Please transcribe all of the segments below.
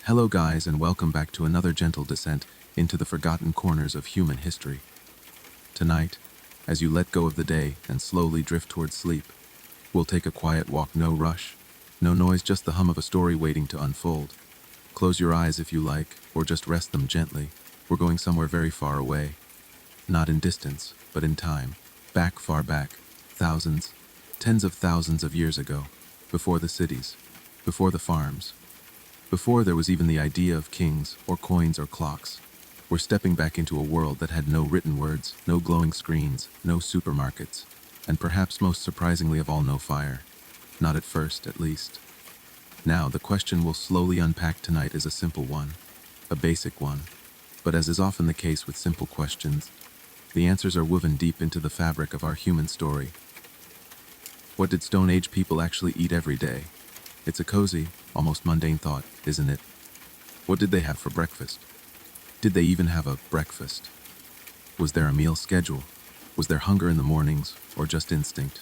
Hello guys, and welcome back to another gentle descent into the forgotten corners of human history. Tonight, as you let go of the day and slowly drift towards sleep, we'll take a quiet walk, no rush, no noise, just the hum of a story waiting to unfold. Close your eyes if you like, or just rest them gently. We're going somewhere very far away. Not in distance, but in time. Back, far back, thousands, tens of thousands of years ago, before the cities, before the farms, before there was even the idea of kings, or coins, or clocks. We're stepping back into a world that had no written words, no glowing screens, no supermarkets, and perhaps most surprisingly of all, no fire. Not at first, at least. Now, the question we'll slowly unpack tonight is a simple one, a basic one. But as is often the case with simple questions, the answers are woven deep into the fabric of our human story. What did Stone Age people actually eat every day? It's a cozy, almost mundane thought, isn't it? What did they have for breakfast? Did they even have a breakfast? Was there a meal schedule? Was there hunger in the mornings, or just instinct?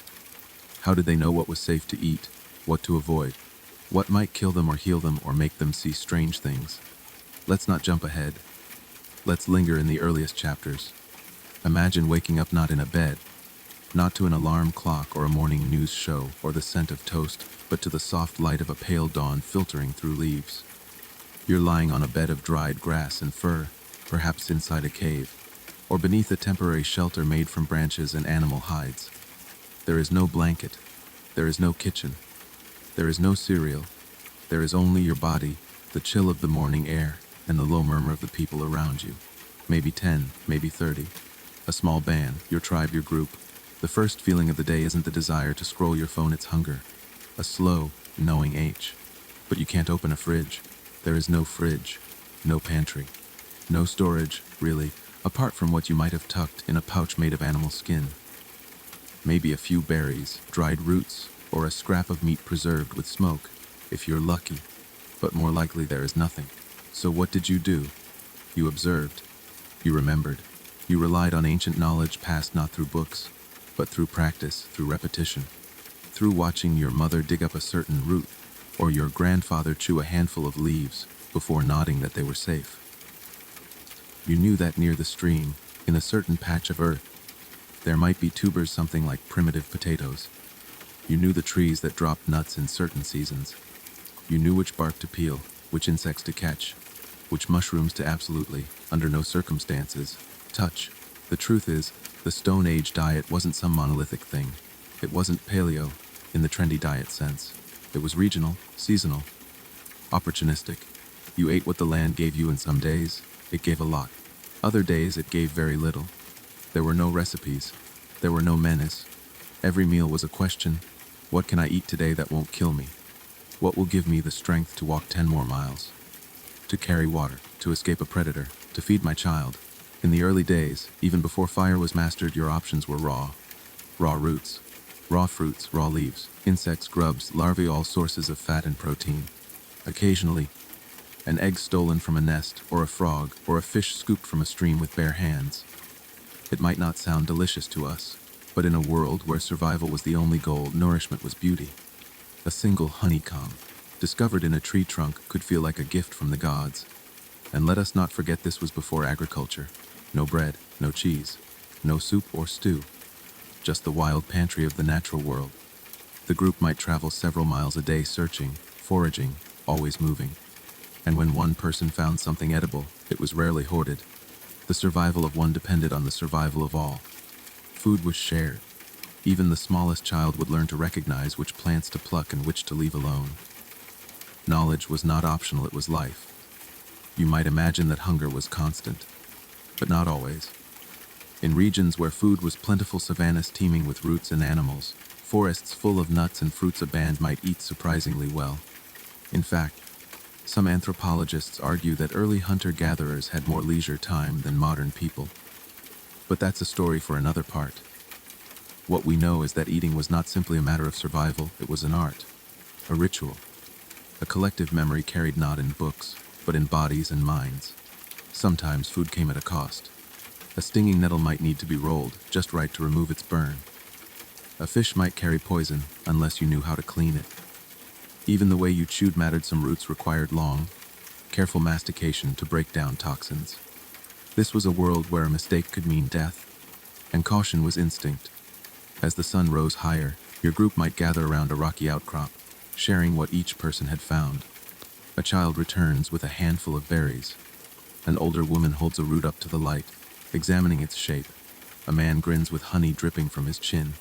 How did they know what was safe to eat, what to avoid, what might kill them or heal them or make them see strange things? Let's not jump ahead. Let's linger in the earliest chapters. Imagine waking up not in a bed, not to an alarm clock or a morning news show or the scent of toast, but to the soft light of a pale dawn filtering through leaves. You're lying on a bed of dried grass and fur, perhaps inside a cave, or beneath a temporary shelter made from branches and animal hides. There is no blanket, there is no kitchen, there is no cereal, there is only your body, the chill of the morning air, and the low murmur of the people around you. Maybe 10, maybe 30. A small band, your tribe, your group. The first feeling of the day isn't the desire to scroll your phone, it's hunger. A slow, knowing ache. But you can't open a fridge. There is no fridge, no pantry, no storage, really, apart from what you might have tucked in a pouch made of animal skin. Maybe a few berries, dried roots, or a scrap of meat preserved with smoke, if you're lucky. But more likely there is nothing. So what did you do? You observed. You remembered. You relied on ancient knowledge passed not through books, but through practice, through repetition, through watching your mother dig up a certain root, or your grandfather chew a handful of leaves before nodding that they were safe. You knew that near the stream, in a certain patch of earth, there might be tubers, something like primitive potatoes. You knew the trees that dropped nuts in certain seasons. You knew which bark to peel, which insects to catch, which mushrooms to absolutely, under no circumstances, touch. The truth is, the Stone Age diet wasn't some monolithic thing. It wasn't paleo, in the trendy diet sense. It was regional, seasonal, opportunistic. You ate what the land gave you, and some days, it gave a lot. Other days, it gave very little. There were no recipes. There were no menus. Every meal was a question. What can I eat today that won't kill me? What will give me the strength to walk 10 more miles? To carry water, to escape a predator, to feed my child. In the early days, even before fire was mastered, your options were raw. Raw roots, raw fruits, raw leaves, insects, grubs, larvae, all sources of fat and protein. Occasionally, an egg stolen from a nest, or a frog, or a fish scooped from a stream with bare hands. It might not sound delicious to us, but in a world where survival was the only goal, nourishment was beauty. A single honeycomb, discovered in a tree trunk, could feel like a gift from the gods. And let us not forget, this was before agriculture. No bread, no cheese, no soup or stew. Just the wild pantry of the natural world. The group might travel several miles a day searching, foraging, always moving. And when one person found something edible, it was rarely hoarded. The survival of one depended on the survival of all. Food was shared. Even the smallest child would learn to recognize which plants to pluck and which to leave alone. Knowledge was not optional, it was life. You might imagine that hunger was constant, but not always. In regions where food was plentiful, savannas teeming with roots and animals, forests full of nuts and fruits, a band might eat surprisingly well. In fact, some anthropologists argue that early hunter-gatherers had more leisure time than modern people. But that's a story for another part. What we know is that eating was not simply a matter of survival, it was an art, a ritual, a collective memory carried not in books, but in bodies and minds. Sometimes food came at a cost. A stinging nettle might need to be rolled just right to remove its burn. A fish might carry poison unless you knew how to clean it. Even the way you chewed mattered. Some roots required long, careful mastication to break down toxins. This was a world where a mistake could mean death, and caution was instinct. As the sun rose higher, your group might gather around a rocky outcrop, sharing what each person had found. A child returns with a handful of berries. An older woman holds a root up to the light, examining its shape. A man grins with honey dripping from his chin.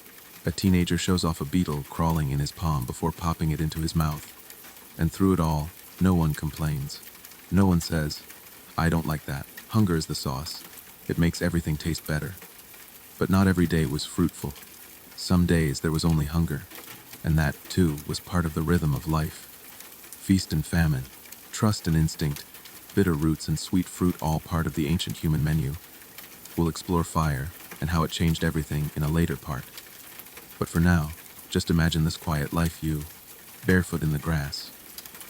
A teenager shows off a beetle crawling in his palm before popping it into his mouth. And through it all, no one complains. No one says, "I don't like that. Hunger is the sauce. It makes everything taste better." But not every day was fruitful. Some days there was only hunger, and that, too, was part of the rhythm of life. Feast and famine, trust and instinct, bitter roots and sweet fruit, all part of the ancient human menu. We'll explore fire and how it changed everything in a later part. But for now, just imagine this quiet life, you, barefoot in the grass,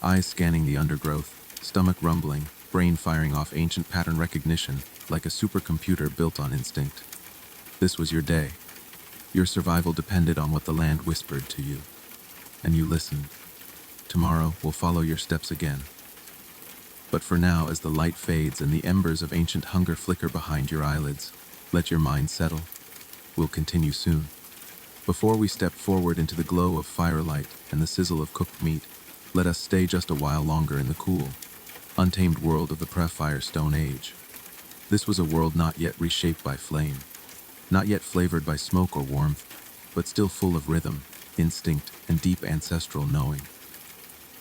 eyes scanning the undergrowth, stomach rumbling, brain firing off ancient pattern recognition like a supercomputer built on instinct. This was your day. Your survival depended on what the land whispered to you. And you listened. Tomorrow will follow your steps again. But for now, as the light fades and the embers of ancient hunger flicker behind your eyelids, let your mind settle. We'll continue soon. Before we step forward into the glow of firelight and the sizzle of cooked meat, let us stay just a while longer in the cool, untamed world of the pre-fire Stone Age. This was a world not yet reshaped by flame, not yet flavored by smoke or warmth, but still full of rhythm, instinct, and deep ancestral knowing.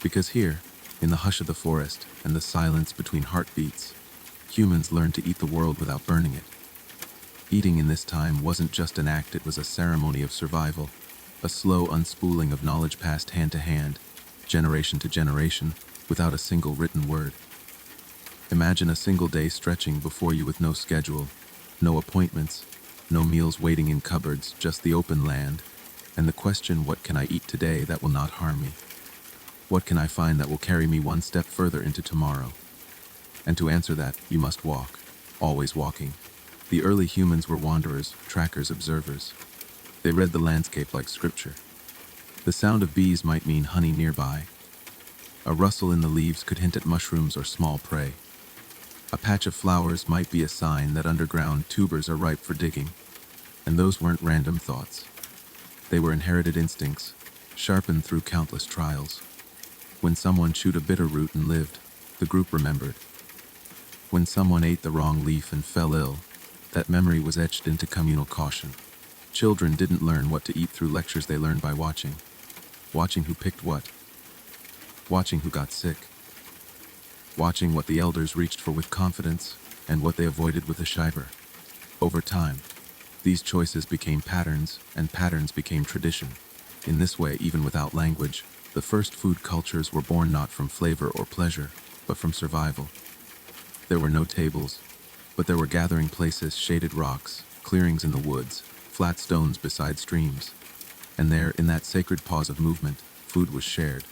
Because here, in the hush of the forest and the silence between heartbeats, humans learned to eat the world without burning it. Eating in this time wasn't just an act, it was a ceremony of survival, a slow unspooling of knowledge passed hand to hand, generation to generation, without a single written word. Imagine a single day stretching before you with no schedule, no appointments, no meals waiting in cupboards, just the open land, and the question, what can I eat today that will not harm me? What can I find that will carry me one step further into tomorrow? And to answer that, you must walk, always walking. The early humans were wanderers, trackers, observers. They read the landscape like scripture. The sound of bees might mean honey nearby. A rustle in the leaves could hint at mushrooms or small prey. A patch of flowers might be a sign that underground tubers are ripe for digging. And those weren't random thoughts. They were inherited instincts, sharpened through countless trials. When someone chewed a bitter root and lived, the group remembered. When someone ate the wrong leaf and fell ill, that memory was etched into communal caution. Children didn't learn what to eat through lectures, they learned by watching. Watching who picked what. Watching who got sick. Watching what the elders reached for with confidence and what they avoided with a shiver. Over time, these choices became patterns, and patterns became tradition. In this way, even without language, the first food cultures were born not from flavor or pleasure, but from survival. There were no tables, but there were gathering places, shaded rocks, clearings in the woods, flat stones beside streams. And there, in that sacred pause of movement, food was shared.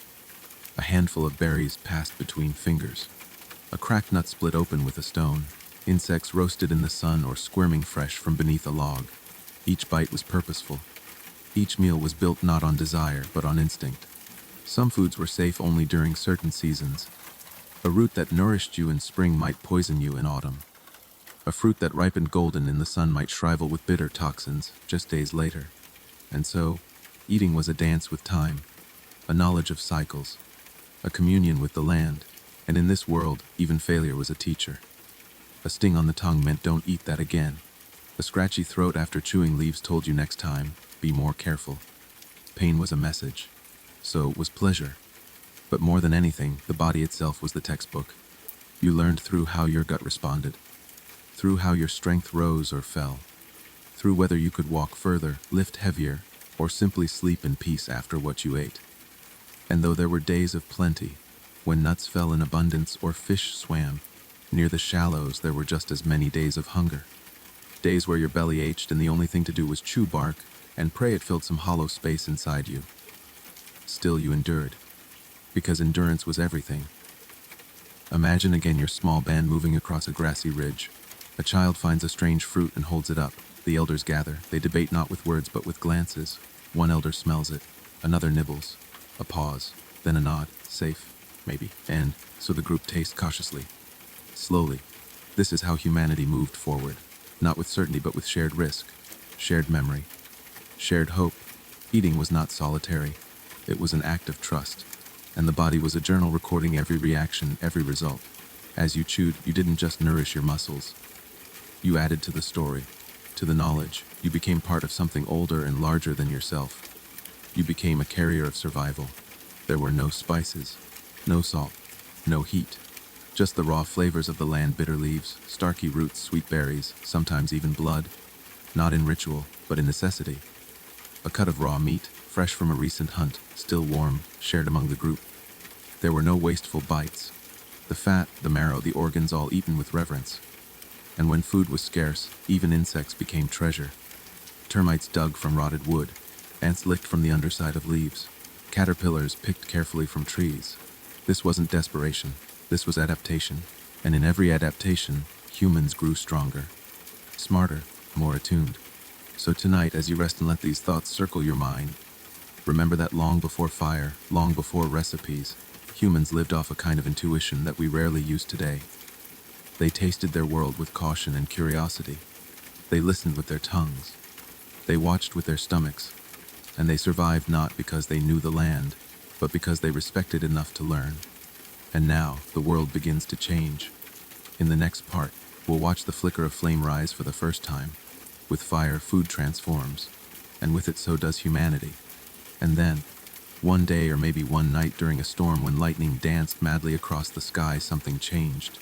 A handful of berries passed between fingers. A cracked nut split open with a stone. Insects roasted in the sun or squirming fresh from beneath a log. Each bite was purposeful. Each meal was built not on desire, but on instinct. Some foods were safe only during certain seasons. A root that nourished you in spring might poison you in autumn. A fruit that ripened golden in the sun might shrivel with bitter toxins just days later. And so, eating was a dance with time, a knowledge of cycles, a communion with the land, and in this world, even failure was a teacher. A sting on the tongue meant don't eat that again. A scratchy throat after chewing leaves told you next time, be more careful. Pain was a message. So was pleasure. But more than anything, the body itself was the textbook. You learned through how your gut responded, through how your strength rose or fell, through whether you could walk further, lift heavier, or simply sleep in peace after what you ate. And though there were days of plenty, when nuts fell in abundance or fish swam, near the shallows there were just as many days of hunger. Days where your belly ached and the only thing to do was chew bark and pray it filled some hollow space inside you. Still you endured, because endurance was everything. Imagine again your small band moving across a grassy ridge. A child finds a strange fruit and holds it up. The elders gather. They debate not with words but with glances. One elder smells it, another nibbles. A pause, then a nod. Safe. maybe, and so the group tasted cautiously. Slowly. This is how humanity moved forward, not with certainty but with shared risk, shared memory, shared hope. Eating was not solitary. It was an act of trust, and the body was a journal recording every reaction, every result. As you chewed, you didn't just nourish your muscles. You added to the story, to the knowledge. You became part of something older and larger than yourself. You became a carrier of survival. There were no spices, no salt, no heat. Just the raw flavors of the land, bitter leaves, starky roots, sweet berries, sometimes even blood. Not in ritual, but in necessity. A cut of raw meat, fresh from a recent hunt, still warm, shared among the group. There were no wasteful bites. The fat, the marrow, the organs all eaten with reverence. And when food was scarce, even insects became treasure. Termites dug from rotted wood, ants licked from the underside of leaves, caterpillars picked carefully from trees. This wasn't desperation, this was adaptation, and in every adaptation, humans grew stronger, smarter, more attuned. So tonight, as you rest and let these thoughts circle your mind, remember that long before fire, long before recipes, humans lived off a kind of intuition that we rarely use today. They tasted their world with caution and curiosity. They listened with their tongues. They watched with their stomachs. And they survived not because they knew the land, but because they respected enough to learn. And now, the world begins to change. In the next part, we'll watch the flicker of flame rise for the first time. With fire, food transforms. And with it, so does humanity. And then, one day or maybe one night during a storm when lightning danced madly across the sky, something changed.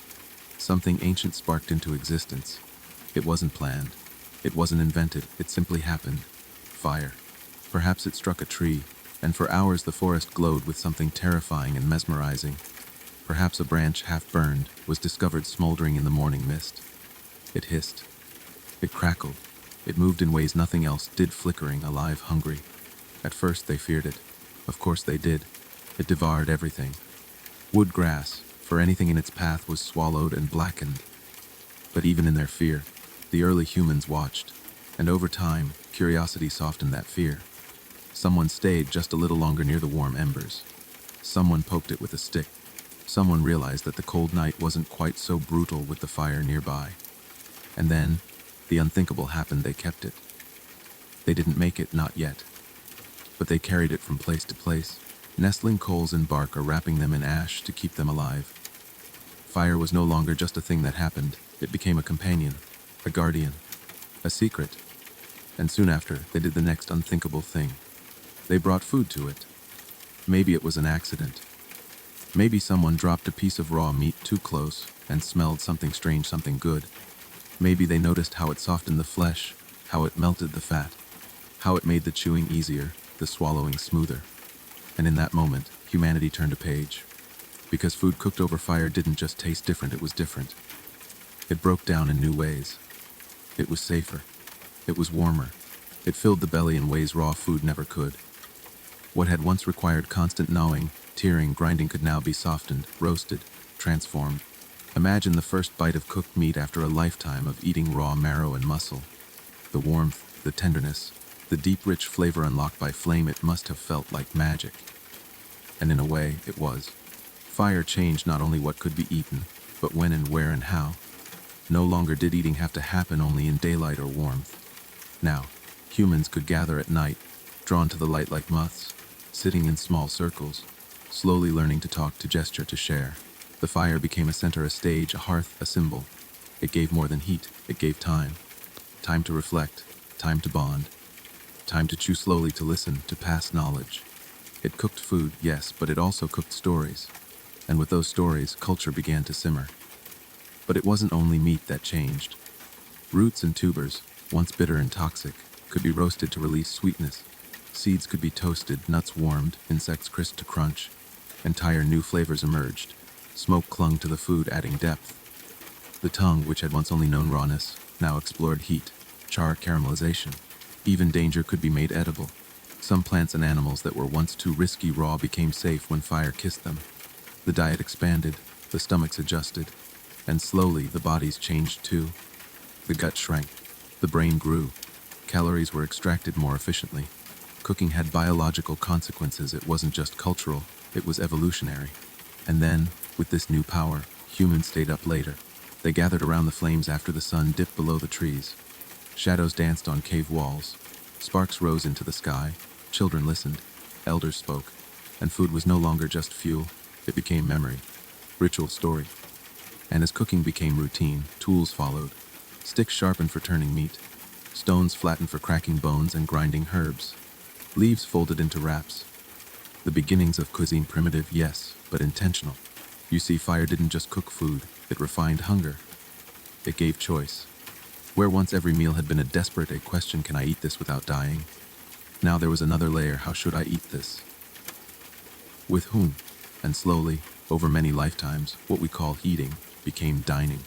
Something ancient sparked into existence. It wasn't planned. It wasn't invented. It simply happened. Fire. Perhaps it struck a tree, and for hours the forest glowed with something terrifying and mesmerizing. Perhaps a branch half burned was discovered smoldering in the morning mist. It hissed. It crackled. It moved in ways nothing else did, flickering, alive, hungry. At first they feared it. Of course they did. It devoured everything. Wood, grass, for anything in its path was swallowed and blackened. But even in their fear, the early humans watched, and over time, curiosity softened that fear. Someone stayed just a little longer near the warm embers. Someone poked it with a stick. Someone realized that the cold night wasn't quite so brutal with the fire nearby. And then, the unthinkable happened. They kept it. They didn't make it, not yet. But they carried it from place to place, nestling coals in bark or wrapping them in ash to keep them alive. Fire was no longer just a thing that happened. It became a companion, a guardian, a secret. And soon after, they did the next unthinkable thing. They brought food to it. Maybe it was an accident. Maybe someone dropped a piece of raw meat too close and smelled something strange, something good. Maybe they noticed how it softened the flesh, how it melted the fat, how it made the chewing easier, the swallowing smoother. And in that moment, humanity turned a page. Because food cooked over fire didn't just taste different, it was different. It broke down in new ways. It was safer. It was warmer. It filled the belly in ways raw food never could. What had once required constant gnawing, tearing, grinding could now be softened, roasted, transformed. Imagine the first bite of cooked meat after a lifetime of eating raw marrow and muscle. The warmth, the tenderness, the deep, rich flavor unlocked by flame. It must have felt like magic. And in a way, it was. Fire changed not only what could be eaten, but when and where and how. No longer did eating have to happen only in daylight or warmth. Now, humans could gather at night, drawn to the light like moths, sitting in small circles, slowly learning to talk, to gesture, to share. The fire became a center, a stage, a hearth, a symbol. It gave more than heat, it gave time. Time to reflect, time to bond, time to chew slowly, to listen, to pass knowledge. It cooked food, yes, but it also cooked stories. And with those stories, culture began to simmer. But it wasn't only meat that changed. Roots and tubers, once bitter and toxic, could be roasted to release sweetness. Seeds could be toasted, nuts warmed, insects crisped to crunch. Entire new flavors emerged. Smoke clung to the food, adding depth. The tongue, which had once only known rawness, now explored heat, char, caramelization. Even danger could be made edible. Some plants and animals that were once too risky raw became safe when fire kissed them. The diet expanded, the stomachs adjusted, and slowly the bodies changed too. The gut shrank, the brain grew, calories were extracted more efficiently. Cooking had biological consequences. It wasn't just cultural, it was evolutionary. And then, with this new power, humans stayed up later. They gathered around the flames after the sun dipped below the trees. Shadows danced on cave walls. Sparks rose into the sky. Children listened. Elders spoke. And food was no longer just fuel. It became memory, ritual, story. And as cooking became routine, tools followed. Sticks sharpened for turning meat. Stones flattened for cracking bones and grinding herbs. Leaves folded into wraps. The beginnings of cuisine, primitive, yes, but intentional. You see, fire didn't just cook food, it refined hunger. It gave choice. Where once every meal had been a desperate question, can I eat this without dying? Now there was another layer, how should I eat this? With whom? And slowly, over many lifetimes, what we call eating became dining.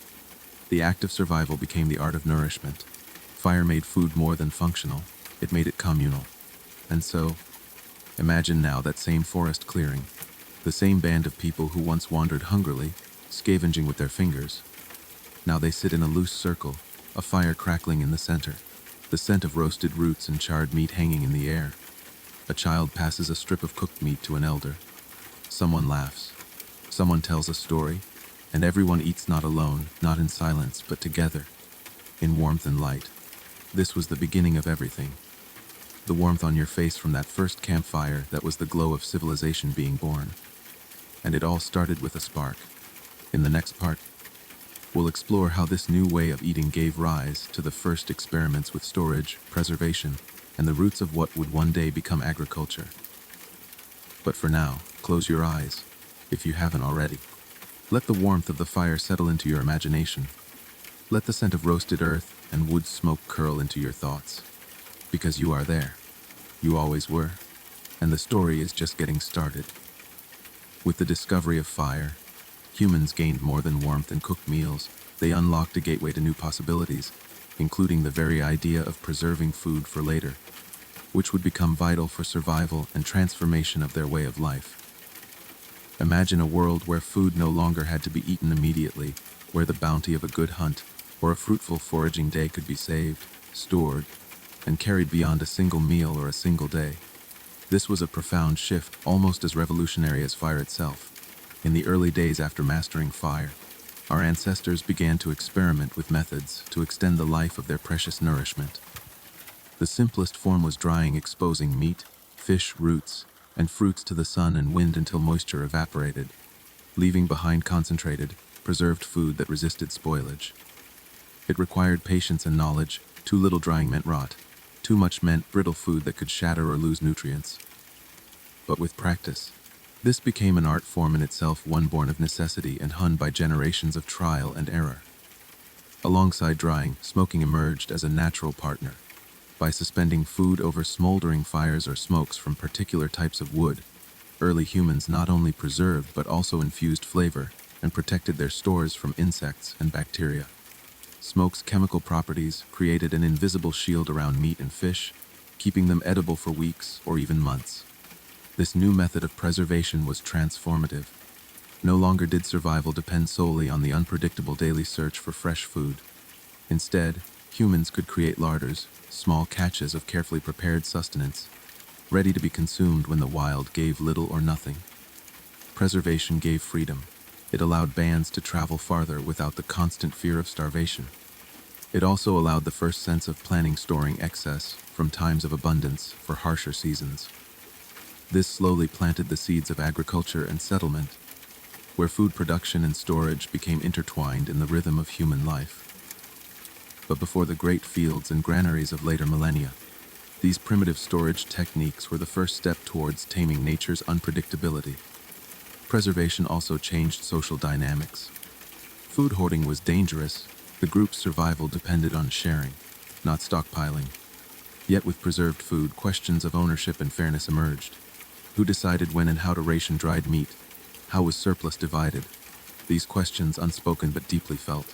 The act of survival became the art of nourishment. Fire made food more than functional, it made it communal. And so, imagine now that same forest clearing, the same band of people who once wandered hungrily, scavenging with their fingers. Now they sit in a loose circle, a fire crackling in the center, the scent of roasted roots and charred meat hanging in the air. A child passes a strip of cooked meat to an elder. Someone laughs. Someone tells a story, and everyone eats, not alone, not in silence, but together, in warmth and light. This was the beginning of everything. The warmth on your face from that first campfire, that was the glow of civilization being born. And it all started with a spark. In the next part, we'll explore how this new way of eating gave rise to the first experiments with storage, preservation, and the roots of what would one day become agriculture. But for now, close your eyes, if you haven't already. Let the warmth of the fire settle into your imagination. Let the scent of roasted earth and wood smoke curl into your thoughts. Because you are there. You always were. And the story is just getting started. With the discovery of fire, humans gained more than warmth and cooked meals. They unlocked a gateway to new possibilities, including the very idea of preserving food for later, which would become vital for survival and transformation of their way of life. Imagine a world where food no longer had to be eaten immediately, where the bounty of a good hunt or a fruitful foraging day could be saved, stored, and carried beyond a single meal or a single day. This was a profound shift, almost as revolutionary as fire itself. In the early days after mastering fire, our ancestors began to experiment with methods to extend the life of their precious nourishment. The simplest form was drying, exposing meat, fish, roots, and fruits to the sun and wind until moisture evaporated, leaving behind concentrated, preserved food that resisted spoilage. It required patience and knowledge. Too little drying meant rot. Too much meant brittle food that could shatter or lose nutrients. But with practice, this became an art form in itself, one born of necessity and honed by generations of trial and error. Alongside drying, smoking emerged as a natural partner. By suspending food over smoldering fires or smokes from particular types of wood, early humans not only preserved but also infused flavor and protected their stores from insects and bacteria. Smoke's chemical properties created an invisible shield around meat and fish, keeping them edible for weeks or even months. This new method of preservation was transformative. No longer did survival depend solely on the unpredictable daily search for fresh food. Instead, humans could create larders, small catches of carefully prepared sustenance, ready to be consumed when the wild gave little or nothing. Preservation gave freedom. It allowed bands to travel farther without the constant fear of starvation. It also allowed the first sense of planning, storing excess from times of abundance for harsher seasons. This slowly planted the seeds of agriculture and settlement, where food production and storage became intertwined in the rhythm of human life. But before the great fields and granaries of later millennia, these primitive storage techniques were the first step towards taming nature's unpredictability. Preservation also changed social dynamics. Food hoarding was dangerous. The group's survival depended on sharing, not stockpiling. Yet with preserved food, questions of ownership and fairness emerged. Who decided when and how to ration dried meat? How was surplus divided? These questions, unspoken but deeply felt,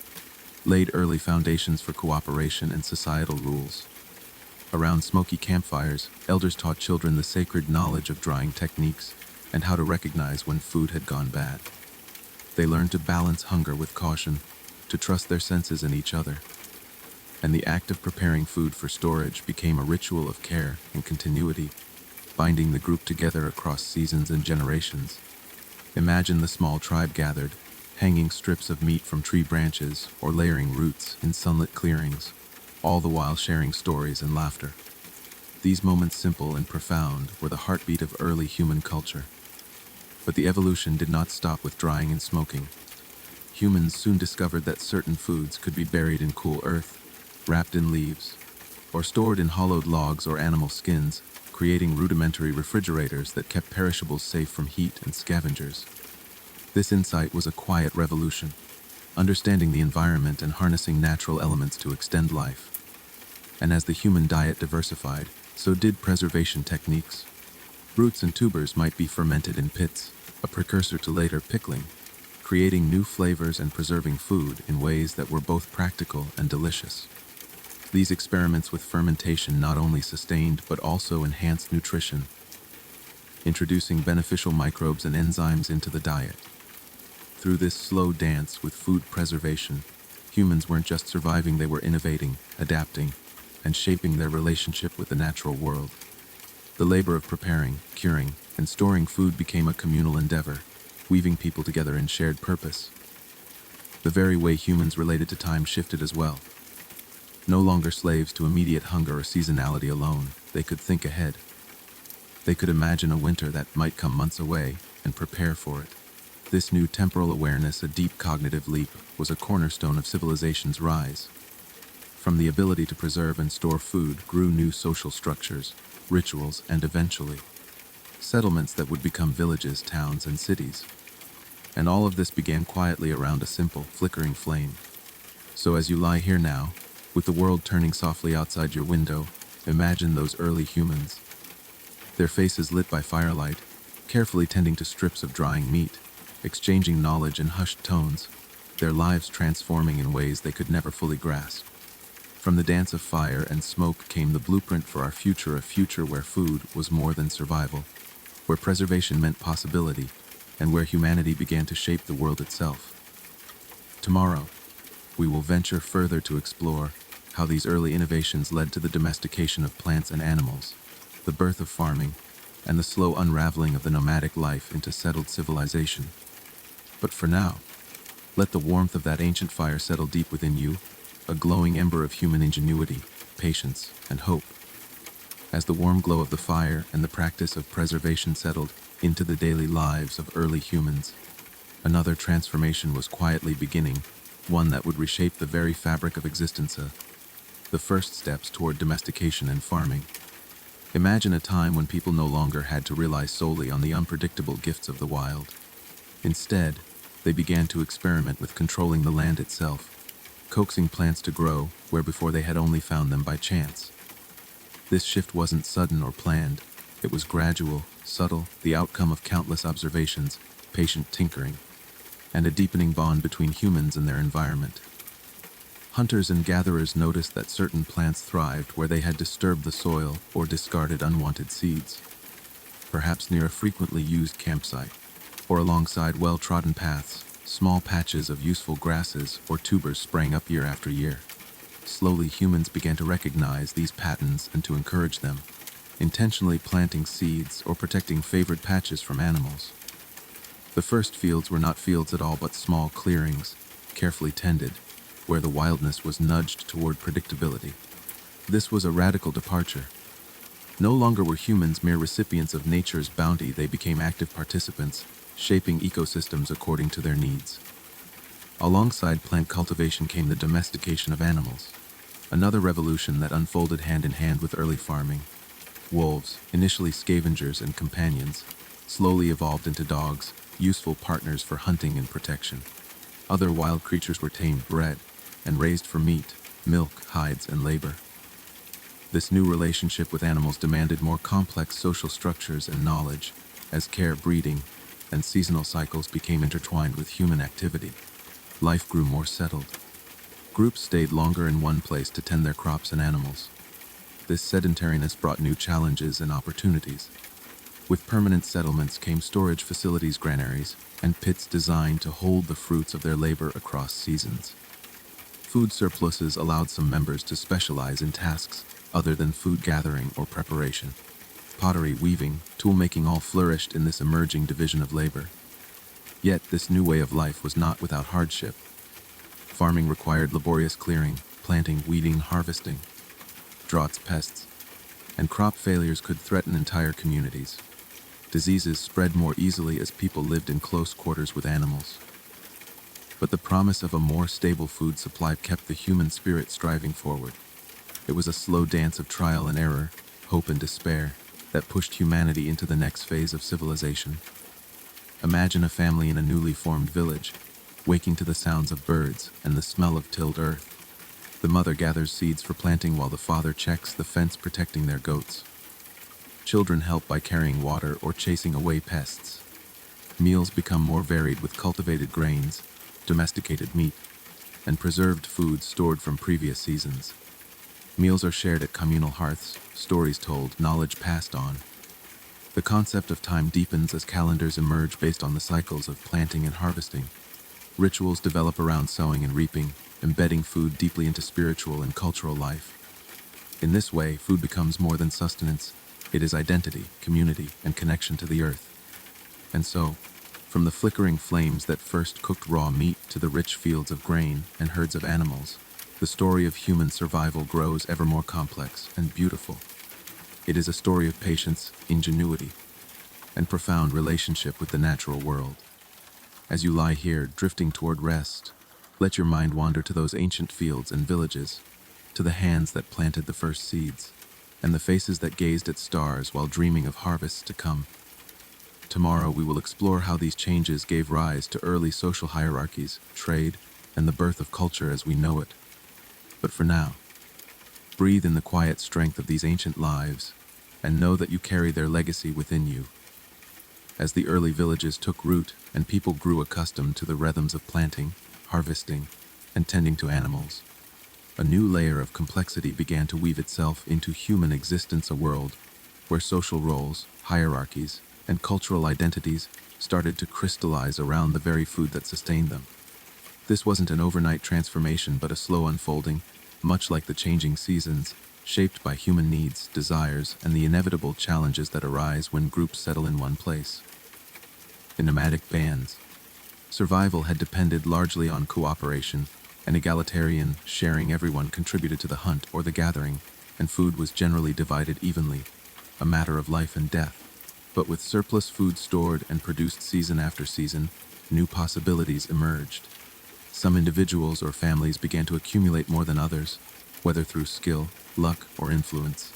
laid early foundations for cooperation and societal rules. Around smoky campfires, elders taught children the sacred knowledge of drying techniques and how to recognize when food had gone bad. They learned to balance hunger with caution, to trust their senses and each other. And the act of preparing food for storage became a ritual of care and continuity, binding the group together across seasons and generations. Imagine the small tribe gathered, hanging strips of meat from tree branches or layering roots in sunlit clearings, all the while sharing stories and laughter. These moments, simple and profound, were the heartbeat of early human culture. But the evolution did not stop with drying and smoking. Humans soon discovered that certain foods could be buried in cool earth, wrapped in leaves, or stored in hollowed logs or animal skins, creating rudimentary refrigerators that kept perishables safe from heat and scavengers. This insight was a quiet revolution, understanding the environment and harnessing natural elements to extend life. And as the human diet diversified, so did preservation techniques. Roots and tubers might be fermented in pits, a precursor to later pickling, creating new flavors and preserving food in ways that were both practical and delicious. These experiments with fermentation not only sustained but also enhanced nutrition, introducing beneficial microbes and enzymes into the diet. Through this slow dance with food preservation, humans weren't just surviving, they were innovating, adapting, and shaping their relationship with the natural world. The labor of preparing, curing, and storing food became a communal endeavor, weaving people together in shared purpose. The very way humans related to time shifted as well. No longer slaves to immediate hunger or seasonality alone, they could think ahead. They could imagine a winter that might come months away and prepare for it. This new temporal awareness, a deep cognitive leap, was a cornerstone of civilization's rise. From the ability to preserve and store food grew new social structures, rituals, and eventually, settlements that would become villages, towns, and cities. And all of this began quietly around a simple, flickering flame. So as you lie here now, with the world turning softly outside your window, imagine those early humans. Their faces lit by firelight, carefully tending to strips of drying meat, exchanging knowledge in hushed tones, their lives transforming in ways they could never fully grasp. From the dance of fire and smoke came the blueprint for our future, a future where food was more than survival, where preservation meant possibility, and where humanity began to shape the world itself. Tomorrow, we will venture further to explore how these early innovations led to the domestication of plants and animals, the birth of farming, and the slow unraveling of the nomadic life into settled civilization. But for now, let the warmth of that ancient fire settle deep within you, a glowing ember of human ingenuity, patience, and hope. As the warm glow of the fire and the practice of preservation settled into the daily lives of early humans, another transformation was quietly beginning, one that would reshape the very fabric of existence, the first steps toward domestication and farming. Imagine a time when people no longer had to rely solely on the unpredictable gifts of the wild. Instead, they began to experiment with controlling the land itself, coaxing plants to grow where before they had only found them by chance. This shift wasn't sudden or planned. It was gradual, subtle, the outcome of countless observations, patient tinkering, and a deepening bond between humans and their environment. Hunters and gatherers noticed that certain plants thrived where they had disturbed the soil or discarded unwanted seeds, perhaps near a frequently used campsite, or alongside well-trodden paths. Small patches of useful grasses or tubers sprang up year after year. Slowly, humans began to recognize these patterns and to encourage them, intentionally planting seeds or protecting favored patches from animals. The first fields were not fields at all but small clearings, carefully tended, where the wildness was nudged toward predictability. This was a radical departure. No longer were humans mere recipients of nature's bounty, they became active participants, shaping ecosystems according to their needs. Alongside plant cultivation came the domestication of animals, another revolution that unfolded hand in hand with early farming. Wolves, initially scavengers and companions, slowly evolved into dogs, useful partners for hunting and protection. Other wild creatures were tamed, bred, and raised for meat, milk, hides, and labor. This new relationship with animals demanded more complex social structures and knowledge, as care, breeding, and seasonal cycles became intertwined with human activity. Life grew more settled. Groups stayed longer in one place to tend their crops and animals. This sedentariness brought new challenges and opportunities. With permanent settlements came storage facilities, granaries, and pits designed to hold the fruits of their labor across seasons. Food surpluses allowed some members to specialize in tasks other than food gathering or preparation. Pottery, weaving, tool-making all flourished in this emerging division of labor. Yet this new way of life was not without hardship. Farming required laborious clearing, planting, weeding, harvesting. Droughts, pests, and crop failures could threaten entire communities. Diseases spread more easily as people lived in close quarters with animals. But the promise of a more stable food supply kept the human spirit striving forward. It was a slow dance of trial and error, hope and despair, that pushed humanity into the next phase of civilization. Imagine a family in a newly formed village, waking to the sounds of birds and the smell of tilled earth. The mother gathers seeds for planting while the father checks the fence protecting their goats. Children help by carrying water or chasing away pests. Meals become more varied with cultivated grains, domesticated meat, and preserved foods stored from previous seasons. Meals are shared at communal hearths, stories told, knowledge passed on. The concept of time deepens as calendars emerge based on the cycles of planting and harvesting. Rituals develop around sowing and reaping, embedding food deeply into spiritual and cultural life. In this way, food becomes more than sustenance. It is identity, community, and connection to the earth. And so, from the flickering flames that first cooked raw meat to the rich fields of grain and herds of animals, the story of human survival grows ever more complex and beautiful. It is a story of patience, ingenuity, and profound relationship with the natural world. As you lie here, drifting toward rest, let your mind wander to those ancient fields and villages, to the hands that planted the first seeds, and the faces that gazed at stars while dreaming of harvests to come. Tomorrow we will explore how these changes gave rise to early social hierarchies, trade, and the birth of culture as we know it. But for now, breathe in the quiet strength of these ancient lives, and know that you carry their legacy within you. As the early villages took root and people grew accustomed to the rhythms of planting, harvesting, and tending to animals, a new layer of complexity began to weave itself into human existence, a world where social roles, hierarchies, and cultural identities started to crystallize around the very food that sustained them. This wasn't an overnight transformation, but a slow unfolding, much like the changing seasons, shaped by human needs, desires, and the inevitable challenges that arise when groups settle in one place. In nomadic bands, survival had depended largely on cooperation and egalitarian sharing. Everyone contributed to the hunt or the gathering, and food was generally divided evenly, a matter of life and death. But with surplus food stored and produced season after season, new possibilities emerged. Some individuals or families began to accumulate more than others, whether through skill, luck, or influence.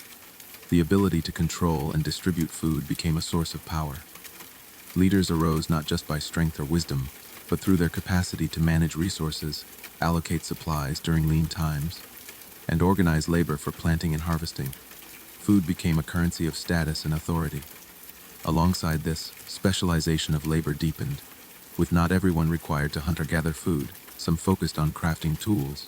The ability to control and distribute food became a source of power. Leaders arose not just by strength or wisdom, but through their capacity to manage resources, allocate supplies during lean times, and organize labor for planting and harvesting. Food became a currency of status and authority. Alongside this, specialization of labor deepened, with not everyone required to hunt or gather food. Some focused on crafting tools,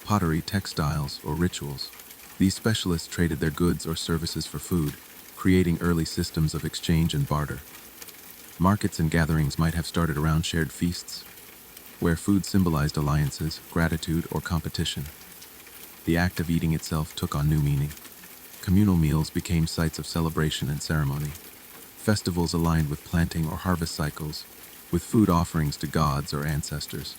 pottery, textiles, or rituals. These specialists traded their goods or services for food, creating early systems of exchange and barter. Markets and gatherings might have started around shared feasts, where food symbolized alliances, gratitude, or competition. The act of eating itself took on new meaning. Communal meals became sites of celebration and ceremony. Festivals aligned with planting or harvest cycles, with food offerings to gods or ancestors.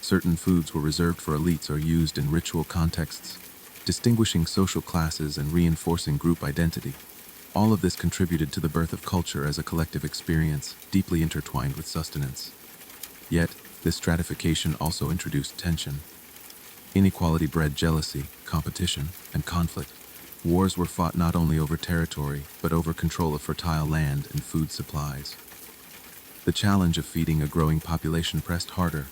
Certain foods were reserved for elites or used in ritual contexts, distinguishing social classes and reinforcing group identity. All of this contributed to the birth of culture as a collective experience, deeply intertwined with sustenance. Yet, this stratification also introduced tension. Inequality bred jealousy, competition, and conflict. Wars were fought not only over territory, but over control of fertile land and food supplies. The challenge of feeding a growing population pressed harder,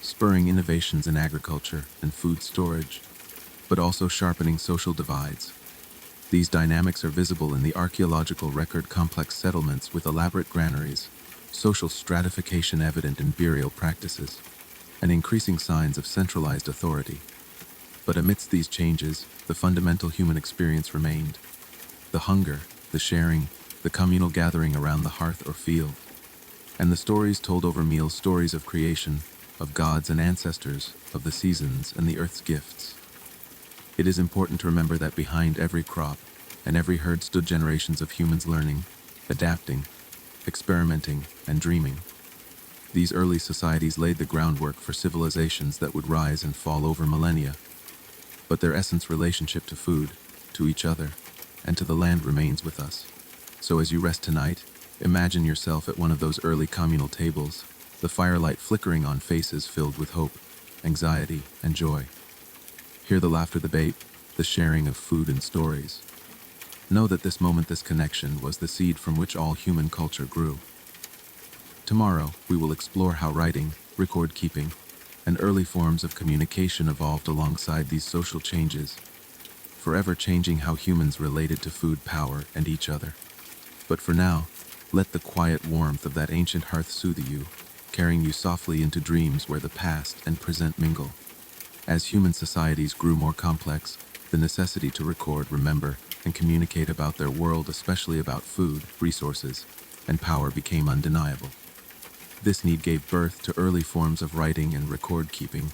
spurring innovations in agriculture and food storage, but also sharpening social divides. These dynamics are visible in the archaeological record, complex settlements with elaborate granaries, social stratification evident in burial practices, and increasing signs of centralized authority. But amidst these changes, the fundamental human experience remained. The hunger, the sharing, the communal gathering around the hearth or field, and the stories told over meals, stories of creation, of gods and ancestors, of the seasons and the earth's gifts. It is important to remember that behind every crop and every herd stood generations of humans learning, adapting, experimenting, and dreaming. These early societies laid the groundwork for civilizations that would rise and fall over millennia, but their essence relationship to food, to each other, and to the land remains with us. So as you rest tonight, imagine yourself at one of those early communal tables, the firelight flickering on faces filled with hope, anxiety, and joy. Hear the laughter debate, the sharing of food and stories. Know that this moment, this connection, was the seed from which all human culture grew. Tomorrow, we will explore how writing, record keeping, and early forms of communication evolved alongside these social changes, forever changing how humans related to food, power, and each other. But for now, let the quiet warmth of that ancient hearth soothe you, carrying you softly into dreams where the past and present mingle. As human societies grew more complex, the necessity to record, remember, and communicate about their world, especially about food, resources, and power, became undeniable. This need gave birth to early forms of writing and record keeping,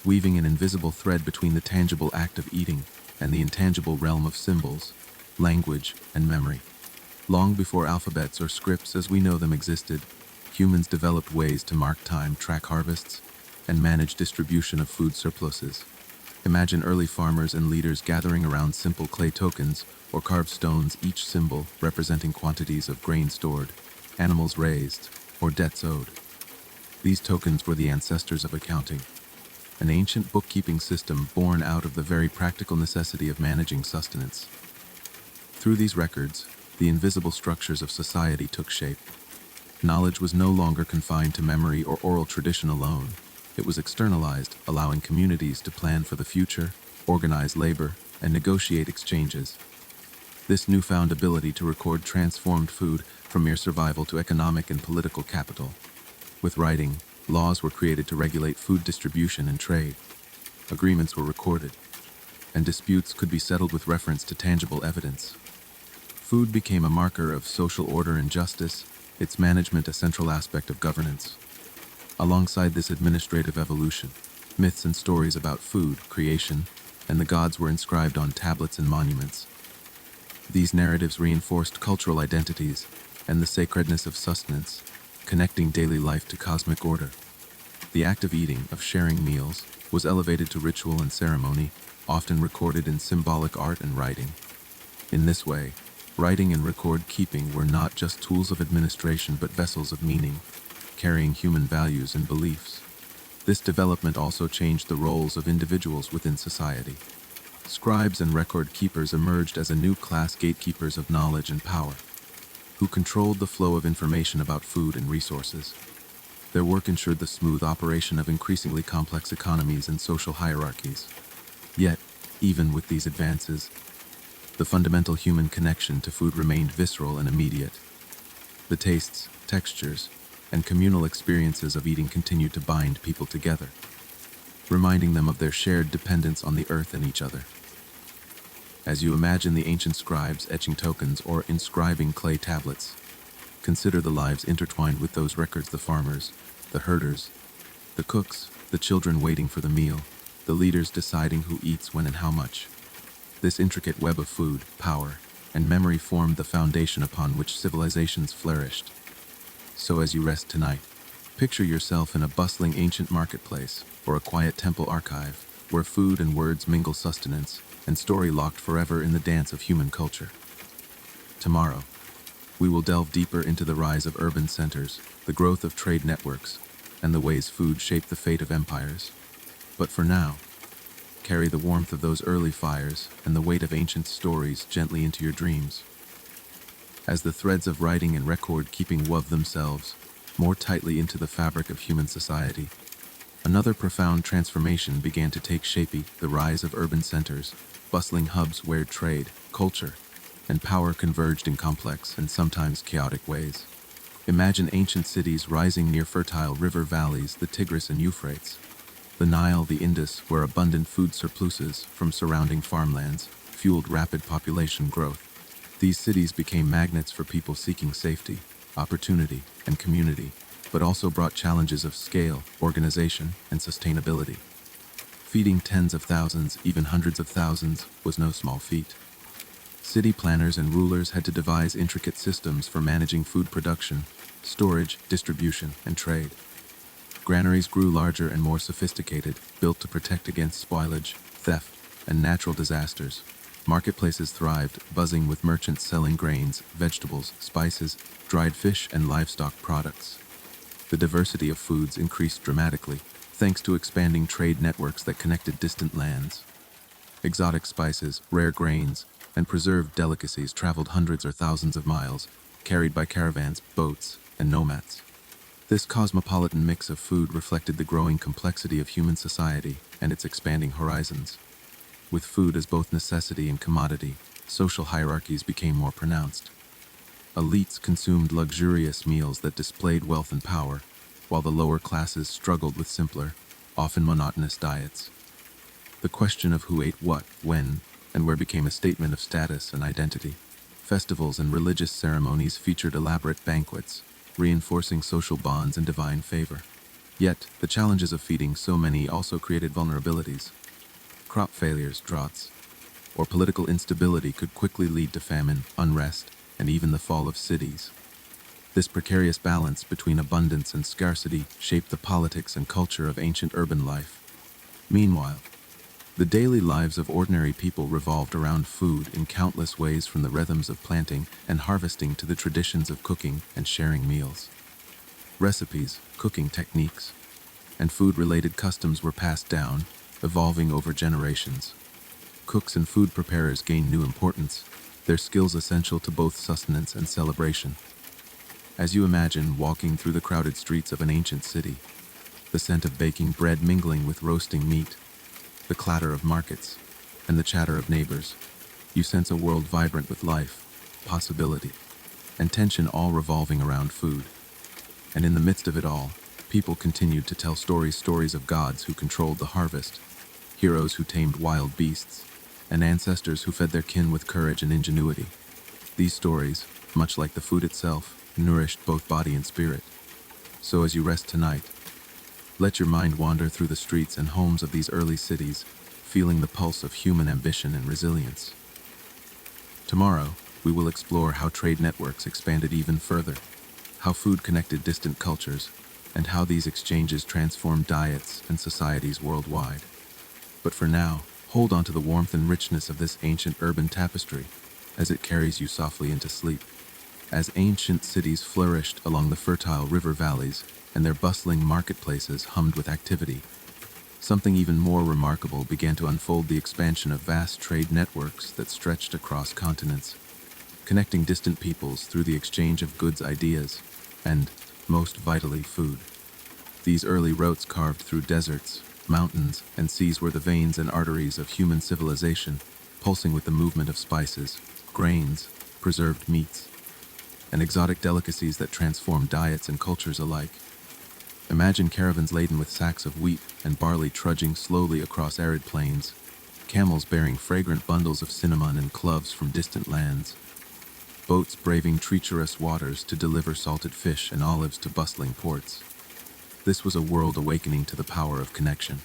weaving an invisible thread between the tangible act of eating and the intangible realm of symbols, language, and memory. Long before alphabets or scripts as we know them existed, humans developed ways to mark time, track harvests, and manage distribution of food surpluses. Imagine early farmers and leaders gathering around simple clay tokens or carved stones, each symbol representing quantities of grain stored, animals raised, or debts owed. These tokens were the ancestors of accounting, an ancient bookkeeping system born out of the very practical necessity of managing sustenance. Through these records, the invisible structures of society took shape. Knowledge was no longer confined to memory or oral tradition alone. It was externalized, allowing communities to plan for the future, organize labor, and negotiate exchanges. This newfound ability to record transformed food from mere survival to economic and political capital. With writing, laws were created to regulate food distribution and trade. Agreements were recorded, and disputes could be settled with reference to tangible evidence. Food became a marker of social order and justice, its management a central aspect of governance. Alongside this administrative evolution, myths and stories about food, creation, and the gods were inscribed on tablets and monuments. These narratives reinforced cultural identities and the sacredness of sustenance, connecting daily life to cosmic order. The act of eating, of sharing meals, was elevated to ritual and ceremony, often recorded in symbolic art and writing. In this way, writing and record keeping were not just tools of administration but vessels of meaning, carrying human values and beliefs. This development also changed the roles of individuals within society. Scribes and record keepers emerged as a new class, gatekeepers of knowledge and power, who controlled the flow of information about food and resources. Their work ensured the smooth operation of increasingly complex economies and social hierarchies. Yet, even with these advances, the fundamental human connection to food remained visceral and immediate. The tastes, textures, and communal experiences of eating continued to bind people together, reminding them of their shared dependence on the earth and each other. As you imagine the ancient scribes etching tokens or inscribing clay tablets, consider the lives intertwined with those records: the farmers, the herders, the cooks, the children waiting for the meal, the leaders deciding who eats when and how much. This intricate web of food, power, and memory formed the foundation upon which civilizations flourished. So as you rest tonight, picture yourself in a bustling ancient marketplace or a quiet temple archive, where food and words mingle, sustenance and story locked forever in the dance of human culture. Tomorrow, we will delve deeper into the rise of urban centers, the growth of trade networks, and the ways food shaped the fate of empires. But for now, carry the warmth of those early fires and the weight of ancient stories gently into your dreams. As the threads of writing and record keeping wove themselves more tightly into the fabric of human society, another profound transformation began to take shape: the rise of urban centers, bustling hubs where trade, culture, and power converged in complex and sometimes chaotic ways. Imagine ancient cities rising near fertile river valleys, the Tigris and Euphrates, the Nile, the Indus, where abundant food surpluses from surrounding farmlands fueled rapid population growth. These cities became magnets for people seeking safety, opportunity, and community, but also brought challenges of scale, organization, and sustainability. Feeding tens of thousands, even hundreds of thousands, was no small feat. City planners and rulers had to devise intricate systems for managing food production, storage, distribution, and trade. Granaries grew larger and more sophisticated, built to protect against spoilage, theft, and natural disasters. Marketplaces thrived, buzzing with merchants selling grains, vegetables, spices, dried fish, and livestock products. The diversity of foods increased dramatically, thanks to expanding trade networks that connected distant lands. Exotic spices, rare grains, and preserved delicacies traveled hundreds or thousands of miles, carried by caravans, boats, and nomads. This cosmopolitan mix of food reflected the growing complexity of human society and its expanding horizons. With food as both necessity and commodity, social hierarchies became more pronounced. Elites consumed luxurious meals that displayed wealth and power, while the lower classes struggled with simpler, often monotonous diets. The question of who ate what, when, and where became a statement of status and identity. Festivals and religious ceremonies featured elaborate banquets, reinforcing social bonds and divine favor. Yet, the challenges of feeding so many also created vulnerabilities. Crop failures, droughts, or political instability could quickly lead to famine, unrest, and even the fall of cities. This precarious balance between abundance and scarcity shaped the politics and culture of ancient urban life. Meanwhile, the daily lives of ordinary people revolved around food in countless ways, from the rhythms of planting and harvesting to the traditions of cooking and sharing meals. Recipes, cooking techniques, and food-related customs were passed down, evolving over generations. Cooks and food preparers gained new importance, their skills essential to both sustenance and celebration. As you imagine walking through the crowded streets of an ancient city, the scent of baking bread mingling with roasting meat, the clatter of markets, and the chatter of neighbors, you sense a world vibrant with life, possibility, and tension, all revolving around food. And in the midst of it all, people continued to tell stories of gods who controlled the harvest, heroes who tamed wild beasts, and ancestors who fed their kin with courage and ingenuity. These stories, much like the food itself, nourished both body and spirit. So as you rest tonight, let your mind wander through the streets and homes of these early cities, feeling the pulse of human ambition and resilience. Tomorrow, we will explore how trade networks expanded even further, how food connected distant cultures, and how these exchanges transformed diets and societies worldwide. But for now, hold on to the warmth and richness of this ancient urban tapestry as it carries you softly into sleep. As ancient cities flourished along the fertile river valleys and their bustling marketplaces hummed with activity, something even more remarkable began to unfold: the expansion of vast trade networks that stretched across continents, connecting distant peoples through the exchange of goods, ideas, and, most vitally, food. These early routes carved through deserts, mountains, and seas were the veins and arteries of human civilization, pulsing with the movement of spices, grains, preserved meats, and exotic delicacies that transformed diets and cultures alike. Imagine caravans laden with sacks of wheat and barley trudging slowly across arid plains, camels bearing fragrant bundles of cinnamon and cloves from distant lands, boats braving treacherous waters to deliver salted fish and olives to bustling ports. This was a world awakening to the power of connection,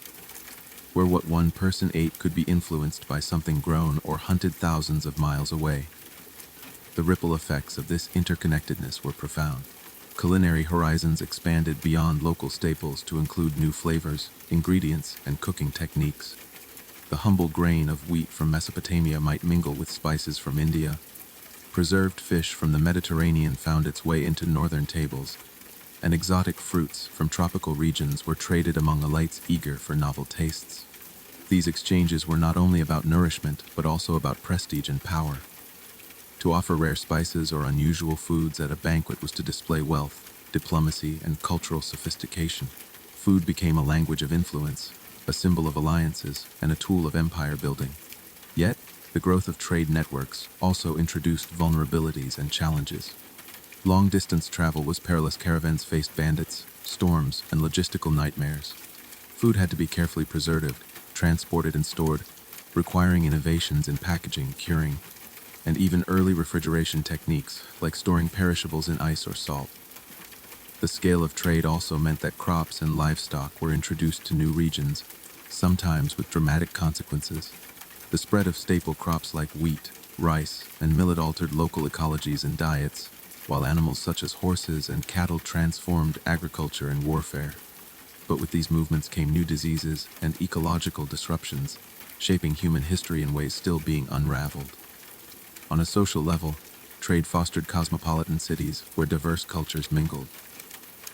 where what one person ate could be influenced by something grown or hunted thousands of miles away. The ripple effects of this interconnectedness were profound. Culinary horizons expanded beyond local staples to include new flavors, ingredients, and cooking techniques. The humble grain of wheat from Mesopotamia might mingle with spices from India. Preserved fish from the Mediterranean found its way into northern tables, and exotic fruits from tropical regions were traded among elites eager for novel tastes. These exchanges were not only about nourishment, but also about prestige and power. To offer rare spices or unusual foods at a banquet was to display wealth, diplomacy, and cultural sophistication. Food became a language of influence, a symbol of alliances, and a tool of empire building. Yet, the growth of trade networks also introduced vulnerabilities and challenges. Long-distance travel was perilous. Caravans faced bandits, storms, and logistical nightmares. Food had to be carefully preserved, transported, and stored, requiring innovations in packaging, curing, and even early refrigeration techniques, like storing perishables in ice or salt. The scale of trade also meant that crops and livestock were introduced to new regions, sometimes with dramatic consequences. The spread of staple crops like wheat, rice, and millet altered local ecologies and diets, while animals such as horses and cattle transformed agriculture and warfare. But with these movements came new diseases and ecological disruptions, shaping human history in ways still being unraveled. On a social level, trade fostered cosmopolitan cities where diverse cultures mingled.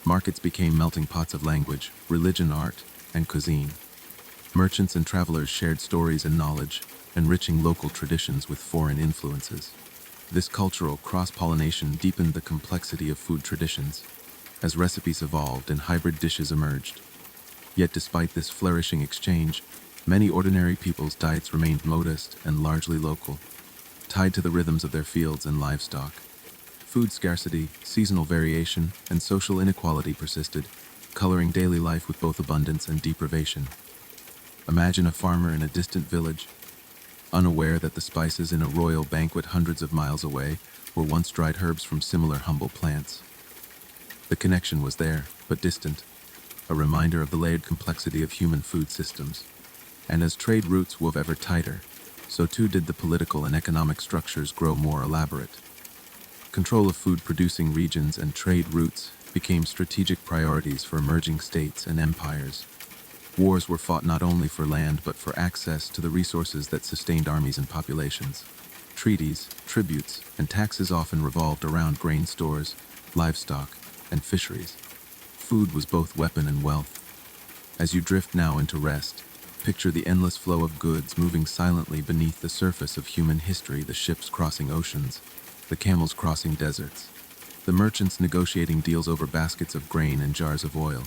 Markets became melting pots of language, religion, art, and cuisine. Merchants and travelers shared stories and knowledge, enriching local traditions with foreign influences. This cultural cross-pollination deepened the complexity of food traditions, as recipes evolved and hybrid dishes emerged. Yet despite this flourishing exchange, many ordinary people's diets remained modest and largely local, tied to the rhythms of their fields and livestock. Food scarcity, seasonal variation, and social inequality persisted, coloring daily life with both abundance and deprivation. Imagine a farmer in a distant village, unaware that the spices in a royal banquet hundreds of miles away were once dried herbs from similar humble plants. The connection was there, but distant, a reminder of the layered complexity of human food systems. And as trade routes wove ever tighter, so too did the political and economic structures grow more elaborate. Control of food-producing regions and trade routes became strategic priorities for emerging states and empires. Wars were fought not only for land but for access to the resources that sustained armies and populations. Treaties, tributes, and taxes often revolved around grain stores, livestock, and fisheries. Food was both weapon and wealth. As you drift now into rest, picture the endless flow of goods moving silently beneath the surface of human history, the ships crossing oceans, the camels crossing deserts, the merchants negotiating deals over baskets of grain and jars of oil.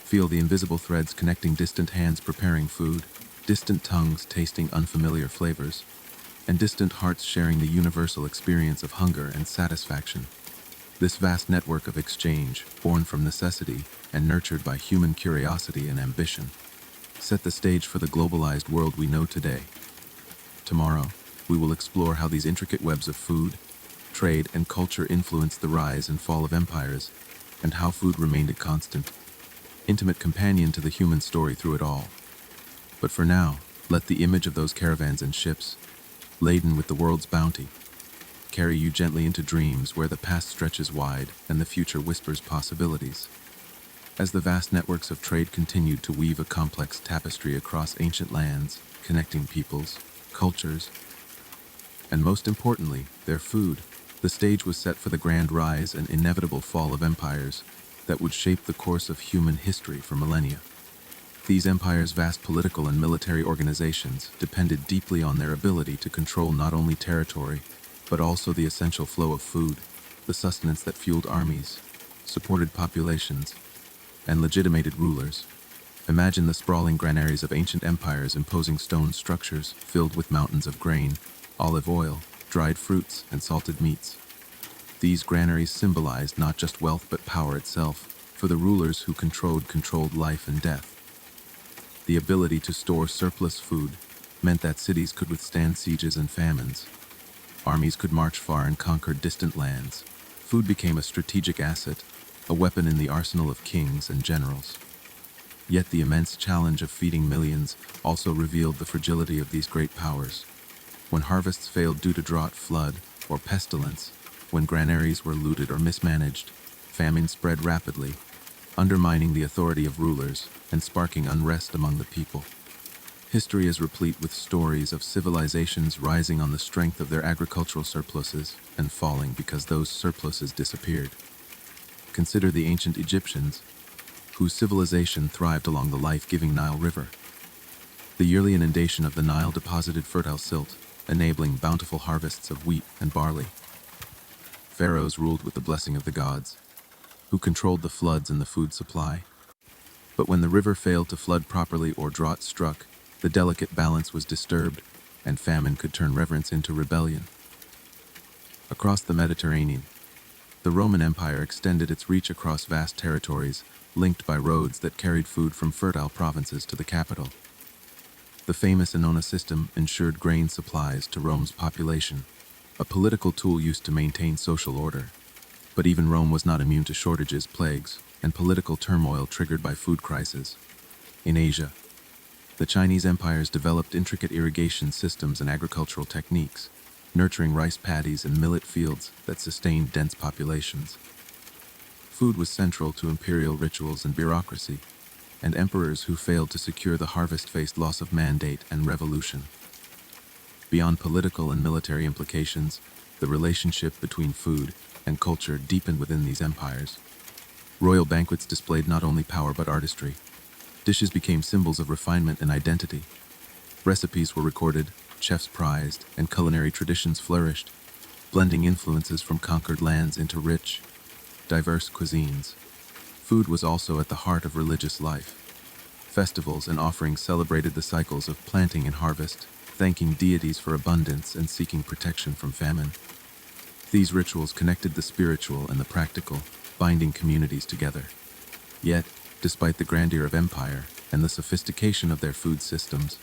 Feel the invisible threads connecting distant hands preparing food, distant tongues tasting unfamiliar flavors, and distant hearts sharing the universal experience of hunger and satisfaction. This vast network of exchange, born from necessity and nurtured by human curiosity and ambition, set the stage for the globalized world we know today. Tomorrow, we will explore how these intricate webs of food, trade, and culture influenced the rise and fall of empires, and how food remained a constant, intimate companion to the human story through it all. But for now, let the image of those caravans and ships, laden with the world's bounty, carry you gently into dreams where the past stretches wide and the future whispers possibilities. As the vast networks of trade continued to weave a complex tapestry across ancient lands, connecting peoples, cultures, and most importantly, their food, the stage was set for the grand rise and inevitable fall of empires that would shape the course of human history for millennia. These empires' vast political and military organizations depended deeply on their ability to control not only territory, but also the essential flow of food, the sustenance that fueled armies, supported populations, and legitimated rulers. Imagine the sprawling granaries of ancient empires imposing stone structures filled with mountains of grain, olive oil, dried fruits, and salted meats. These granaries symbolized not just wealth but power itself, for the rulers who controlled life and death. The ability to store surplus food meant that cities could withstand sieges and famines. Armies could march far and conquer distant lands. Food became a strategic asset, a weapon in the arsenal of kings and generals. Yet the immense challenge of feeding millions also revealed the fragility of these great powers. When harvests failed due to drought, flood, or pestilence, when granaries were looted or mismanaged, famine spread rapidly, undermining the authority of rulers and sparking unrest among the people. History is replete with stories of civilizations rising on the strength of their agricultural surpluses and falling because those surpluses disappeared. Consider the ancient Egyptians, whose civilization thrived along the life-giving Nile River. The yearly inundation of the Nile deposited fertile silt, enabling bountiful harvests of wheat and barley. Pharaohs ruled with the blessing of the gods, who controlled the floods and the food supply. But when the river failed to flood properly or drought struck, the delicate balance was disturbed, and famine could turn reverence into rebellion. Across the Mediterranean, the Roman Empire extended its reach across vast territories, linked by roads that carried food from fertile provinces to the capital. The famous Annona system ensured grain supplies to Rome's population, a political tool used to maintain social order. But even Rome was not immune to shortages, plagues, and political turmoil triggered by food crises. In Asia, the Chinese empires developed intricate irrigation systems and agricultural techniques, nurturing rice paddies and millet fields that sustained dense populations. Food was central to imperial rituals and bureaucracy, and emperors who failed to secure the harvest faced loss of mandate and revolution. Beyond political and military implications, the relationship between food and culture deepened within these empires. Royal banquets displayed not only power but artistry. Dishes became symbols of refinement and identity. Recipes were recorded, chefs prized, and culinary traditions flourished, blending influences from conquered lands into rich, diverse cuisines. Food was also at the heart of religious life. Festivals and offerings celebrated the cycles of planting and harvest, thanking deities for abundance and seeking protection from famine. These rituals connected the spiritual and the practical, binding communities together. Yet, despite the grandeur of empire and the sophistication of their food systems,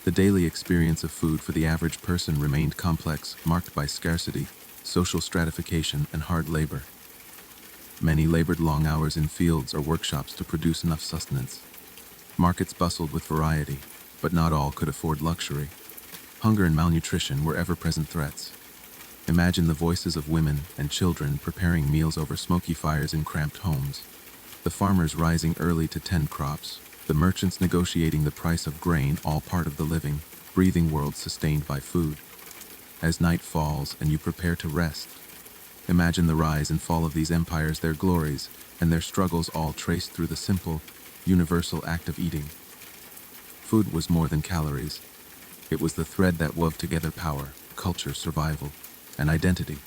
the daily experience of food for the average person remained complex, marked by scarcity, social stratification, and hard labor. Many labored long hours in fields or workshops to produce enough sustenance. Markets bustled with variety, but not all could afford luxury. Hunger and malnutrition were ever-present threats. Imagine the voices of women and children preparing meals over smoky fires in cramped homes, the farmers rising early to tend crops, the merchants negotiating the price of grain, all part of the living, breathing world sustained by food. As night falls and you prepare to rest, imagine the rise and fall of these empires, their glories, and their struggles, all traced through the simple, universal act of eating. Food was more than calories. It was the thread that wove together power, culture, survival, and identity.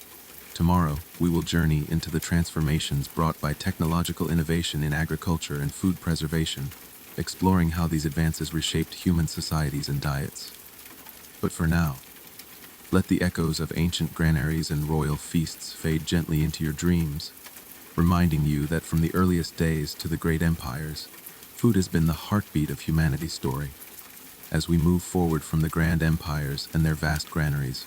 Tomorrow, we will journey into the transformations brought by technological innovation in agriculture and food preservation, exploring how these advances reshaped human societies and diets. But for now, let the echoes of ancient granaries and royal feasts fade gently into your dreams, reminding you that from the earliest days to the great empires, food has been the heartbeat of humanity's story. As we move forward from the grand empires and their vast granaries,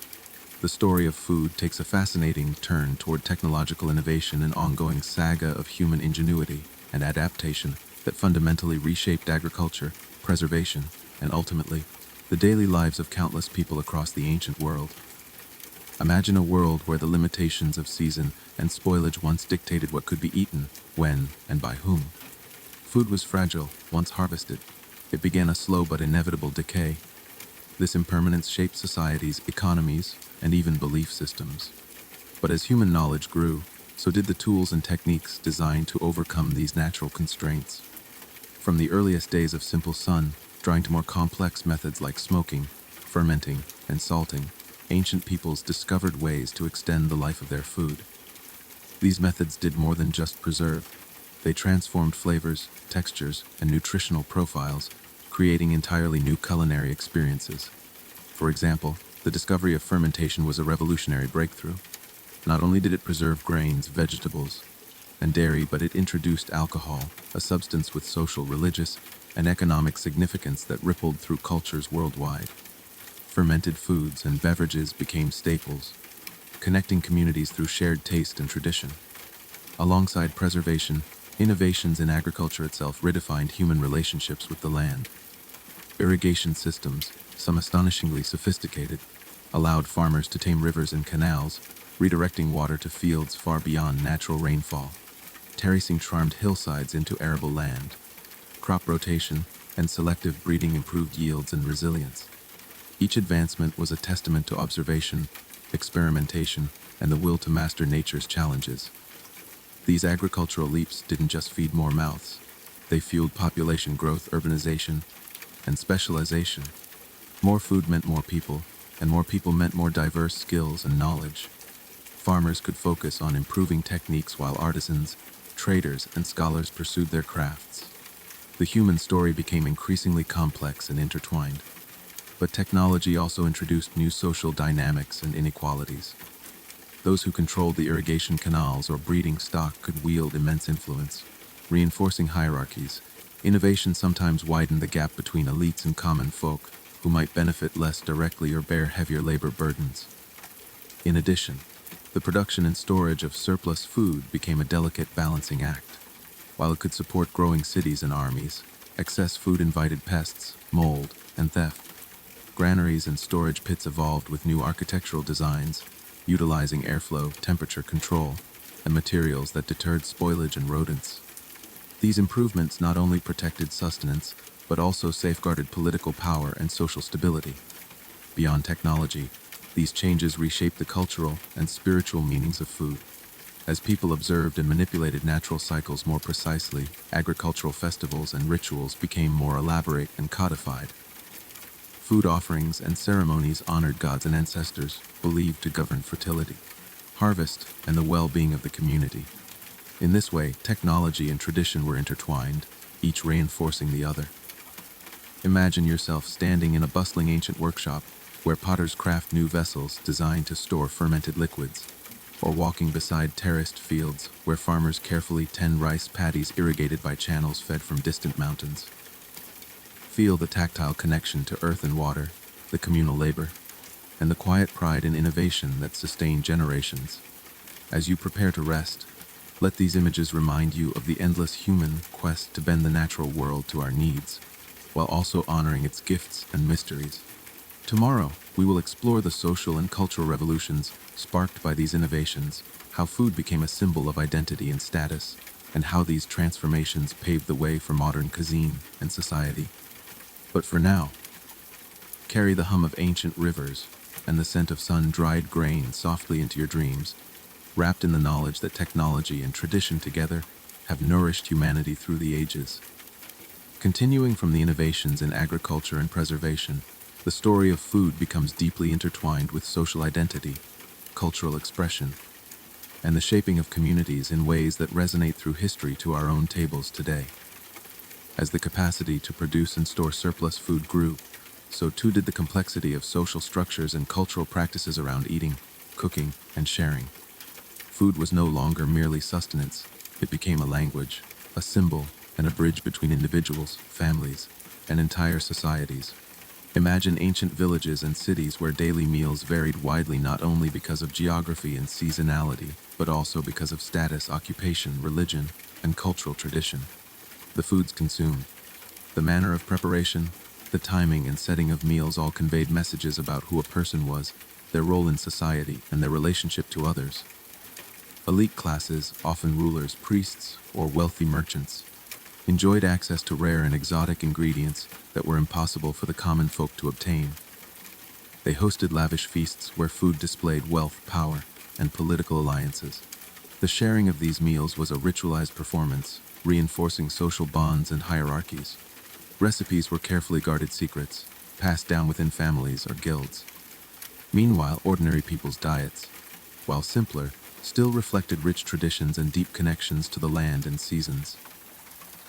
the story of food takes a fascinating turn toward technological innovation and ongoing saga of human ingenuity and adaptation that fundamentally reshaped agriculture, preservation, and ultimately, the daily lives of countless people across the ancient world. Imagine a world where the limitations of season and spoilage once dictated what could be eaten, when, and by whom. Food was fragile, once harvested. It began a slow but inevitable decay. This impermanence shaped societies, economies, and even belief systems. But as human knowledge grew, so did the tools and techniques designed to overcome these natural constraints. From the earliest days of simple sun-drying to more complex methods like smoking, fermenting, and salting, ancient peoples discovered ways to extend the life of their food. These methods did more than just preserve. They transformed flavors, textures, and nutritional profiles, creating entirely new culinary experiences. For example, the discovery of fermentation was a revolutionary breakthrough. Not only did it preserve grains, vegetables, and dairy, but it introduced alcohol, a substance with social, religious, and economic significance that rippled through cultures worldwide. Fermented foods and beverages became staples, connecting communities through shared taste and tradition. Alongside preservation, innovations in agriculture itself redefined human relationships with the land. Irrigation systems, some astonishingly sophisticated, allowed farmers to tame rivers and canals, redirecting water to fields far beyond natural rainfall. Terracing charmed hillsides into arable land. Crop rotation and selective breeding improved yields and resilience. Each advancement was a testament to observation, experimentation, and the will to master nature's challenges. These agricultural leaps didn't just feed more mouths. They fueled population growth, urbanization, and specialization. More food meant more people, and more people meant more diverse skills and knowledge. Farmers could focus on improving techniques while artisans, traders, and scholars pursued their crafts. The human story became increasingly complex and intertwined. But technology also introduced new social dynamics and inequalities. Those who controlled the irrigation canals or breeding stock could wield immense influence, reinforcing hierarchies. Innovation sometimes widened the gap between elites and common folk, who might benefit less directly or bear heavier labor burdens. In addition, the production and storage of surplus food became a delicate balancing act. While it could support growing cities and armies, excess food invited pests, mold, and theft. Granaries and storage pits evolved with new architectural designs, utilizing airflow, temperature control, and materials that deterred spoilage and rodents. These improvements not only protected sustenance, but also safeguarded political power and social stability. Beyond technology, these changes reshaped the cultural and spiritual meanings of food. As people observed and manipulated natural cycles more precisely, agricultural festivals and rituals became more elaborate and codified. Food offerings and ceremonies honored gods and ancestors, believed to govern fertility, harvest, and the well-being of the community. In this way, technology and tradition were intertwined, each reinforcing the other. Imagine yourself standing in a bustling ancient workshop where potters craft new vessels designed to store fermented liquids, or walking beside terraced fields where farmers carefully tend rice paddies irrigated by channels fed from distant mountains. Feel the tactile connection to earth and water, the communal labor, and the quiet pride in innovation that sustain generations. As you prepare to rest, let these images remind you of the endless human quest to bend the natural world to our needs, while also honoring its gifts and mysteries. Tomorrow, we will explore the social and cultural revolutions sparked by these innovations, how food became a symbol of identity and status, and how these transformations paved the way for modern cuisine and society. But for now, carry the hum of ancient rivers and the scent of sun-dried grain softly into your dreams, wrapped in the knowledge that technology and tradition together have nourished humanity through the ages. Continuing from the innovations in agriculture and preservation, the story of food becomes deeply intertwined with social identity, cultural expression, and the shaping of communities in ways that resonate through history to our own tables today. As the capacity to produce and store surplus food grew, so too did the complexity of social structures and cultural practices around eating, cooking, and sharing. Food was no longer merely sustenance. It became a language, a symbol, and a bridge between individuals, families, and entire societies. Imagine ancient villages and cities where daily meals varied widely not only because of geography and seasonality, but also because of status, occupation, religion, and cultural tradition. The foods consumed, the manner of preparation, the timing and setting of meals all conveyed messages about who a person was, their role in society, and their relationship to others. Elite classes, often rulers, priests, or wealthy merchants, enjoyed access to rare and exotic ingredients that were impossible for the common folk to obtain. They hosted lavish feasts where food displayed wealth, power, and political alliances. The sharing of these meals was a ritualized performance, reinforcing social bonds and hierarchies. Recipes were carefully guarded secrets, passed down within families or guilds. Meanwhile, ordinary people's diets, while simpler, still reflected rich traditions and deep connections to the land and seasons.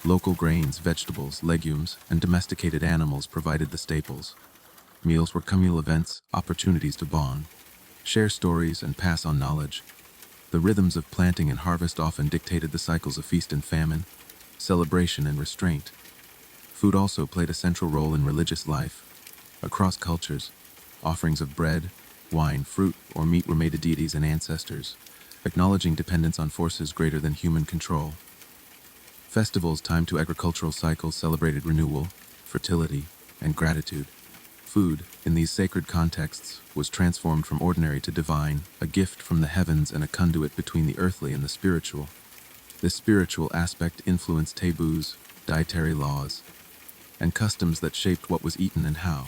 Local grains, vegetables, legumes, and domesticated animals provided the staples. Meals were communal events, opportunities to bond, share stories, and pass on knowledge. The rhythms of planting and harvest often dictated the cycles of feast and famine, celebration and restraint. Food also played a central role in religious life. Across cultures, offerings of bread, wine, fruit, or meat were made to deities and ancestors, acknowledging dependence on forces greater than human control. Festivals timed to agricultural cycles celebrated renewal, fertility, and gratitude. Food, in these sacred contexts, was transformed from ordinary to divine, a gift from the heavens and a conduit between the earthly and the spiritual. This spiritual aspect influenced taboos, dietary laws, and customs that shaped what was eaten and how.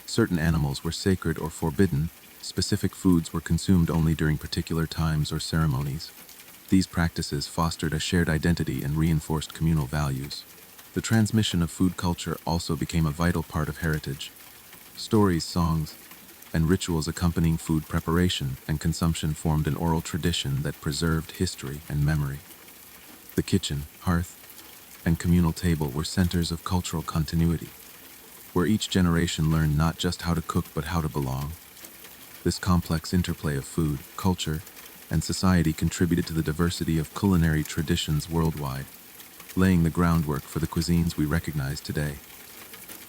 Certain animals were sacred or forbidden. Specific foods were consumed only during particular times or ceremonies. These practices fostered a shared identity and reinforced communal values. The transmission of food culture also became a vital part of heritage. Stories, songs, and rituals accompanying food preparation and consumption formed an oral tradition that preserved history and memory. The kitchen, hearth, and communal table were centers of cultural continuity, where each generation learned not just how to cook but how to belong. This complex interplay of food, culture, and society contributed to the diversity of culinary traditions worldwide, laying the groundwork for the cuisines we recognize today.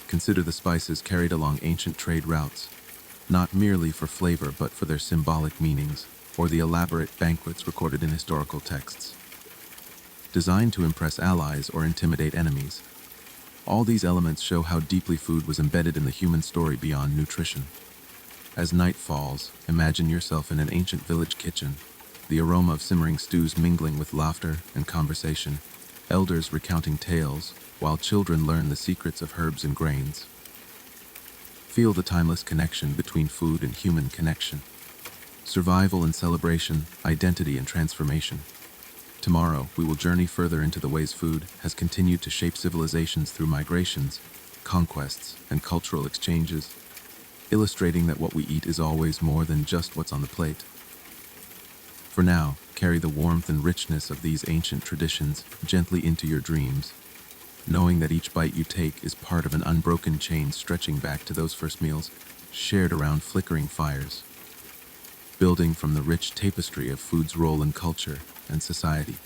Consider the spices carried along ancient trade routes, not merely for flavor but for their symbolic meanings, or the elaborate banquets recorded in historical texts, designed to impress allies or intimidate enemies. All these elements show how deeply food was embedded in the human story beyond nutrition. As night falls, imagine yourself in an ancient village kitchen, the aroma of simmering stews mingling with laughter and conversation, elders recounting tales, while children learn the secrets of herbs and grains. Feel the timeless connection between food and human connection. Survival and celebration, identity and transformation. Tomorrow, we will journey further into the ways food has continued to shape civilizations through migrations, conquests, and cultural exchanges, illustrating that what we eat is always more than just what's on the plate. For now, carry the warmth and richness of these ancient traditions gently into your dreams, knowing that each bite you take is part of an unbroken chain stretching back to those first meals shared around flickering fires, building from the rich tapestry of food's role in culture and society.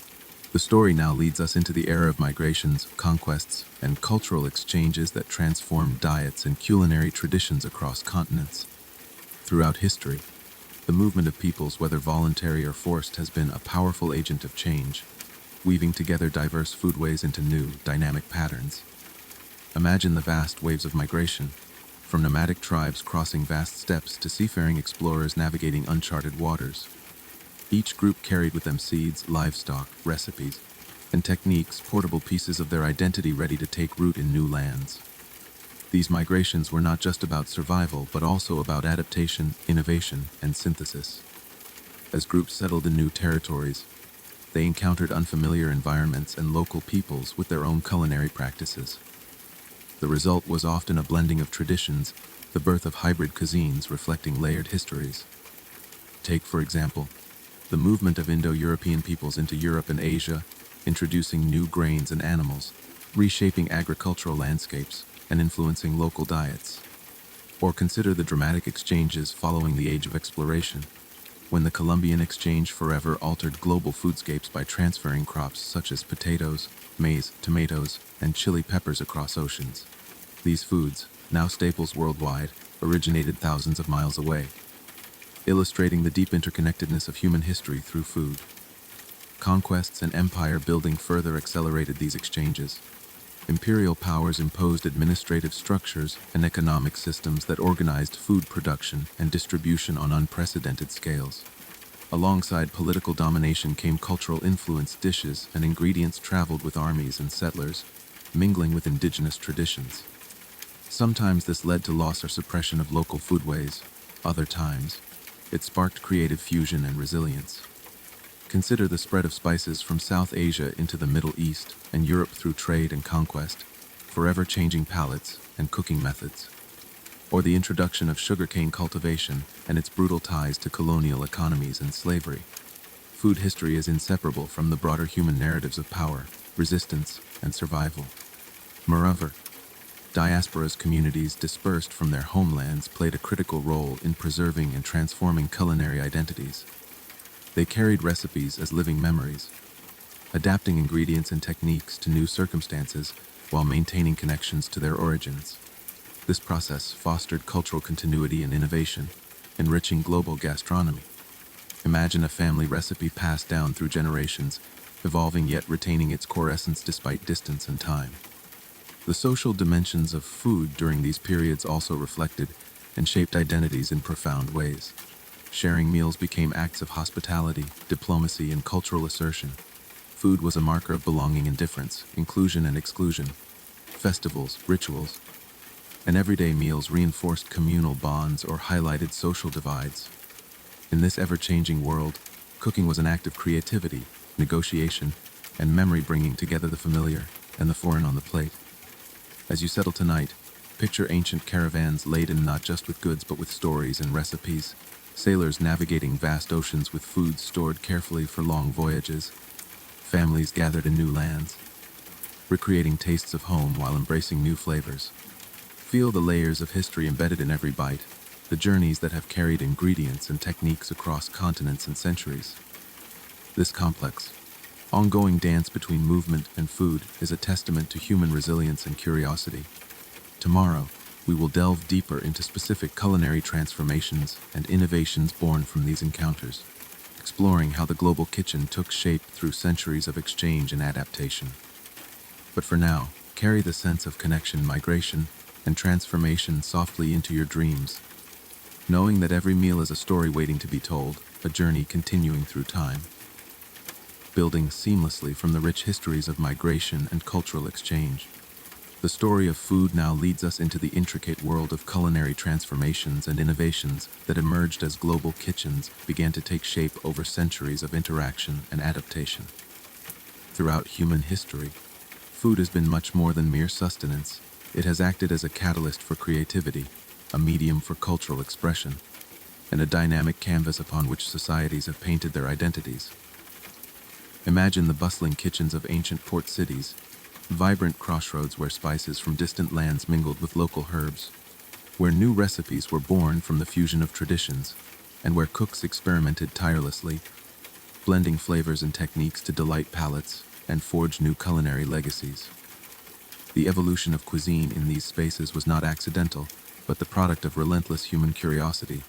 The story now leads us into the era of migrations, conquests, and cultural exchanges that transformed diets and culinary traditions across continents. Throughout history, the movement of peoples, whether voluntary or forced, has been a powerful agent of change, weaving together diverse foodways into new, dynamic patterns. Imagine the vast waves of migration, from nomadic tribes crossing vast steppes to seafaring explorers navigating uncharted waters. Each group carried with them seeds, livestock, recipes, and techniques, portable pieces of their identity ready to take root in new lands. These migrations were not just about survival, but also about adaptation, innovation, and synthesis. As groups settled in new territories, they encountered unfamiliar environments and local peoples with their own culinary practices. The result was often a blending of traditions, the birth of hybrid cuisines reflecting layered histories. Take, for example, the movement of Indo-European peoples into Europe and Asia, introducing new grains and animals, reshaping agricultural landscapes, and influencing local diets. Or consider the dramatic exchanges following the Age of Exploration, when the Columbian Exchange forever altered global foodscapes by transferring crops such as potatoes, maize, tomatoes, and chili peppers across oceans. These foods, now staples worldwide, originated thousands of miles away, illustrating the deep interconnectedness of human history through food. Conquests and empire building further accelerated these exchanges. Imperial powers imposed administrative structures and economic systems that organized food production and distribution on unprecedented scales. Alongside political domination came cultural influence. Dishes and ingredients traveled with armies and settlers, mingling with indigenous traditions. Sometimes this led to loss or suppression of local foodways. Other times, it sparked creative fusion and resilience. Consider the spread of spices from South Asia into the Middle East and Europe through trade and conquest, forever changing palates and cooking methods. Or the introduction of sugarcane cultivation and its brutal ties to colonial economies and slavery. Food history is inseparable from the broader human narratives of power, resistance, and survival. Moreover, diaspora's communities dispersed from their homelands played a critical role in preserving and transforming culinary identities. They carried recipes as living memories, adapting ingredients and techniques to new circumstances while maintaining connections to their origins. This process fostered cultural continuity and innovation, enriching global gastronomy. Imagine a family recipe passed down through generations, evolving yet retaining its core essence despite distance and time. The social dimensions of food during these periods also reflected and shaped identities in profound ways. Sharing meals became acts of hospitality, diplomacy, and cultural assertion. Food was a marker of belonging and difference, inclusion and exclusion. Festivals, rituals, and everyday meals reinforced communal bonds or highlighted social divides. In this ever-changing world, cooking was an act of creativity, negotiation, and memory, bringing together the familiar and the foreign on the plate. As you settle tonight, picture ancient caravans laden not just with goods but with stories and recipes. Sailors navigating vast oceans with foods stored carefully for long voyages. Families gathered in new lands, recreating tastes of home while embracing new flavors. Feel the layers of history embedded in every bite, the journeys that have carried ingredients and techniques across continents and centuries. This complex, ongoing dance between movement and food is a testament to human resilience and curiosity. Tomorrow, we will delve deeper into specific culinary transformations and innovations born from these encounters, exploring how the global kitchen took shape through centuries of exchange and adaptation. But for now, carry the sense of connection, migration, and transformation softly into your dreams, knowing that every meal is a story waiting to be told, a journey continuing through time, building seamlessly from the rich histories of migration and cultural exchange. The story of food now leads us into the intricate world of culinary transformations and innovations that emerged as global kitchens began to take shape over centuries of interaction and adaptation. Throughout human history, food has been much more than mere sustenance. It has acted as a catalyst for creativity, a medium for cultural expression, and a dynamic canvas upon which societies have painted their identities. Imagine the bustling kitchens of ancient port cities, vibrant crossroads where spices from distant lands mingled with local herbs, where new recipes were born from the fusion of traditions, and where cooks experimented tirelessly, blending flavors and techniques to delight palates and forge new culinary legacies. The evolution of cuisine in these spaces was not accidental, but the product of relentless human curiosity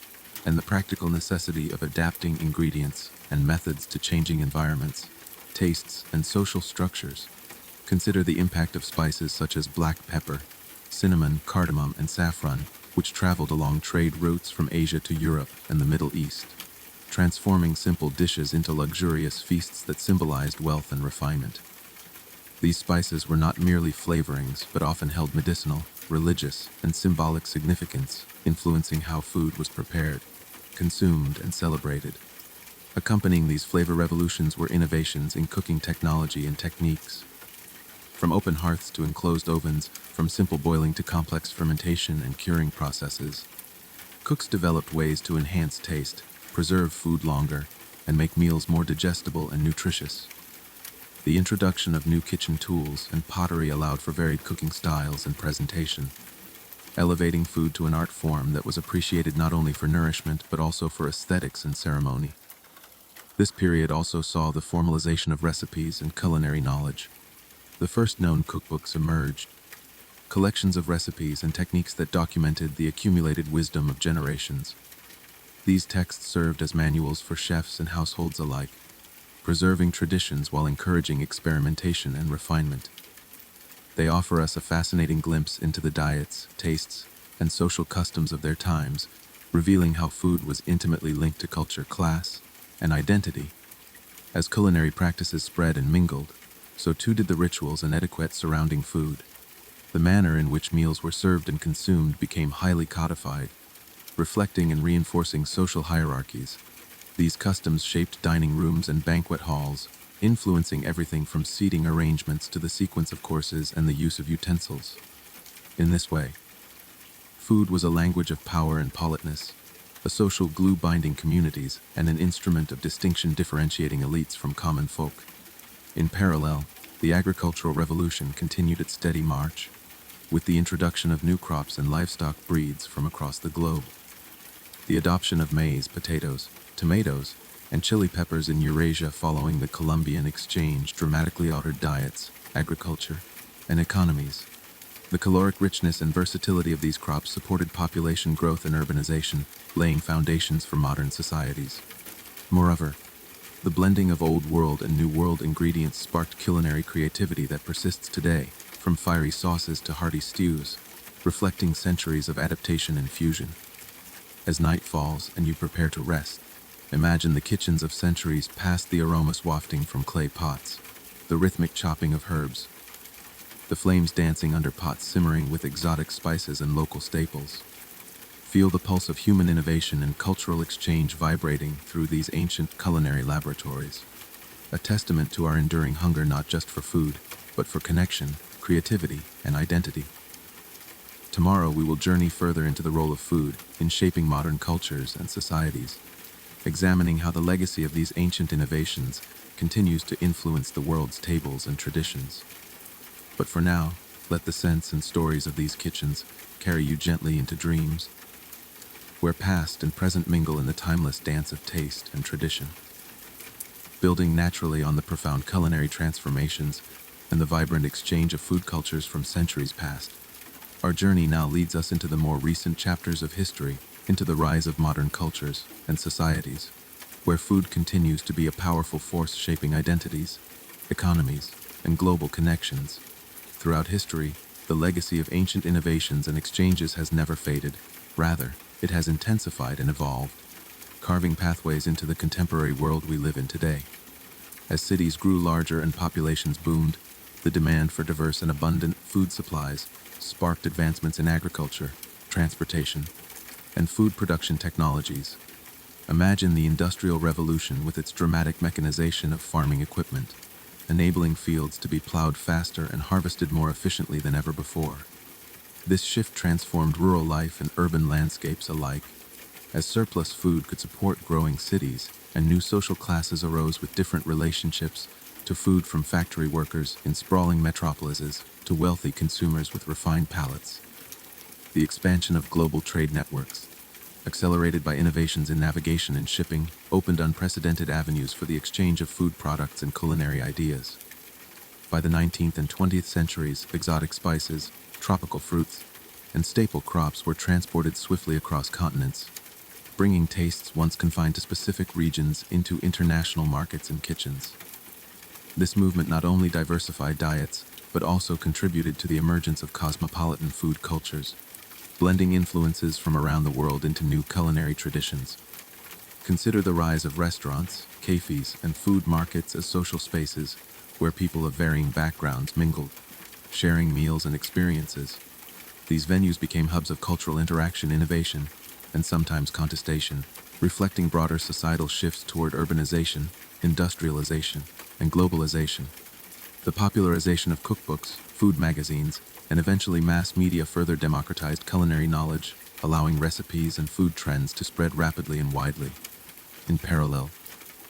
and the practical necessity of adapting ingredients and methods to changing environments, tastes, and social structures. Consider the impact of spices such as black pepper, cinnamon, cardamom, and saffron, which traveled along trade routes from Asia to Europe and the Middle East, transforming simple dishes into luxurious feasts that symbolized wealth and refinement. These spices were not merely flavorings, but often held medicinal, religious, and symbolic significance, influencing how food was prepared, consumed, and celebrated. Accompanying these flavor revolutions were innovations in cooking technology and techniques. From open hearths to enclosed ovens, from simple boiling to complex fermentation and curing processes, cooks developed ways to enhance taste, preserve food longer, and make meals more digestible and nutritious. The introduction of new kitchen tools and pottery allowed for varied cooking styles and presentation, elevating food to an art form that was appreciated not only for nourishment but also for aesthetics and ceremony. This period also saw the formalization of recipes and culinary knowledge. The first known cookbooks emerged, collections of recipes and techniques that documented the accumulated wisdom of generations. These texts served as manuals for chefs and households alike, preserving traditions while encouraging experimentation and refinement. They offer us a fascinating glimpse into the diets, tastes, and social customs of their times, revealing how food was intimately linked to culture, class, and identity. As culinary practices spread and mingled, so too did the rituals and etiquette surrounding food. The manner in which meals were served and consumed became highly codified, reflecting and reinforcing social hierarchies. These customs shaped dining rooms and banquet halls, influencing everything from seating arrangements to the sequence of courses and the use of utensils. In this way, food was a language of power and politeness, a social glue binding communities, and an instrument of distinction differentiating elites from common folk. In parallel, the agricultural revolution continued its steady march, with the introduction of new crops and livestock breeds from across the globe. The adoption of maize, potatoes, tomatoes, and chili peppers in Eurasia following the Columbian exchange dramatically altered diets, agriculture, and economies. The caloric richness and versatility of these crops supported population growth and urbanization, laying foundations for modern societies. Moreover, the blending of Old World and New World ingredients sparked culinary creativity that persists today, from fiery sauces to hearty stews, reflecting centuries of adaptation and fusion. As night falls and you prepare to rest, imagine the kitchens of centuries past, the aromas wafting from clay pots, the rhythmic chopping of herbs, the flames dancing under pots simmering with exotic spices and local staples. Feel the pulse of human innovation and cultural exchange vibrating through these ancient culinary laboratories, a testament to our enduring hunger not just for food, but for connection, creativity, and identity. Tomorrow we will journey further into the role of food in shaping modern cultures and societies, examining how the legacy of these ancient innovations continues to influence the world's tables and traditions. But for now, let the scents and stories of these kitchens carry you gently into dreams, where past and present mingle in the timeless dance of taste and tradition. Building naturally on the profound culinary transformations and the vibrant exchange of food cultures from centuries past, our journey now leads us into the more recent chapters of history, into the rise of modern cultures and societies, where food continues to be a powerful force shaping identities, economies, and global connections. Throughout history, the legacy of ancient innovations and exchanges has never faded. Rather, it has intensified and evolved, carving pathways into the contemporary world we live in today. As cities grew larger and populations boomed, the demand for diverse and abundant food supplies sparked advancements in agriculture, transportation, and food production technologies. Imagine the Industrial Revolution with its dramatic mechanization of farming equipment, enabling fields to be plowed faster and harvested more efficiently than ever before. This shift transformed rural life and urban landscapes alike, as surplus food could support growing cities, and new social classes arose with different relationships to food, from factory workers in sprawling metropolises to wealthy consumers with refined palates. The expansion of global trade networks, accelerated by innovations in navigation and shipping, opened unprecedented avenues for the exchange of food products and culinary ideas. By the 19th and 20th centuries, exotic spices, tropical fruits, and staple crops were transported swiftly across continents, bringing tastes once confined to specific regions into international markets and kitchens. This movement not only diversified diets, but also contributed to the emergence of cosmopolitan food cultures, blending influences from around the world into new culinary traditions. Consider the rise of restaurants, cafes, and food markets as social spaces where people of varying backgrounds mingled, sharing meals and experiences. These venues became hubs of cultural interaction, innovation, and sometimes contestation, reflecting broader societal shifts toward urbanization, industrialization, and globalization. The popularization of cookbooks, food magazines, and eventually mass media further democratized culinary knowledge, allowing recipes and food trends to spread rapidly and widely. In parallel,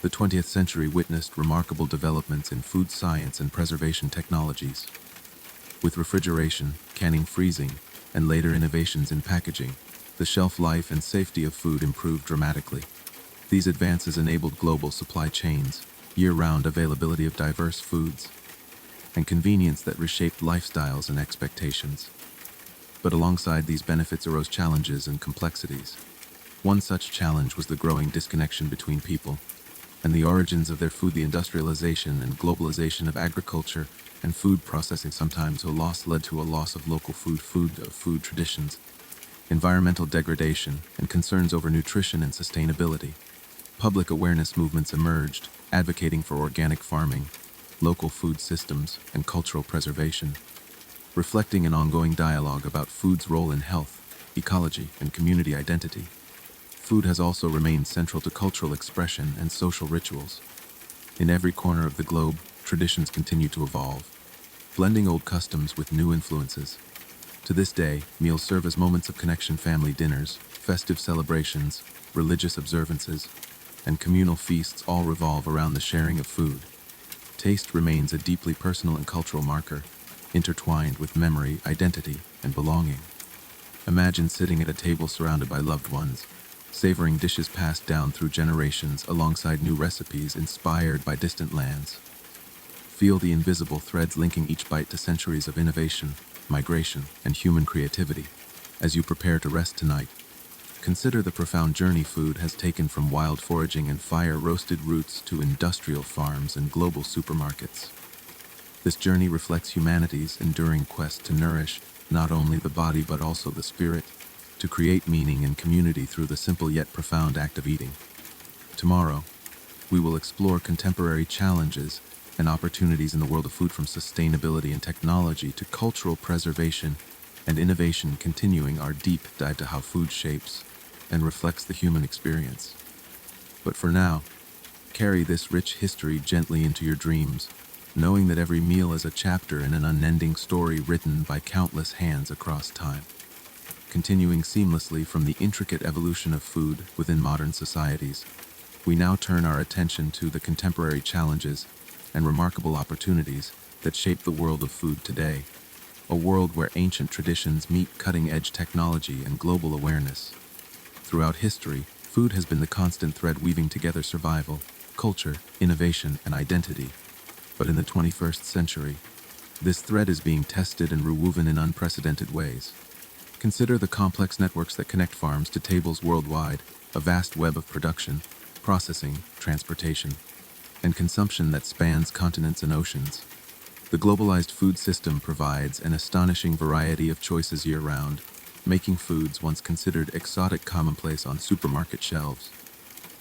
the 20th century witnessed remarkable developments in food science and preservation technologies. With refrigeration, canning, freezing, and later innovations in packaging, the shelf life and safety of food improved dramatically. These advances enabled global supply chains, year-round availability of diverse foods, and convenience that reshaped lifestyles and expectations. But alongside these benefits arose challenges and complexities. One such challenge was the growing disconnection between people and the origins of their food. The industrialization and globalization of agriculture and food processing sometimes led to a loss of local food traditions, environmental degradation, and concerns over nutrition and sustainability. Public awareness movements emerged, advocating for organic farming, local food systems, and cultural preservation, reflecting an ongoing dialogue about food's role in health, ecology, and community identity. Food has also remained central to cultural expression and social rituals. In every corner of the globe, traditions continue to evolve, blending old customs with new influences. To this day, meals serve as moments of connection. Family dinners, festive celebrations, religious observances, and communal feasts all revolve around the sharing of food. Taste remains a deeply personal and cultural marker, intertwined with memory, identity, and belonging. Imagine sitting at a table surrounded by loved ones, savoring dishes passed down through generations alongside new recipes inspired by distant lands. Feel the invisible threads linking each bite to centuries of innovation, migration, and human creativity. As you prepare to rest tonight, consider the profound journey food has taken from wild foraging and fire-roasted roots to industrial farms and global supermarkets. This journey reflects humanity's enduring quest to nourish not only the body but also the spirit, to create meaning and community through the simple yet profound act of eating. Tomorrow, we will explore contemporary challenges and opportunities in the world of food, from sustainability and technology to cultural preservation and innovation, continuing our deep dive to how food shapes and reflects the human experience. But for now, carry this rich history gently into your dreams, knowing that every meal is a chapter in an unending story written by countless hands across time. Continuing seamlessly from the intricate evolution of food within modern societies, we now turn our attention to the contemporary challenges and remarkable opportunities that shape the world of food today, a world where ancient traditions meet cutting-edge technology and global awareness. Throughout history, food has been the constant thread weaving together survival, culture, innovation, and identity. But in the 21st century, this thread is being tested and rewoven in unprecedented ways. Consider the complex networks that connect farms to tables worldwide, a vast web of production, processing, transportation, and consumption that spans continents and oceans. The globalized food system provides an astonishing variety of choices year-round, making foods once considered exotic commonplace on supermarket shelves.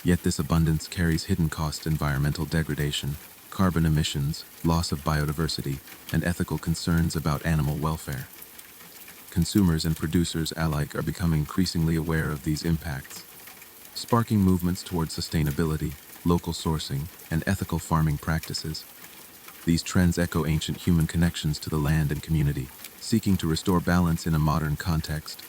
Yet this abundance carries hidden costs: environmental degradation, carbon emissions, loss of biodiversity, and ethical concerns about animal welfare. Consumers and producers alike are becoming increasingly aware of these impacts, sparking movements towards sustainability, local sourcing, and ethical farming practices. These trends echo ancient human connections to the land and community, seeking to restore balance in a modern context.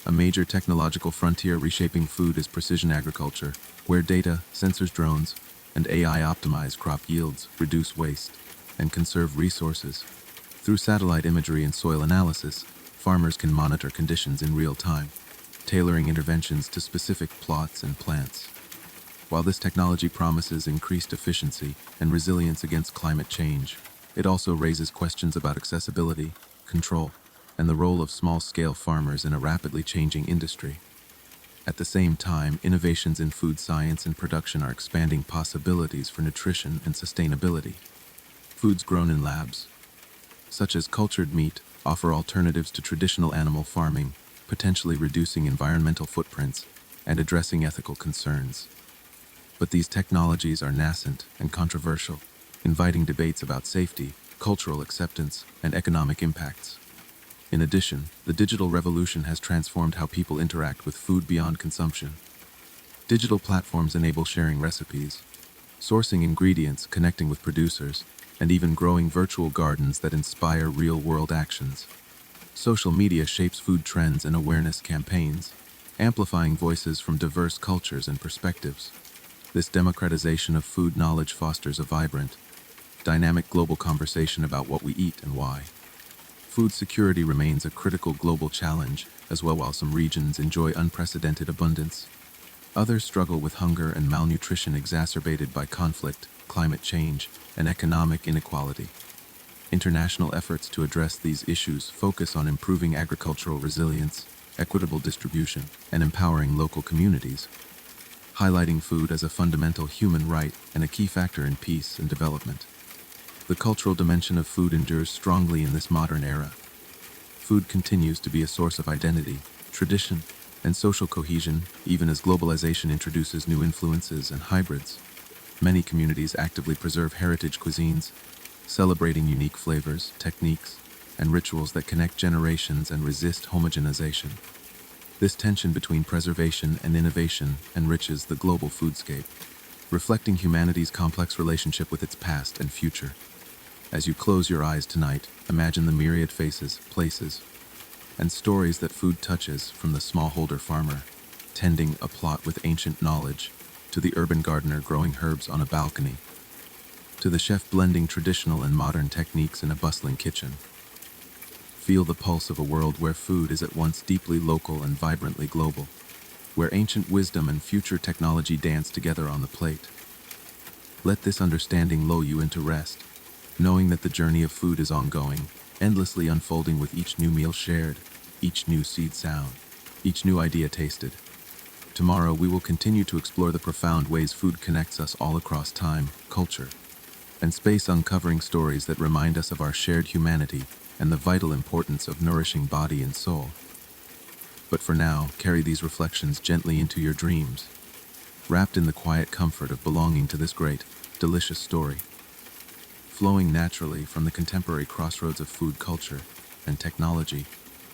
A major technological frontier reshaping food is precision agriculture, where data, sensors, drones, and AI optimize crop yields, reduce waste, and conserve resources. Through satellite imagery and soil analysis, farmers can monitor conditions in real time, tailoring interventions to specific plots and plants. While this technology promises increased efficiency and resilience against climate change, it also raises questions about accessibility, control, and the role of small-scale farmers in a rapidly changing industry. At the same time, innovations in food science and production are expanding possibilities for nutrition and sustainability. Foods grown in labs, such as cultured meat, offer alternatives to traditional animal farming, potentially reducing environmental footprints and addressing ethical concerns. But these technologies are nascent and controversial, inviting debates about safety, cultural acceptance, and economic impacts. In addition, the digital revolution has transformed how people interact with food beyond consumption. Digital platforms enable sharing recipes, sourcing ingredients, connecting with producers, and even growing virtual gardens that inspire real-world actions. Social media shapes food trends and awareness campaigns, amplifying voices from diverse cultures and perspectives. This democratization of food knowledge fosters a vibrant, dynamic global conversation about what we eat and why. Food security remains a critical global challenge as well. While some regions enjoy unprecedented abundance, others struggle with hunger and malnutrition exacerbated by conflict, climate change, and economic inequality. International efforts to address these issues focus on improving agricultural resilience, equitable distribution, and empowering local communities, highlighting food as a fundamental human right and a key factor in peace and development. The cultural dimension of food endures strongly in this modern era. Food continues to be a source of identity, tradition, and social cohesion, even as globalization introduces new influences and hybrids. Many communities actively preserve heritage cuisines, celebrating unique flavors, techniques, and rituals that connect generations and resist homogenization. This tension between preservation and innovation enriches the global foodscape, reflecting humanity's complex relationship with its past and future. As you close your eyes tonight, imagine the myriad faces, places, and stories that food touches, from the smallholder farmer tending a plot with ancient knowledge, to the urban gardener growing herbs on a balcony, to the chef blending traditional and modern techniques in a bustling kitchen. Feel the pulse of a world where food is at once deeply local and vibrantly global, where ancient wisdom and future technology dance together on the plate. Let this understanding lull you into rest, knowing that the journey of food is ongoing, endlessly unfolding with each new meal shared, each new seed sown, each new idea tasted. Tomorrow we will continue to explore the profound ways food connects us all across time, culture, and space, uncovering stories that remind us of our shared humanity and the vital importance of nourishing body and soul. But for now, carry these reflections gently into your dreams, wrapped in the quiet comfort of belonging to this great, delicious story. Flowing naturally from the contemporary crossroads of food culture and technology,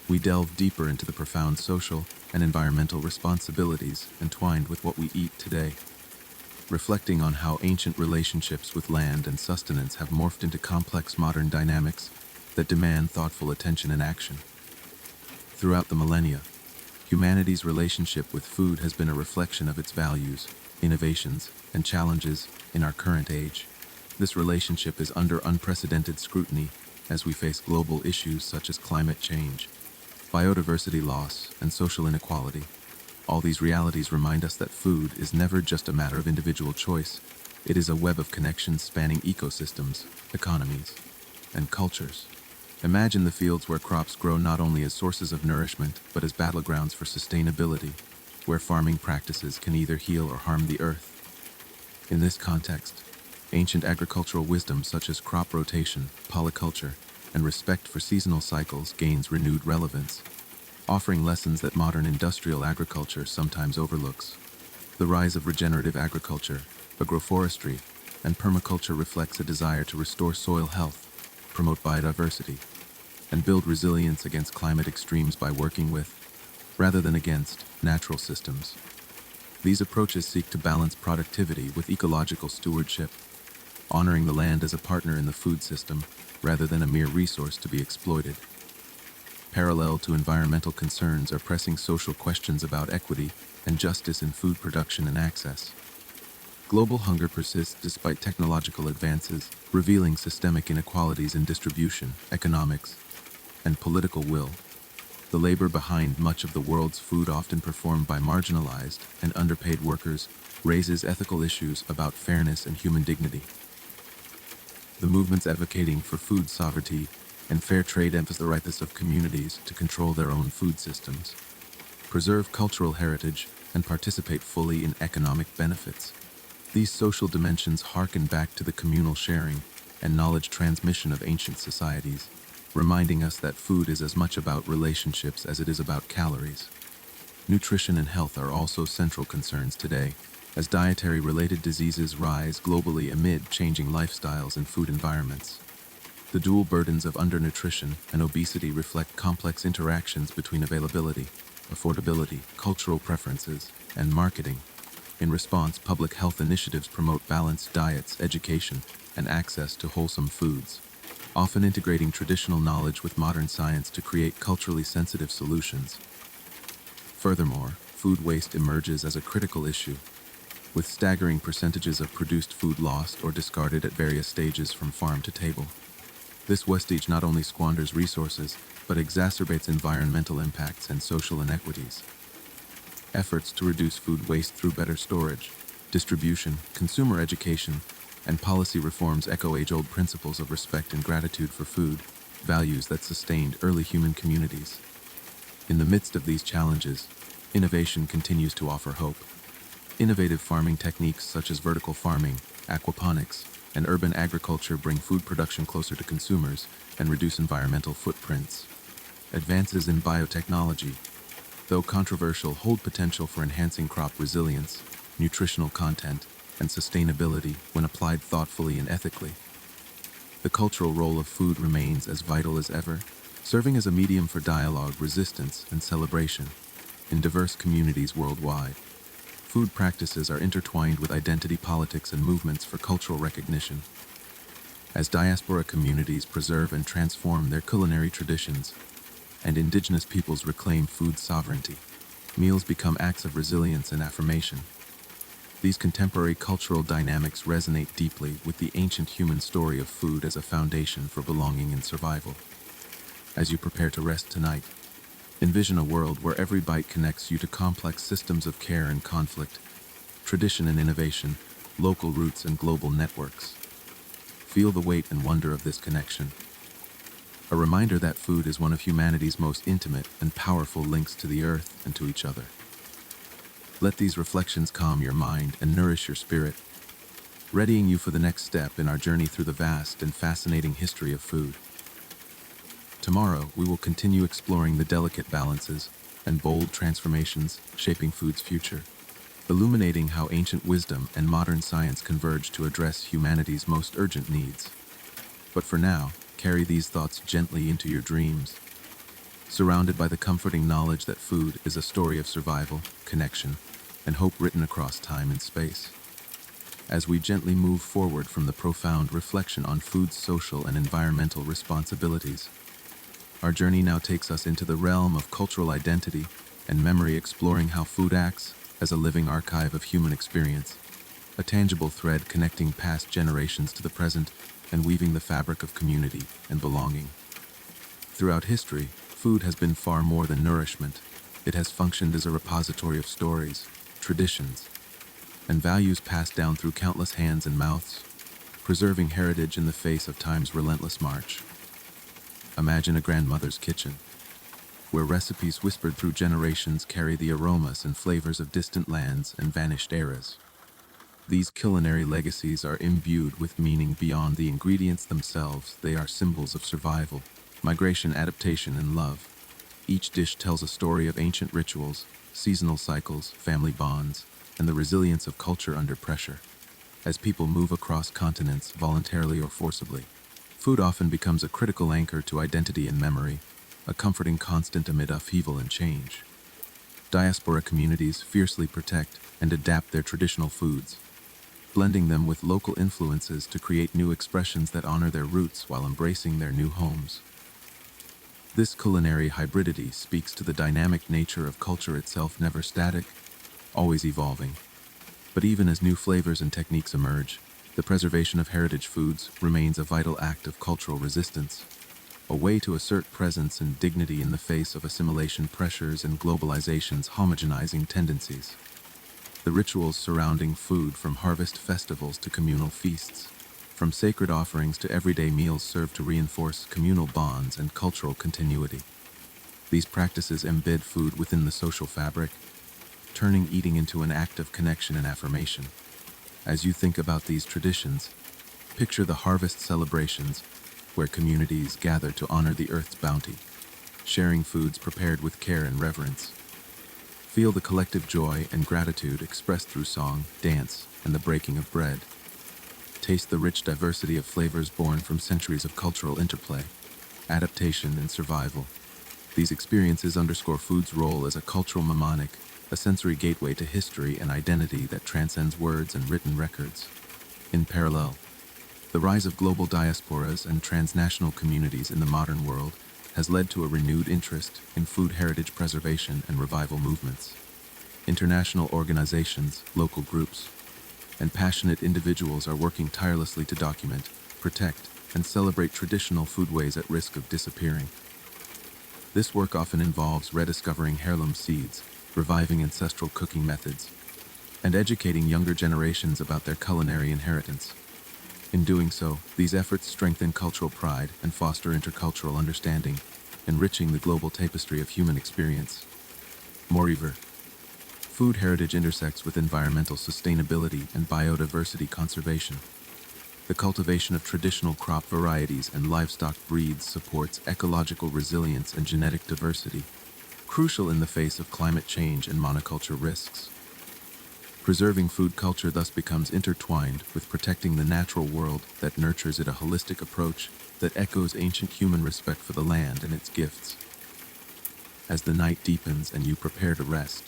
we delve deeper into the profound social and environmental responsibilities entwined with what we eat today, reflecting on how ancient relationships with land and sustenance have morphed into complex modern dynamics that demand thoughtful attention and action. Throughout the millennia, humanity's relationship with food has been a reflection of its values, innovations, and challenges in our current age. This relationship is under unprecedented scrutiny as we face global issues such as climate change, biodiversity loss, and social inequality. All these realities remind us that food is never just a matter of individual choice. It is a web of connections spanning ecosystems, economies, and cultures. Imagine the fields where crops grow not only as sources of nourishment, but as battlegrounds for sustainability, where farming practices can either heal or harm the earth. In this context, ancient agricultural wisdom such as crop rotation, polyculture, and respect for seasonal cycles gains renewed relevance, offering lessons that modern industrial agriculture sometimes overlooks. The rise of regenerative agriculture, agroforestry, and permaculture reflects a desire to restore soil health, promote biodiversity, and build resilience against climate extremes by working with, rather than against, natural systems. These approaches seek to balance productivity with ecological stewardship, honoring the land as a partner in the food system rather than a mere resource to be exploited. Parallel to environmental concerns are pressing social questions about equity and justice in food production and access. Global hunger persists despite technological advances, revealing systemic inequalities in distribution, economics, and political will. The labor behind much of the world's food, often performed by marginalized and underpaid workers, raises ethical issues about fairness and human dignity. The movements advocating for food sovereignty and fair trade emphasize the rights of communities to control their own food systems, preserve cultural heritage, and participate fully in economic benefits. These social dimensions harken back to the communal sharing and knowledge transmission of ancient societies, reminding us that food is as much about relationships as it is about calories. Nutrition and health are also central concerns today, as dietary-related diseases rise globally amid changing lifestyles and food environments. The dual burdens of undernutrition and obesity reflect complex interactions between availability, affordability, cultural preferences, and marketing. In response, public health initiatives promote balanced diets, education, and access to wholesome foods, often integrating traditional knowledge with modern science to create culturally sensitive solutions. Furthermore, food waste emerges as a critical issue, with staggering percentages of produced food lost or discarded at various stages from farm to table. This wastage not only squanders resources, but exacerbates environmental impacts and social inequities. Efforts to reduce food waste through better storage, distribution, consumer education, and policy reforms echo age-old principles of respect and gratitude for food, values that sustained early human communities. In the midst of these challenges, innovation continues to offer hope. Innovative farming techniques such as vertical farming, aquaponics, and urban agriculture bring food production closer to consumers and reduce environmental footprints. Advances in biotechnology, though controversial, hold potential for enhancing crop resilience, nutritional content, and sustainability when applied thoughtfully and ethically. The cultural role of food remains as vital as ever, serving as a medium for dialogue, resistance, and celebration. In diverse communities worldwide, food practices are intertwined with identity politics and movements for cultural recognition. As diaspora communities preserve and transform their culinary traditions, and indigenous peoples reclaim food sovereignty, meals become acts of resilience and affirmation. These contemporary cultural dynamics resonate deeply with the ancient human story of food as a foundation for belonging and survival. As you prepare to rest tonight, envision a world where every bite connects you to complex systems of care and conflict, tradition and innovation, local roots and global networks. Feel the weight and wonder of this connection. A reminder that food is one of humanity's most intimate and powerful links to the earth and to each other. Let these reflections calm your mind and nourish your spirit, readying you for the next step in our journey through the vast and fascinating history of food. Tomorrow, we will continue exploring the delicate balances and bold transformations shaping food's future, illuminating how ancient wisdom and modern science converge to address humanity's most urgent needs. But for now, carry these thoughts gently into your dreams, surrounded by the comforting knowledge that food is a story of survival, connection, and hope written across time and space. As we gently move forward from the profound reflection on food's social and environmental responsibilities, our journey now takes us into the realm of cultural identity and memory, exploring how food acts as a living archive of human experience, a tangible thread connecting past generations to the present and weaving the fabric of community and belonging. Throughout history, food has been far more than nourishment. It has functioned as a repository of stories, traditions, and values passed down through countless hands and mouths, preserving heritage in the face of time's relentless march. Imagine a grandmother's kitchen, where recipes whispered through generations carry the aromas and flavors of distant lands and vanished eras. These culinary legacies are imbued with meaning beyond the ingredients themselves. They are symbols of survival, migration, adaptation, and love. Each dish tells a story of ancient rituals, seasonal cycles, family bonds, and the resilience of culture under pressure. As people move across continents voluntarily or forcibly, food often becomes a critical anchor to identity and memory, a comforting constant amid upheaval and change. Diaspora communities fiercely protect and adapt their traditional foods, blending them with local influences to create new expressions that honor their roots while embracing their new homes. This culinary hybridity speaks to the dynamic nature of culture itself, never static, always evolving. But even as new flavors and techniques emerge, the preservation of heritage foods remains a vital act of cultural resistance, a way to assert presence and dignity in the face of assimilation pressures and globalization's homogenizing tendencies. The rituals surrounding food, from harvest festivals to communal feasts, from sacred offerings to everyday meals, serve to reinforce communal bonds and cultural continuity. These practices embed food within the social fabric, turning eating into an act of connection and affirmation. As you think about these traditions, picture the harvest celebrations, where communities gather to honor the earth's bounty, sharing foods prepared with care and reverence. Feel the collective joy and gratitude expressed through song, dance, and the breaking of bread. Taste the rich diversity of flavors born from centuries of cultural interplay, adaptation, and survival. These experiences underscore food's role as a cultural mnemonic, a sensory gateway to history and identity that transcends words and written records. In parallel, the rise of global diasporas and transnational communities in the modern world has led to a renewed interest in food heritage preservation and revival movements. International organizations, local groups, and passionate individuals are working tirelessly to document, protect, and celebrate traditional foodways at risk of disappearing. This work often involves rediscovering heirloom seeds, reviving ancestral cooking methods, and educating younger generations about their culinary inheritance. In doing so, these efforts strengthen cultural pride and foster intercultural understanding, enriching the global tapestry of human experience. Moreover, food heritage intersects with environmental sustainability and biodiversity conservation. The cultivation of traditional crop varieties and livestock breeds supports ecological resilience and genetic diversity, crucial in the face of climate change and monoculture risks. Preserving food culture thus becomes intertwined with protecting the natural world that nurtures it, a holistic approach that echoes ancient human respect for the land and its gifts. As the night deepens and you prepare to rest,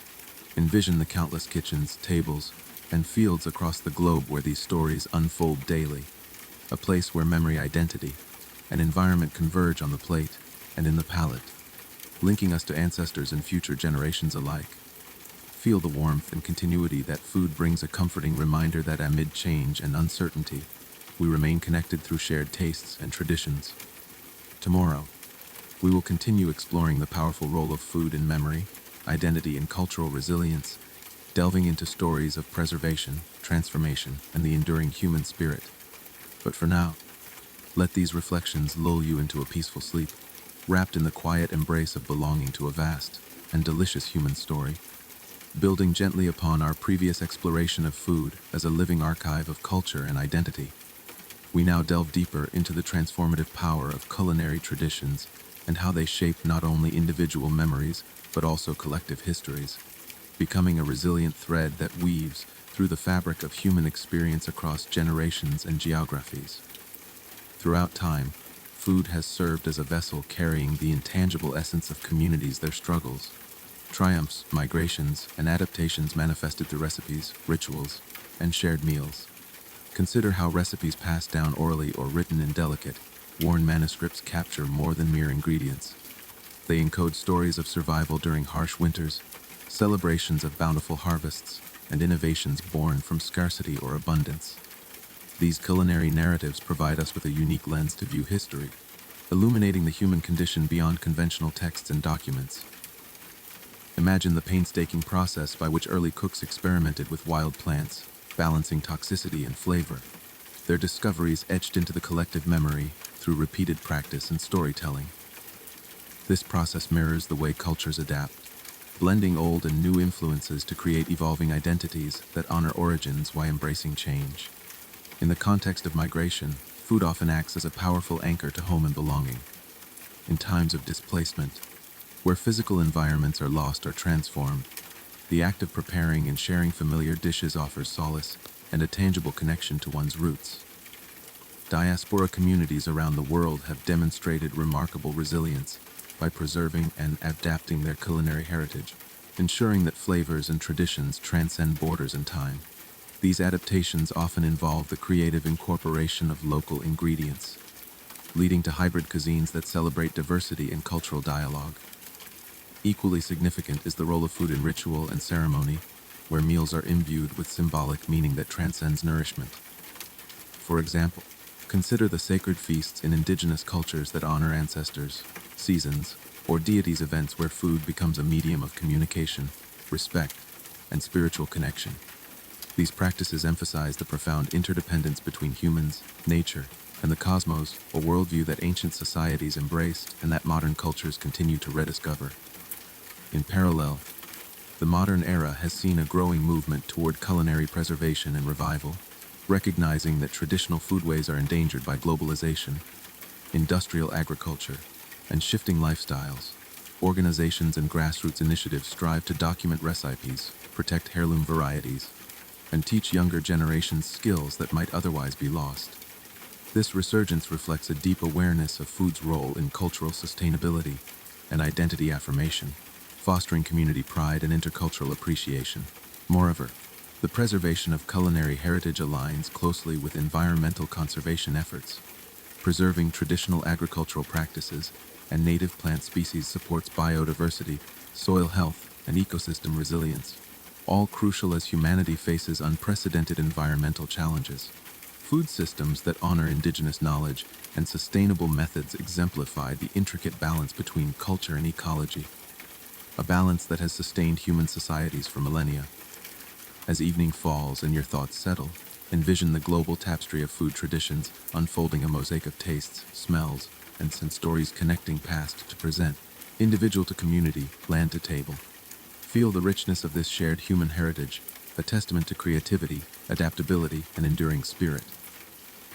envision the countless kitchens, tables, and fields across the globe where these stories unfold daily, a place where memory, identity, and environment converge on the plate and in the palate, linking us to ancestors and future generations alike. Feel the warmth and continuity that food brings, a comforting reminder that amid change and uncertainty, we remain connected through shared tastes and traditions. Tomorrow, we will continue exploring the powerful role of food in memory, identity, and cultural resilience, delving into stories of preservation, transformation, and the enduring human spirit. But for now, let these reflections lull you into a peaceful sleep, wrapped in the quiet embrace of belonging to a vast and delicious human story. Building gently upon our previous exploration of food as a living archive of culture and identity, we now delve deeper into the transformative power of culinary traditions and how they shape not only individual memories but also collective histories, becoming a resilient thread that weaves through the fabric of human experience across generations and geographies. Throughout time, food has served as a vessel carrying the intangible essence of communities, their struggles, triumphs, migrations, and adaptations manifested through recipes, rituals, and shared meals. Consider how recipes passed down orally or written in delicate, worn manuscripts capture more than mere ingredients. They encode stories of survival during harsh winters, celebrations of bountiful harvests, and innovations born from scarcity or abundance. These culinary narratives provide us with a unique lens to view history, illuminating the human condition beyond conventional texts and documents. Imagine the painstaking process by which early cooks experimented with wild plants, balancing toxicity and flavor, their discoveries etched into the collective memory through repeated practice and storytelling. This process mirrors the way cultures adapt, blending old and new influences to create evolving identities that honor origins while embracing change. In the context of migration, food often acts as a powerful anchor to home and belonging. In times of displacement, where physical environments are lost or transformed, The act of preparing and sharing familiar dishes offers solace and a tangible connection to one's roots. Diaspora communities around the world have demonstrated remarkable resilience by preserving and adapting their culinary heritage, ensuring that flavors and traditions transcend borders and time. These adaptations often involve the creative incorporation of local ingredients, leading to hybrid cuisines that celebrate diversity and cultural dialogue. Equally significant is the role of food in ritual and ceremony, where meals are imbued with symbolic meaning that transcends nourishment. For example, consider the sacred feasts in indigenous cultures that honor ancestors, seasons, or deities, events where food becomes a medium of communication, respect, and spiritual connection. These practices emphasize the profound interdependence between humans, nature, and the cosmos, a worldview that ancient societies embraced and that modern cultures continue to rediscover. In parallel, the modern era has seen a growing movement toward culinary preservation and revival, recognizing that traditional foodways are endangered by globalization, industrial agriculture, and shifting lifestyles. Organizations and grassroots initiatives strive to document recipes, protect heirloom varieties, and teach younger generations skills that might otherwise be lost. This resurgence reflects a deep awareness of food's role in cultural sustainability and identity affirmation, fostering community pride and intercultural appreciation. Moreover, the preservation of culinary heritage aligns closely with environmental conservation efforts. Preserving traditional agricultural practices and native plant species supports biodiversity, soil health, and ecosystem resilience, all crucial as humanity faces unprecedented environmental challenges. Food systems that honor indigenous knowledge and sustainable methods exemplify the intricate balance between culture and ecology, a balance that has sustained human societies for millennia. As evening falls and your thoughts settle, envision the global tapestry of food traditions unfolding, a mosaic of tastes, smells, and stories connecting past to present, individual to community, land to table. Feel the richness of this shared human heritage, a testament to creativity, adaptability, and enduring spirit.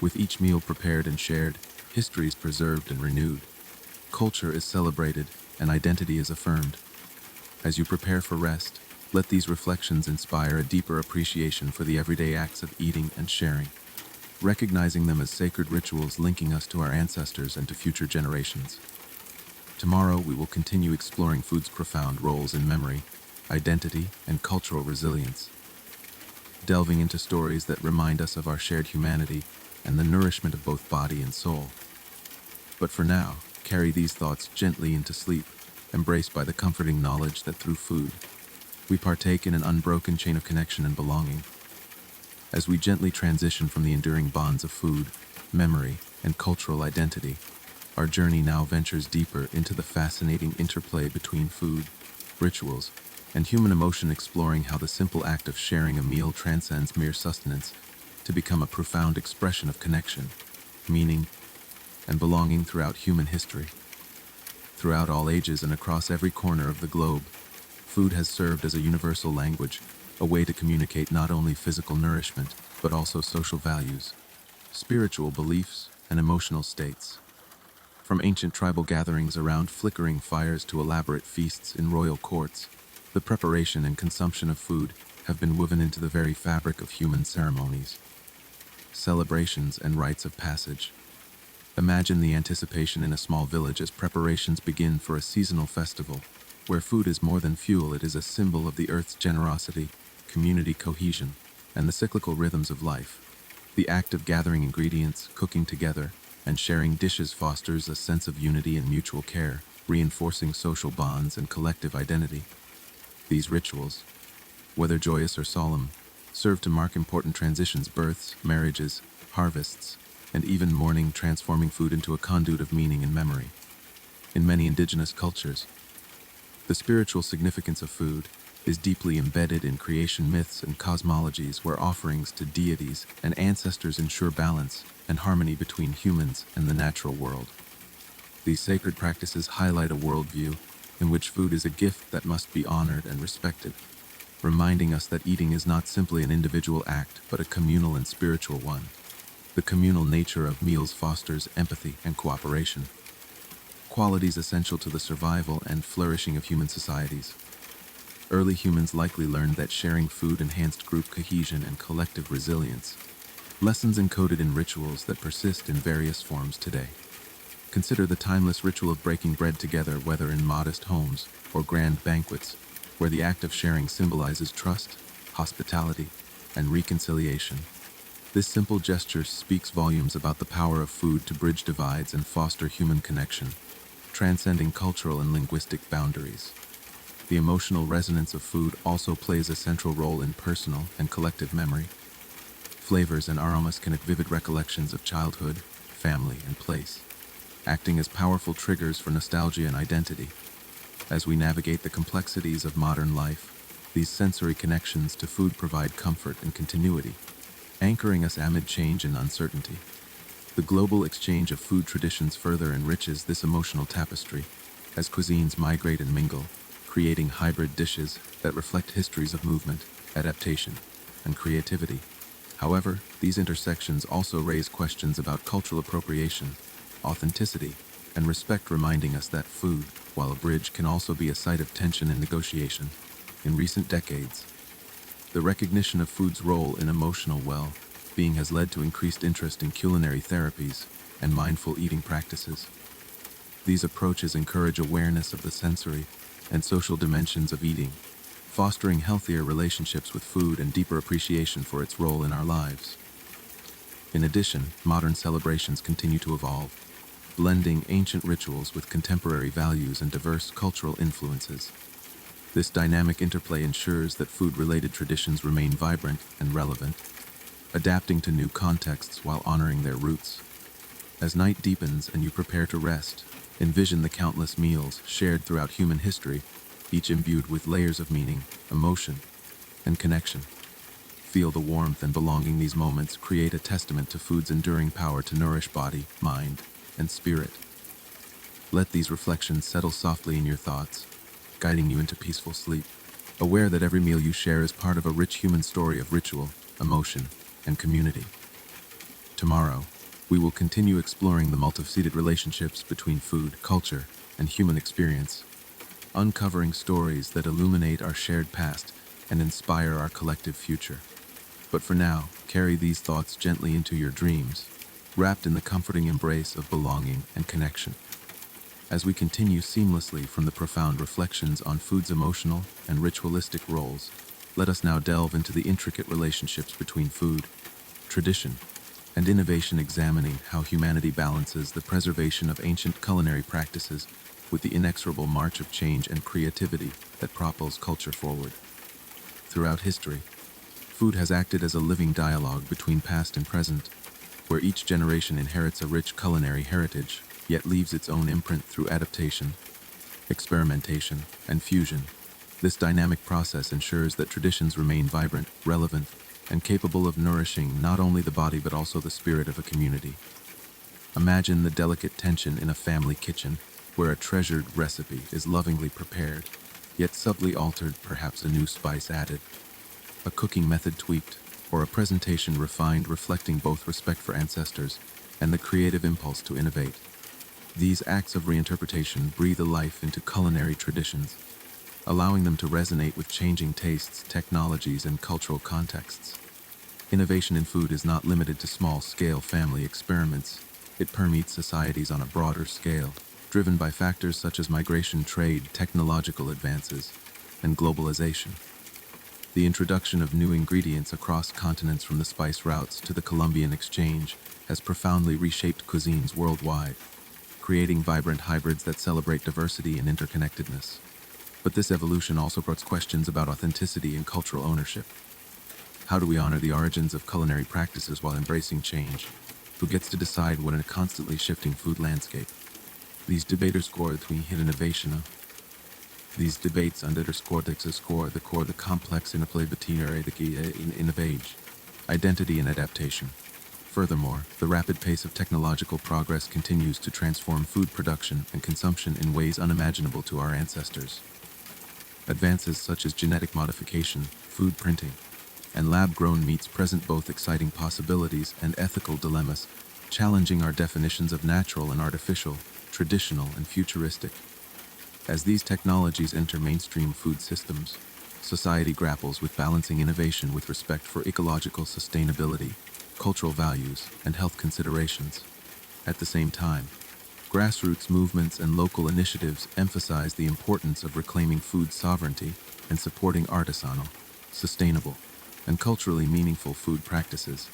With each meal prepared and shared, history is preserved and renewed. Culture is celebrated, and identity is affirmed. As you prepare for rest, let these reflections inspire a deeper appreciation for the everyday acts of eating and sharing, recognizing them as sacred rituals linking us to our ancestors and to future generations. Tomorrow, we will continue exploring food's profound roles in memory, identity, and cultural resilience, delving into stories that remind us of our shared humanity and the nourishment of both body and soul. But for now, carry these thoughts gently into sleep, embraced by the comforting knowledge that through food, we partake in an unbroken chain of connection and belonging. As we gently transition from the enduring bonds of food, memory, and cultural identity, our journey now ventures deeper into the fascinating interplay between food, rituals, and human emotion, exploring how the simple act of sharing a meal transcends mere sustenance to become a profound expression of connection, meaning, and belonging throughout human history. Throughout all ages and across every corner of the globe, food has served as a universal language, a way to communicate not only physical nourishment, but also social values, spiritual beliefs, and emotional states. From ancient tribal gatherings around flickering fires to elaborate feasts in royal courts, the preparation and consumption of food have been woven into the very fabric of human ceremonies, celebrations, and rites of passage. Imagine the anticipation in a small village as preparations begin for a seasonal festival, where food is more than fuel. It is a symbol of the earth's generosity, community cohesion, and the cyclical rhythms of life. The act of gathering ingredients, cooking together, and sharing dishes fosters a sense of unity and mutual care, reinforcing social bonds and collective identity. These rituals, whether joyous or solemn, serve to mark important transitions: births, marriages, harvests, and even mourning, transforming food into a conduit of meaning and memory. In many indigenous cultures, the spiritual significance of food is deeply embedded in creation myths and cosmologies, where offerings to deities and ancestors ensure balance and harmony between humans and the natural world. These sacred practices highlight a worldview in which food is a gift that must be honored and respected, reminding us that eating is not simply an individual act, but a communal and spiritual one. The communal nature of meals fosters empathy and cooperation, qualities essential to the survival and flourishing of human societies. Early humans likely learned that sharing food enhanced group cohesion and collective resilience, lessons encoded in rituals that persist in various forms today. Consider the timeless ritual of breaking bread together, whether in modest homes or grand banquets, where the act of sharing symbolizes trust, hospitality, and reconciliation. This simple gesture speaks volumes about the power of food to bridge divides and foster human connection, transcending cultural and linguistic boundaries. The emotional resonance of food also plays a central role in personal and collective memory. Flavors and aromas can evoke vivid recollections of childhood, family, and place, acting as powerful triggers for nostalgia and identity. As we navigate the complexities of modern life, these sensory connections to food provide comfort and continuity, anchoring us amid change and uncertainty. The global exchange of food traditions further enriches this emotional tapestry, as cuisines migrate and mingle, creating hybrid dishes that reflect histories of movement, adaptation, and creativity. However, these intersections also raise questions about cultural appropriation, authenticity, and respect, reminding us that food, while a bridge, can also be a site of tension and negotiation. In recent decades, the recognition of food's role in emotional well-being has led to increased interest in culinary therapies and mindful eating practices. These approaches encourage awareness of the sensory and social dimensions of eating, fostering healthier relationships with food and deeper appreciation for its role in our lives. In addition, modern celebrations continue to evolve, blending ancient rituals with contemporary values and diverse cultural influences. This dynamic interplay ensures that food-related traditions remain vibrant and relevant, adapting to new contexts while honoring their roots. As night deepens and you prepare to rest, envision the countless meals shared throughout human history, each imbued with layers of meaning, emotion, and connection. Feel the warmth and belonging these moments create a testament to food's enduring power to nourish body, mind, and spirit. Let these reflections settle softly in your thoughts, guiding you into peaceful sleep, aware that every meal you share is part of a rich human story of ritual, emotion, and community. Tomorrow, we will continue exploring the multifaceted relationships between food, culture, and human experience, uncovering stories that illuminate our shared past and inspire our collective future. But for now, carry these thoughts gently into your dreams, wrapped in the comforting embrace of belonging and connection. As we continue seamlessly from the profound reflections on food's emotional and ritualistic roles, let us now delve into the intricate relationships between food, tradition, and innovation, examining how humanity balances the preservation of ancient culinary practices with the inexorable march of change and creativity that propels culture forward. Throughout history, food has acted as a living dialogue between past and present, where each generation inherits a rich culinary heritage, yet leaves its own imprint through adaptation, experimentation, and fusion. This dynamic process ensures that traditions remain vibrant, relevant, and capable of nourishing not only the body but also the spirit of a community. Imagine the delicate tension in a family kitchen, where a treasured recipe is lovingly prepared, yet subtly altered, perhaps a new spice added, a cooking method tweaked, or a presentation refined, reflecting both respect for ancestors and the creative impulse to innovate. These acts of reinterpretation breathe a life into culinary traditions, allowing them to resonate with changing tastes, technologies, and cultural contexts. Innovation in food is not limited to small-scale family experiments. It permeates societies on a broader scale, driven by factors such as migration, trade, technological advances, and globalization. The introduction of new ingredients across continents, from the spice routes to the Columbian exchange, has profoundly reshaped cuisines worldwide, creating vibrant hybrids that celebrate diversity and interconnectedness. But this evolution also brought questions about authenticity and cultural ownership. How do we honor the origins of culinary practices while embracing change? Who gets to decide what in a constantly shifting food landscape? These debaters score between hidden innovation. These debates underscore the complex interplay between innovation, identity, and adaptation. Furthermore, the rapid pace of technological progress continues to transform food production and consumption in ways unimaginable to our ancestors. Advances such as genetic modification, food printing, and lab-grown meats present both exciting possibilities and ethical dilemmas, challenging our definitions of natural and artificial, traditional and futuristic. As these technologies enter mainstream food systems, society grapples with balancing innovation with respect for ecological sustainability, cultural values, and health considerations. At the same time, grassroots movements and local initiatives emphasize the importance of reclaiming food sovereignty and supporting artisanal, sustainable, and culturally meaningful food practices.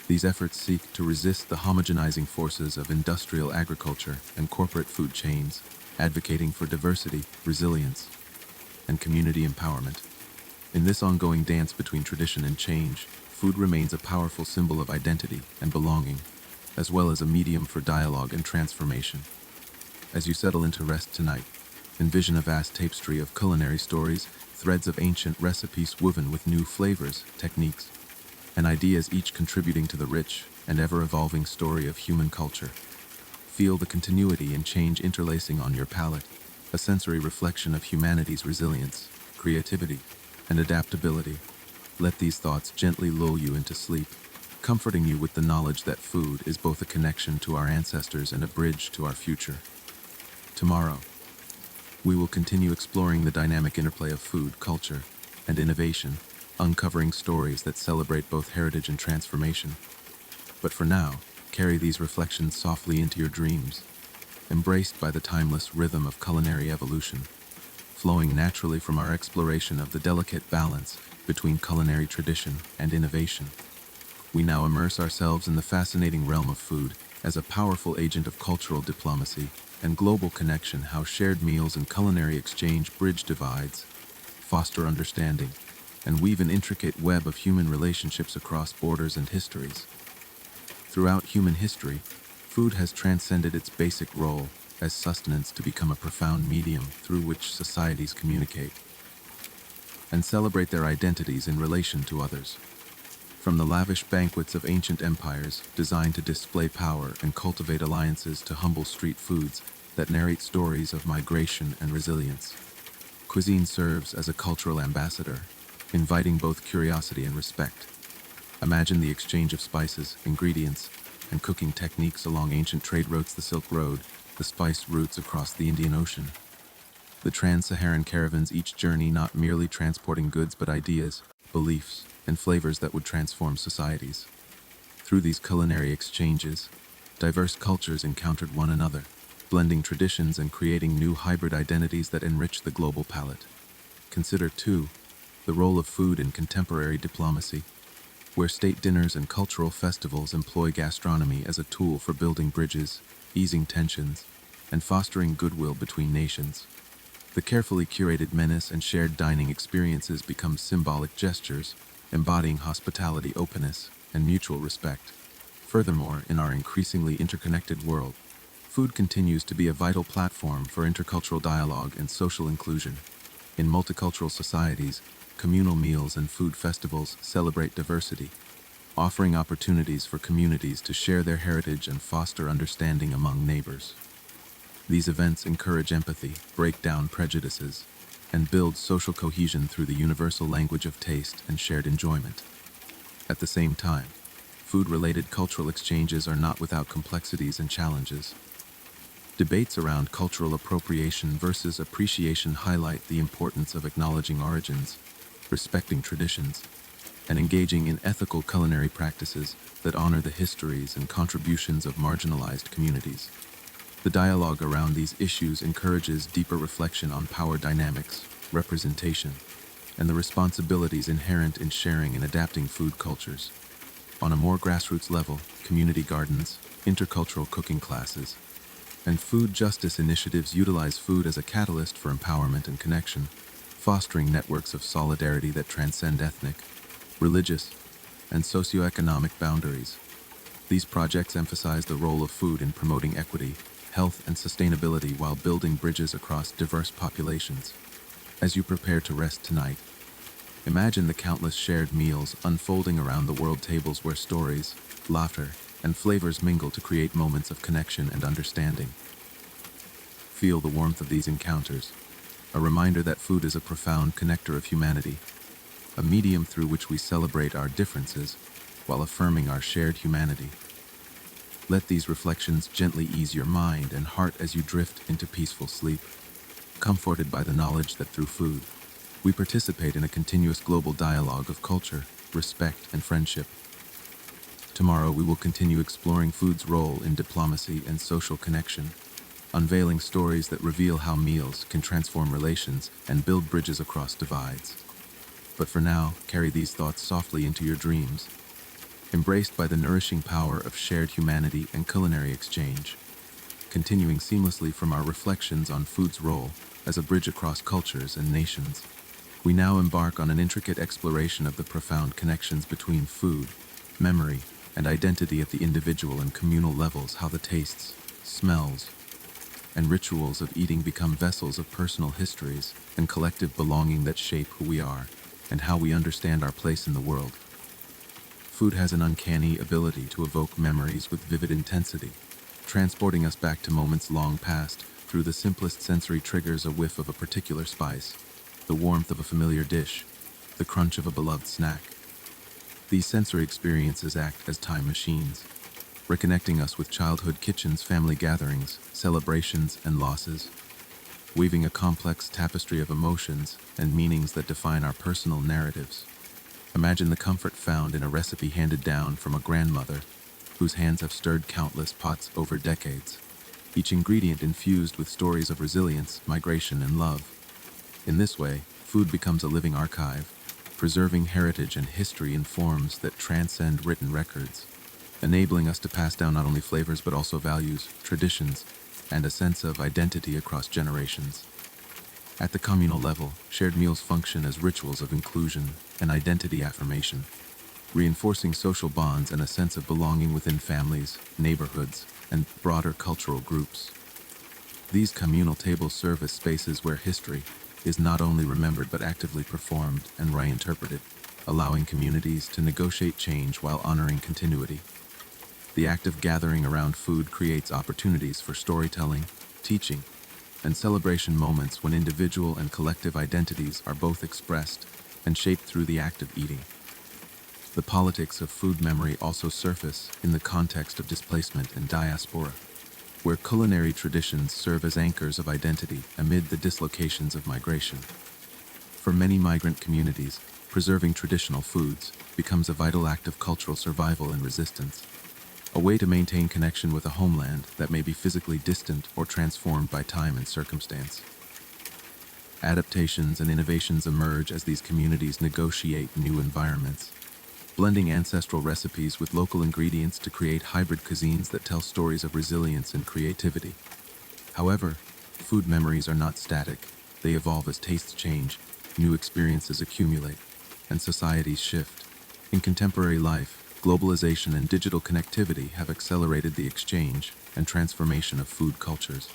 These efforts seek to resist the homogenizing forces of industrial agriculture and corporate food chains, advocating for diversity, resilience, and community empowerment. In this ongoing dance between tradition and change, food remains a powerful symbol of identity and belonging, as well as a medium for dialogue and transformation. As you settle into rest tonight, envision a vast tapestry of culinary stories, threads of ancient recipes woven with new flavors, techniques, and ideas, each contributing to the rich and ever-evolving story of human culture. Feel the continuity and change interlacing on your palate, a sensory reflection of humanity's resilience, creativity, and adaptability. Let these thoughts gently lull you into sleep, comforting you with the knowledge that food is both a connection to our ancestors and a bridge to our future. Tomorrow, we will continue exploring the dynamic interplay of food, culture, and innovation, uncovering stories that celebrate both heritage and transformation. But for now, carry these reflections softly into your dreams, embraced by the timeless rhythm of culinary evolution, flowing naturally from our exploration of the delicate balance between culinary tradition and innovation. We now immerse ourselves in the fascinating realm of food as a powerful agent of cultural diplomacy and global connection, how shared meals and culinary exchange bridge divides, foster understanding, and weave an intricate web of human relationships across borders and histories. Throughout human history, food has transcended its basic role as sustenance to become a profound medium through which societies communicate and celebrate their identities in relation to others. From the lavish banquets of ancient empires designed to display power and cultivate alliances to humble street foods that narrate stories of migration and resilience, cuisine serves as a cultural ambassador, inviting both curiosity and respect. Imagine the exchange of spices, ingredients, and cooking techniques along ancient trade routes, the Silk Road, the spice routes across the Indian Ocean. The trans-Saharan caravans, each journey not merely transporting goods but ideas, beliefs, and flavors that would transform societies. Through these culinary exchanges, diverse cultures encountered one another, blending traditions and creating new hybrid identities that enrich the global palate. Consider, too, the role of food in contemporary diplomacy, where state dinners and cultural festivals employ gastronomy as a tool for building bridges, easing tensions, and fostering goodwill between nations. The carefully curated menus and shared dining experiences become symbolic gestures, embodying hospitality, openness, and mutual respect. Furthermore, in our increasingly interconnected world, food continues to be a vital platform for intercultural dialogue and social inclusion. In multicultural societies, communal meals and food festivals celebrate diversity, offering opportunities for communities to share their heritage and foster understanding among neighbors. These events encourage empathy, break down prejudices, and build social cohesion through the universal language of taste and shared enjoyment. At the same time, food-related cultural exchanges are not without complexities and challenges. Debates around cultural appropriation versus appreciation highlight the importance of acknowledging origins, respecting traditions, and engaging in ethical culinary practices that honor the histories and contributions of marginalized communities. The dialogue around these issues encourages deeper reflection on power dynamics, representation, and the responsibilities inherent in sharing and adapting food cultures. On a more grassroots level, community gardens, intercultural cooking classes, and food justice initiatives utilize food as a catalyst for empowerment and connection, fostering networks of solidarity that transcend ethnic, religious, and socioeconomic boundaries. These projects emphasize the role of food in promoting equity, health, and sustainability while building bridges across diverse populations. As you prepare to rest tonight, imagine the countless shared meals unfolding around the world tables where stories, laughter, and flavors mingle to create moments of connection and understanding. Feel the warmth of these encounters, a reminder that food is a profound connector of humanity, a medium through which we celebrate our differences while affirming our shared humanity. Let these reflections gently ease your mind and heart as you drift into peaceful sleep. comforted by the knowledge that through food, we participate in a continuous global dialogue of culture, respect, and friendship. Tomorrow we will continue exploring food's role in diplomacy and social connection, unveiling stories that reveal how meals can transform relations and build bridges across divides. But for now, carry these thoughts softly into your dreams, embraced by the nourishing power of shared humanity and culinary exchange, continuing seamlessly from our reflections on food's role as a bridge across cultures and nations. We now embark on an intricate exploration of the profound connections between food, memory, and identity at the individual and communal levels, how the tastes, smells, and rituals of eating become vessels of personal histories and collective belonging that shape who we are and how we understand our place in the world. Food has an uncanny ability to evoke memories with vivid intensity, transporting us back to moments long past through the simplest sensory triggers: a whiff of a particular spice, the warmth of a familiar dish, the crunch of a beloved snack. These sensory experiences act as time machines, reconnecting us with childhood kitchens, family gatherings, celebrations, and losses, weaving a complex tapestry of emotions and meanings that define our personal narratives. Imagine the comfort found in a recipe handed down from a grandmother whose hands have stirred countless pots over decades, each ingredient infused with stories of resilience, migration, and love. In this way, food becomes a living archive, preserving heritage and history in forms that transcend written records, enabling us to pass down not only flavors but also values, traditions, and a sense of identity across generations. At the communal level, shared meals function as rituals of inclusion and identity affirmation, reinforcing social bonds and a sense of belonging within families, neighborhoods, and broader cultural groups. These communal tables serve as spaces where history is not only remembered but actively performed and reinterpreted, allowing communities to negotiate change while honoring continuity. The act of gathering around food creates opportunities for storytelling, teaching, and celebration moments when individual and collective identities are both expressed and shaped through the act of eating. The politics of food memory also surface in the context of displacement and diaspora, where culinary traditions serve as anchors of identity amid the dislocations of migration. For many migrant communities, preserving traditional foods becomes a vital act of cultural survival and resistance, a way to maintain connection with a homeland that may be physically distant or transformed by time and circumstance. Adaptations and innovations emerge as these communities negotiate new environments, blending ancestral recipes with local ingredients to create hybrid cuisines that tell stories of resilience and creativity. However, food memories are not static. They evolve as tastes change, new experiences accumulate, and societies shift. In contemporary life, globalization and digital connectivity have accelerated the exchange and transformation of food cultures,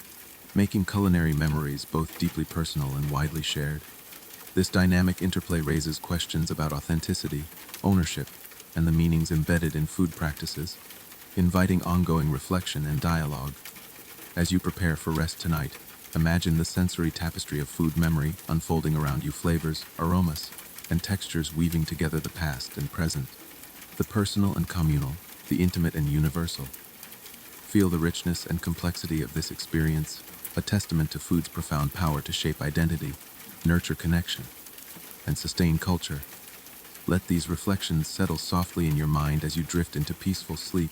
making culinary memories both deeply personal and widely shared. This dynamic interplay raises questions about authenticity, ownership, and the meanings embedded in food practices, inviting ongoing reflection and dialogue. As you prepare for rest tonight, imagine the sensory tapestry of food memory unfolding around you: flavors, aromas, and textures weaving together the past and present, the personal and communal, the intimate and universal. Feel the richness and complexity of this experience, a testament to food's profound power to shape identity, nurture connection, and sustain culture. Let these reflections settle softly in your mind as you drift into peaceful sleep,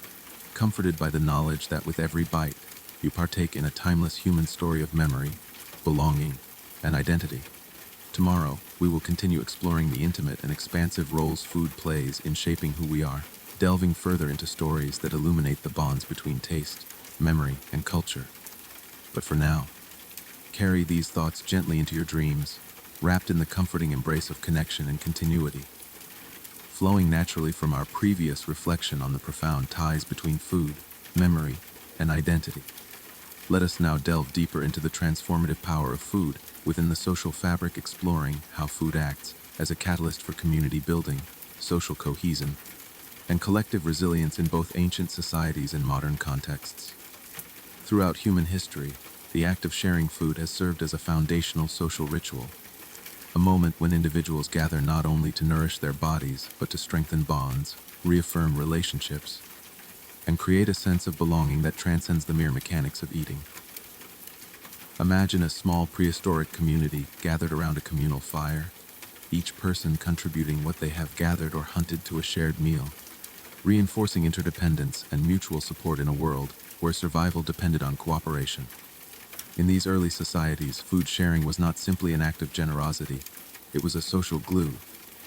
comforted by the knowledge that with every bite, you partake in a timeless human story of memory, belonging, and identity. Tomorrow, we will continue exploring the intimate and expansive roles food plays in shaping who we are, delving further into stories that illuminate the bonds between taste, memory, and culture. But for now, carry these thoughts gently into your dreams, wrapped in the comforting embrace of connection and continuity. Flowing naturally from our previous reflection on the profound ties between food, memory, and identity, let us now delve deeper into the transformative power of food within the social fabric, exploring how food acts as a catalyst for community building, social cohesion, and collective resilience in both ancient societies and modern contexts. Throughout human history, the act of sharing food has served as a foundational social ritual, a moment when individuals gather not only to nourish their bodies, but to strengthen bonds, reaffirm relationships, and create a sense of belonging that transcends the mere mechanics of eating. Imagine a small prehistoric community gathered around a communal fire, each person contributing what they have gathered or hunted to a shared meal, reinforcing interdependence and mutual support in a world where survival depended on cooperation. In these early societies, food sharing was not simply an act of generosity, it was a social glue,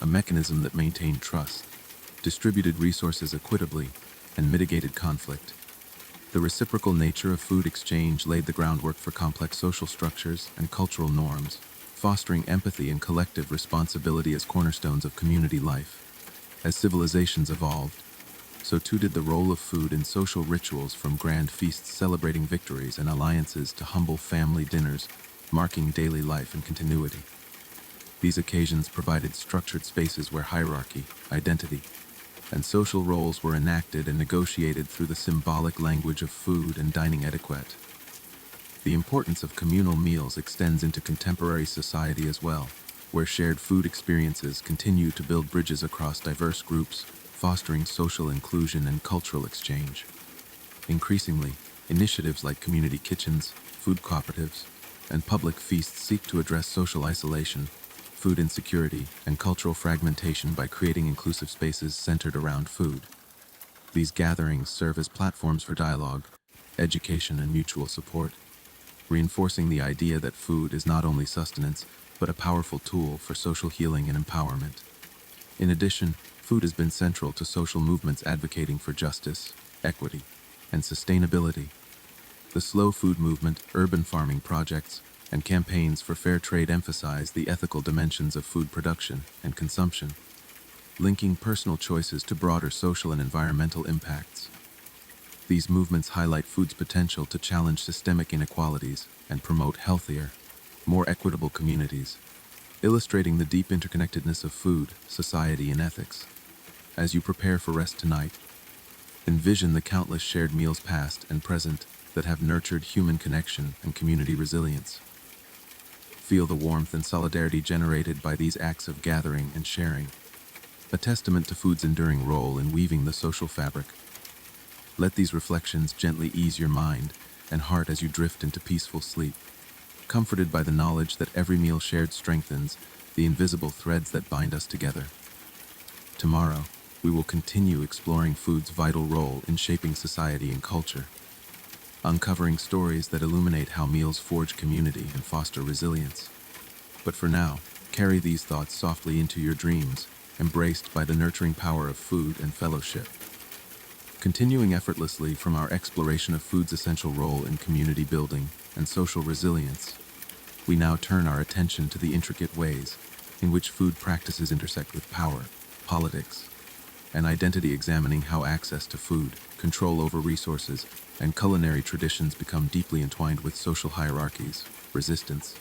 a mechanism that maintained trust, distributed resources equitably, and mitigated conflict. The reciprocal nature of food exchange laid the groundwork for complex social structures and cultural norms, fostering empathy and collective responsibility as cornerstones of community life. As civilizations evolved, so too did the role of food in social rituals, from grand feasts celebrating victories and alliances to humble family dinners, marking daily life and continuity. These occasions provided structured spaces where hierarchy, identity, and social roles were enacted and negotiated through the symbolic language of food and dining etiquette. The importance of communal meals extends into contemporary society as well, where shared food experiences continue to build bridges across diverse groups, fostering social inclusion and cultural exchange. Increasingly, initiatives like community kitchens, food cooperatives, and public feasts seek to address social isolation, food insecurity, and cultural fragmentation by creating inclusive spaces centered around food. These gatherings serve as platforms for dialogue, education, and mutual support, reinforcing the idea that food is not only sustenance, but a powerful tool for social healing and empowerment. In addition, food has been central to social movements advocating for justice, equity, and sustainability. The slow food movement, urban farming projects, and campaigns for fair trade emphasize the ethical dimensions of food production and consumption, linking personal choices to broader social and environmental impacts. These movements highlight food's potential to challenge systemic inequalities and promote healthier, more equitable communities, illustrating the deep interconnectedness of food, society, and ethics. As you prepare for rest tonight, envision the countless shared meals past and present that have nurtured human connection and community resilience. Feel the warmth and solidarity generated by these acts of gathering and sharing, a testament to food's enduring role in weaving the social fabric. Let these reflections gently ease your mind and heart as you drift into peaceful sleep, comforted by the knowledge that every meal shared strengthens the invisible threads that bind us together. Tomorrow, we will continue exploring food's vital role in shaping society and culture, uncovering stories that illuminate how meals forge community and foster resilience. But for now, carry these thoughts softly into your dreams, embraced by the nurturing power of food and fellowship. Continuing effortlessly from our exploration of food's essential role in community building and social resilience, we now turn our attention to the intricate ways in which food practices intersect with power, politics, and identity, examining how access to food, control over resources, and culinary traditions become deeply entwined with social hierarchies, resistance,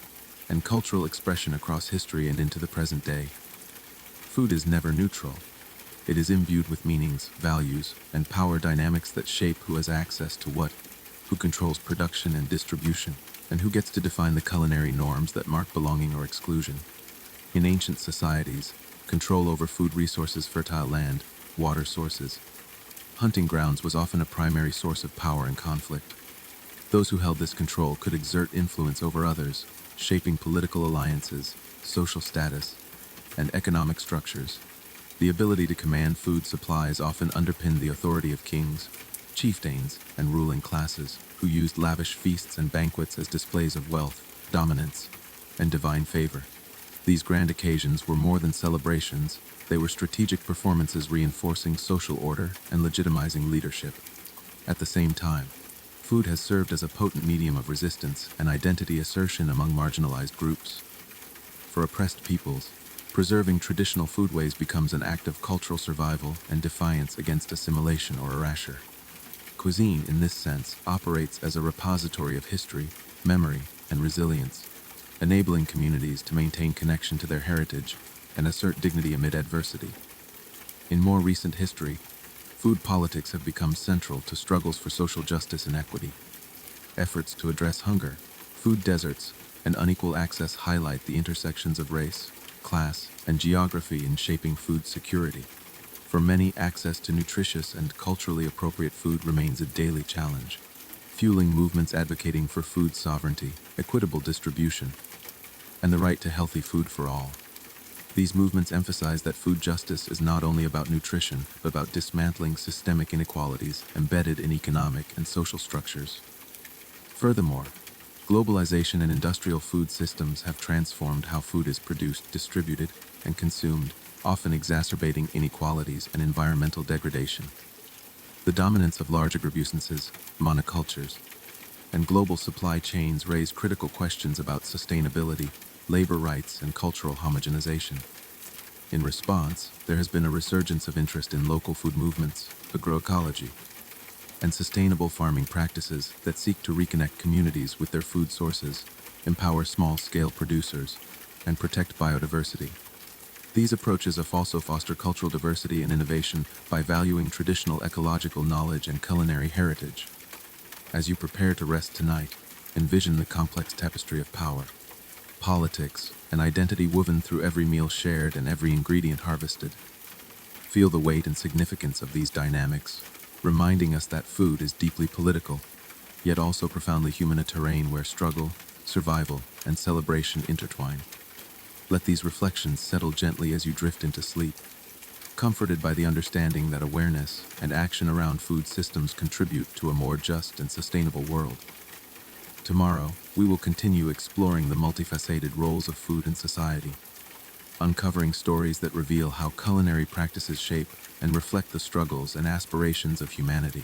and cultural expression across history and into the present day. Food is never neutral. It is imbued with meanings, values, and power dynamics that shape who has access to what, who controls production and distribution, and who gets to define the culinary norms that mark belonging or exclusion. In ancient societies, control over food resources, fertile land, water sources, hunting grounds was often a primary source of power and conflict. Those who held this control could exert influence over others, shaping political alliances, social status, and economic structures. The ability to command food supplies often underpinned the authority of kings, chieftains, and ruling classes, who used lavish feasts and banquets as displays of wealth, dominance, and divine favor. These grand occasions were more than celebrations, they were strategic performances reinforcing social order and legitimizing leadership. At the same time, food has served as a potent medium of resistance and identity assertion among marginalized groups. For oppressed peoples, preserving traditional foodways becomes an act of cultural survival and defiance against assimilation or erasure. Cuisine, in this sense, operates as a repository of history, memory, and resilience, enabling communities to maintain connection to their heritage and assert dignity amid adversity. In more recent history, food politics have become central to struggles for social justice and equity. Efforts to address hunger, food deserts, and unequal access highlight the intersections of race, class, and geography in shaping food security. For many, access to nutritious and culturally appropriate food remains a daily challenge. fueling movements advocating for food sovereignty, equitable distribution, and the right to healthy food for all. These movements emphasize that food justice is not only about nutrition, but about dismantling systemic inequalities embedded in economic and social structures. Furthermore, globalization and industrial food systems have transformed how food is produced, distributed, and consumed, often exacerbating inequalities and environmental degradation. The dominance of large agribusinesses, monocultures, and global supply chains raise critical questions about sustainability, labor rights, and cultural homogenization. In response, there has been a resurgence of interest in local food movements, agroecology, and sustainable farming practices that seek to reconnect communities with their food sources, empower small-scale producers, and protect biodiversity. These approaches also foster cultural diversity and innovation by valuing traditional ecological knowledge and culinary heritage. As you prepare to rest tonight, envision the complex tapestry of power, politics, and identity woven through every meal shared and every ingredient harvested. Feel the weight and significance of these dynamics, reminding us that food is deeply political, yet also profoundly human, a terrain where struggle, survival, and celebration intertwine. Let these reflections settle gently as you drift into sleep, comforted by the understanding that awareness and action around food systems contribute to a more just and sustainable world. Tomorrow, we will continue exploring the multifaceted roles of food in society, uncovering stories that reveal how culinary practices shape and reflect the struggles and aspirations of humanity.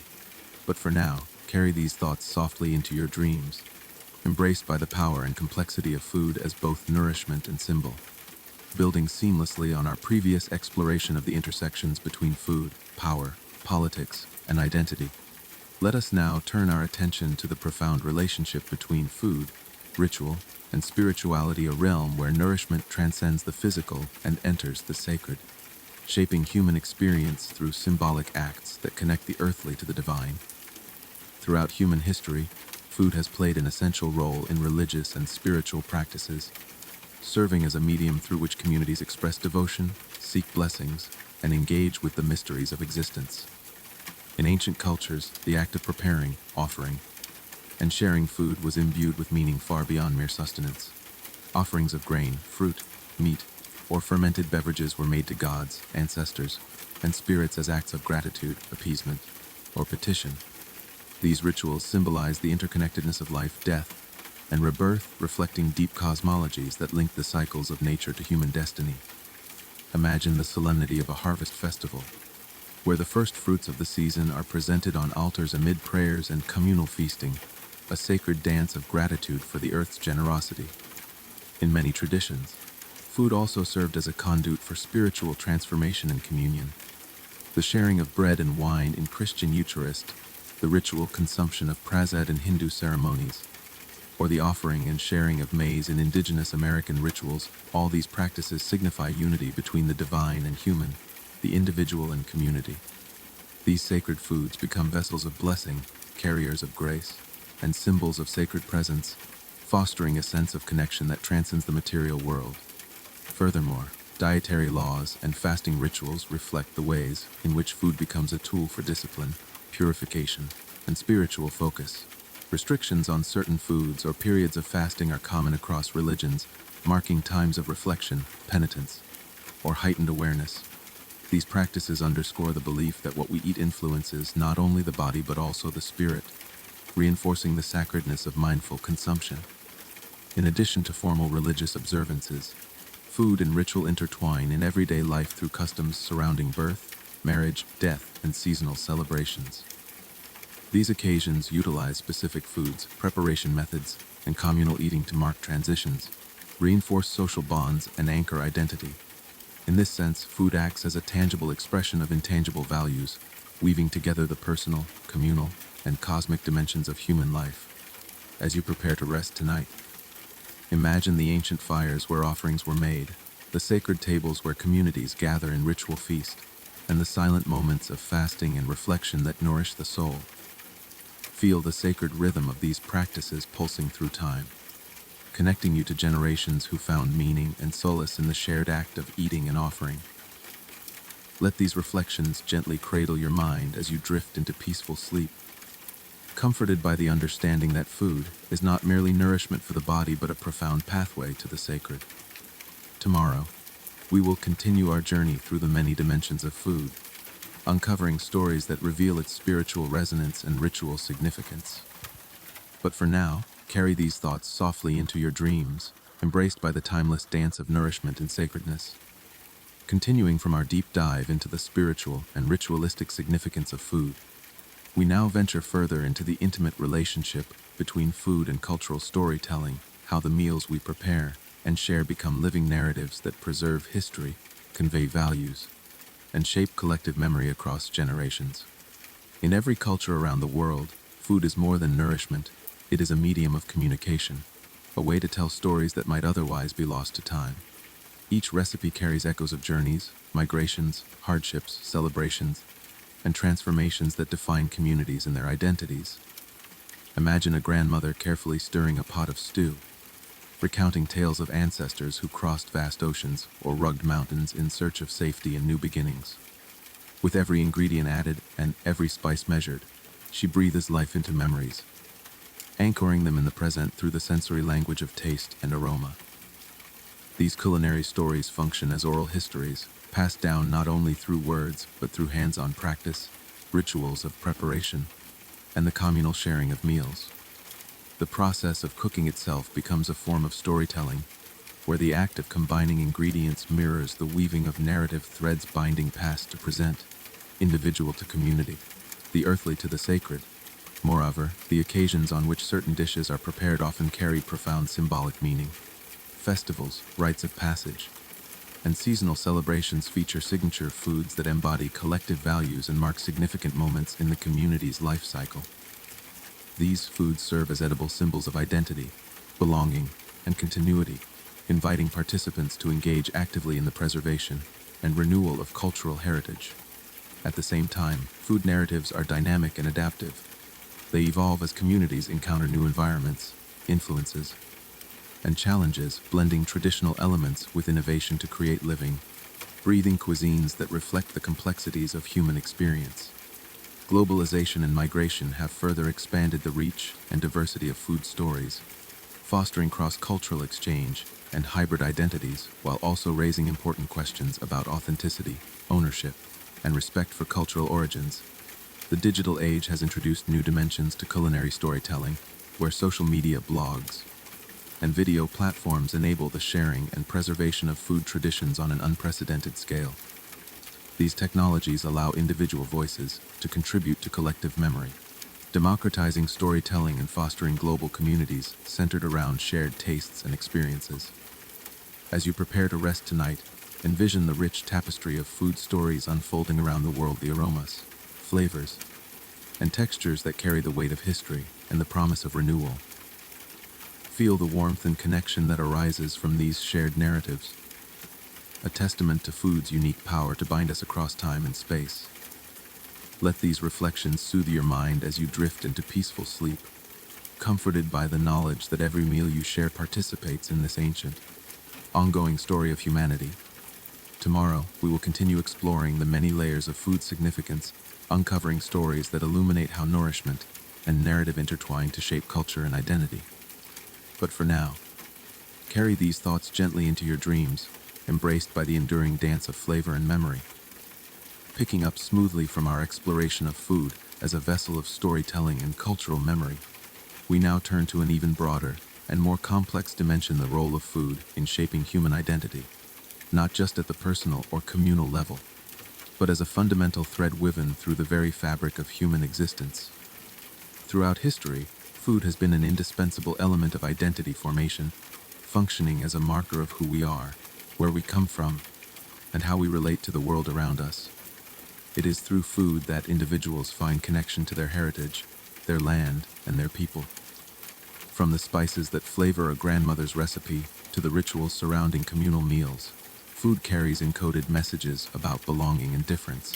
But for now, carry these thoughts softly into your dreams, embraced by the power and complexity of food as both nourishment and symbol. Building seamlessly on our previous exploration of the intersections between food, power, politics, and identity, let us now turn our attention to the profound relationship between food, ritual, and spirituality, a realm where nourishment transcends the physical and enters the sacred, shaping human experience through symbolic acts that connect the earthly to the divine. Throughout human history, food has played an essential role in religious and spiritual practices, serving as a medium through which communities express devotion, seek blessings, and engage with the mysteries of existence. In ancient cultures, the act of preparing, offering, and sharing food was imbued with meaning far beyond mere sustenance. Offerings of grain, fruit, meat, or fermented beverages were made to gods, ancestors, and spirits as acts of gratitude, appeasement, or petition. These rituals symbolize the interconnectedness of life, death, and rebirth, reflecting deep cosmologies that link the cycles of nature to human destiny. Imagine the solemnity of a harvest festival, where the first fruits of the season are presented on altars amid prayers and communal feasting, a sacred dance of gratitude for the earth's generosity. In many traditions, food also served as a conduit for spiritual transformation and communion. The sharing of bread and wine in Christian Eucharist, the ritual consumption of prasad in Hindu ceremonies, or the offering and sharing of maize in indigenous American rituals, all these practices signify unity between the divine and human, the individual and community. These sacred foods become vessels of blessing, carriers of grace, and symbols of sacred presence, fostering a sense of connection that transcends the material world. Furthermore, dietary laws and fasting rituals reflect the ways in which food becomes a tool for discipline, purification, and spiritual focus. Restrictions on certain foods or periods of fasting are common across religions, marking times of reflection, penitence, or heightened awareness. These practices underscore the belief that what we eat influences not only the body but also the spirit, reinforcing the sacredness of mindful consumption. In addition to formal religious observances, food and ritual intertwine in everyday life through customs surrounding birth, marriage, death, and seasonal celebrations. These occasions utilize specific foods, preparation methods, and communal eating to mark transitions, reinforce social bonds, and anchor identity. In this sense, food acts as a tangible expression of intangible values, weaving together the personal, communal, and cosmic dimensions of human life. As you prepare to rest tonight, imagine the ancient fires where offerings were made, the sacred tables where communities gather in ritual feast, and the silent moments of fasting and reflection that nourish the soul. Feel the sacred rhythm of these practices pulsing through time, connecting you to generations who found meaning and solace in the shared act of eating and offering. Let these reflections gently cradle your mind as you drift into peaceful sleep, comforted by the understanding that food is not merely nourishment for the body but a profound pathway to the sacred. Tomorrow, we will continue our journey through the many dimensions of food, uncovering stories that reveal its spiritual resonance and ritual significance. But for now, carry these thoughts softly into your dreams, embraced by the timeless dance of nourishment and sacredness. Continuing from our deep dive into the spiritual and ritualistic significance of food, we now venture further into the intimate relationship between food and cultural storytelling, how the meals we prepare and share become living narratives that preserve history, convey values, and shape collective memory across generations. In every culture around the world, food is more than nourishment. It is a medium of communication, a way to tell stories that might otherwise be lost to time. Each recipe carries echoes of journeys, migrations, hardships, celebrations, and transformations that define communities and their identities. Imagine a grandmother carefully stirring a pot of stew, recounting tales of ancestors who crossed vast oceans or rugged mountains in search of safety and new beginnings. With every ingredient added and every spice measured, she breathes life into memories, anchoring them in the present through the sensory language of taste and aroma. These culinary stories function as oral histories, passed down not only through words but through hands-on practice, rituals of preparation, and the communal sharing of meals. The process of cooking itself becomes a form of storytelling, where the act of combining ingredients mirrors the weaving of narrative threads binding past to present, individual to community, the earthly to the sacred. Moreover, the occasions on which certain dishes are prepared often carry profound symbolic meaning. Festivals, rites of passage, and seasonal celebrations feature signature foods that embody collective values and mark significant moments in the community's life cycle. These foods serve as edible symbols of identity, belonging, and continuity, inviting participants to engage actively in the preservation and renewal of cultural heritage. At the same time, food narratives are dynamic and adaptive. They evolve as communities encounter new environments, influences, and challenges, blending traditional elements with innovation to create living, breathing cuisines that reflect the complexities of human experience. Globalization and migration have further expanded the reach and diversity of food stories, fostering cross-cultural exchange and hybrid identities while also raising important questions about authenticity, ownership, and respect for cultural origins. The digital age has introduced new dimensions to culinary storytelling, where social media, blogs, and video platforms enable the sharing and preservation of food traditions on an unprecedented scale. These technologies allow individual voices to contribute to collective memory, democratizing storytelling and fostering global communities centered around shared tastes and experiences. As you prepare to rest tonight, envision the rich tapestry of food stories unfolding around the world, the aromas, flavors, and textures that carry the weight of history and the promise of renewal. Feel the warmth and connection that arises from these shared narratives, a testament to food's unique power to bind us across time and space. Let these reflections soothe your mind as you drift into peaceful sleep, comforted by the knowledge that every meal you share participates in this ancient, ongoing story of humanity. Tomorrow, we will continue exploring the many layers of food significance, uncovering stories that illuminate how nourishment and narrative intertwine to shape culture and identity. But for now, carry these thoughts gently into your dreams, embraced by the enduring dance of flavor and memory. Picking up smoothly from our exploration of food as a vessel of storytelling and cultural memory, we now turn to an even broader and more complex dimension: the role of food in shaping human identity, not just at the personal or communal level, but as a fundamental thread woven through the very fabric of human existence. Throughout history, food has been an indispensable element of identity formation, functioning as a marker of who we are, where we come from, and how we relate to the world around us. It is through food that individuals find connection to their heritage, their land, and their people. From the spices that flavor a grandmother's recipe to the rituals surrounding communal meals, food carries encoded messages about belonging and difference,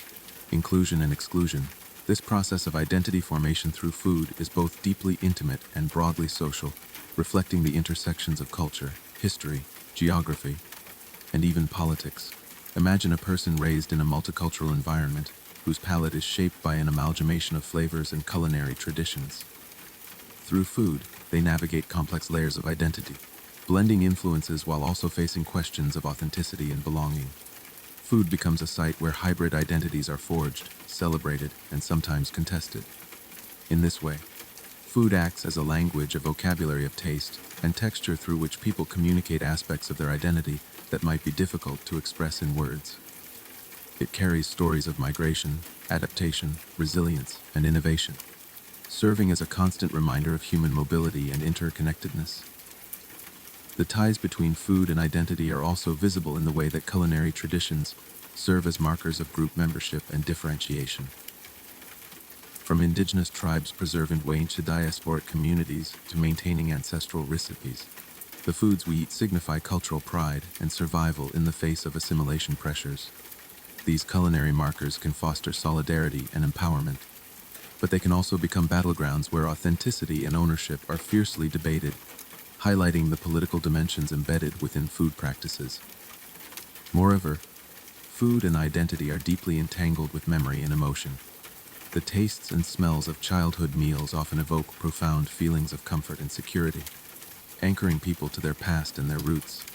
inclusion and exclusion. This process of identity formation through food is both deeply intimate and broadly social, reflecting the intersections of culture, history, geography, and even politics. Imagine a person raised in a multicultural environment, whose palate is shaped by an amalgamation of flavors and culinary traditions. Through food, they navigate complex layers of identity, blending influences while also facing questions of authenticity and belonging. Food becomes a site where hybrid identities are forged, celebrated, and sometimes contested. In this way, food acts as a language, a vocabulary of taste and texture through which people communicate aspects of their identity that might be difficult to express in words. It carries stories of migration, adaptation, resilience, and innovation, serving as a constant reminder of human mobility and interconnectedness. The ties between food and identity are also visible in the way that culinary traditions serve as markers of group membership and differentiation. From indigenous tribes preserving way to diasporic communities to maintaining ancestral recipes, the foods we eat signify cultural pride and survival in the face of assimilation pressures. These culinary markers can foster solidarity and empowerment, but they can also become battlegrounds where authenticity and ownership are fiercely debated, highlighting the political dimensions embedded within food practices. Moreover, food and identity are deeply entangled with memory and emotion. The tastes and smells of childhood meals often evoke profound feelings of comfort and security, anchoring people to their past and their roots.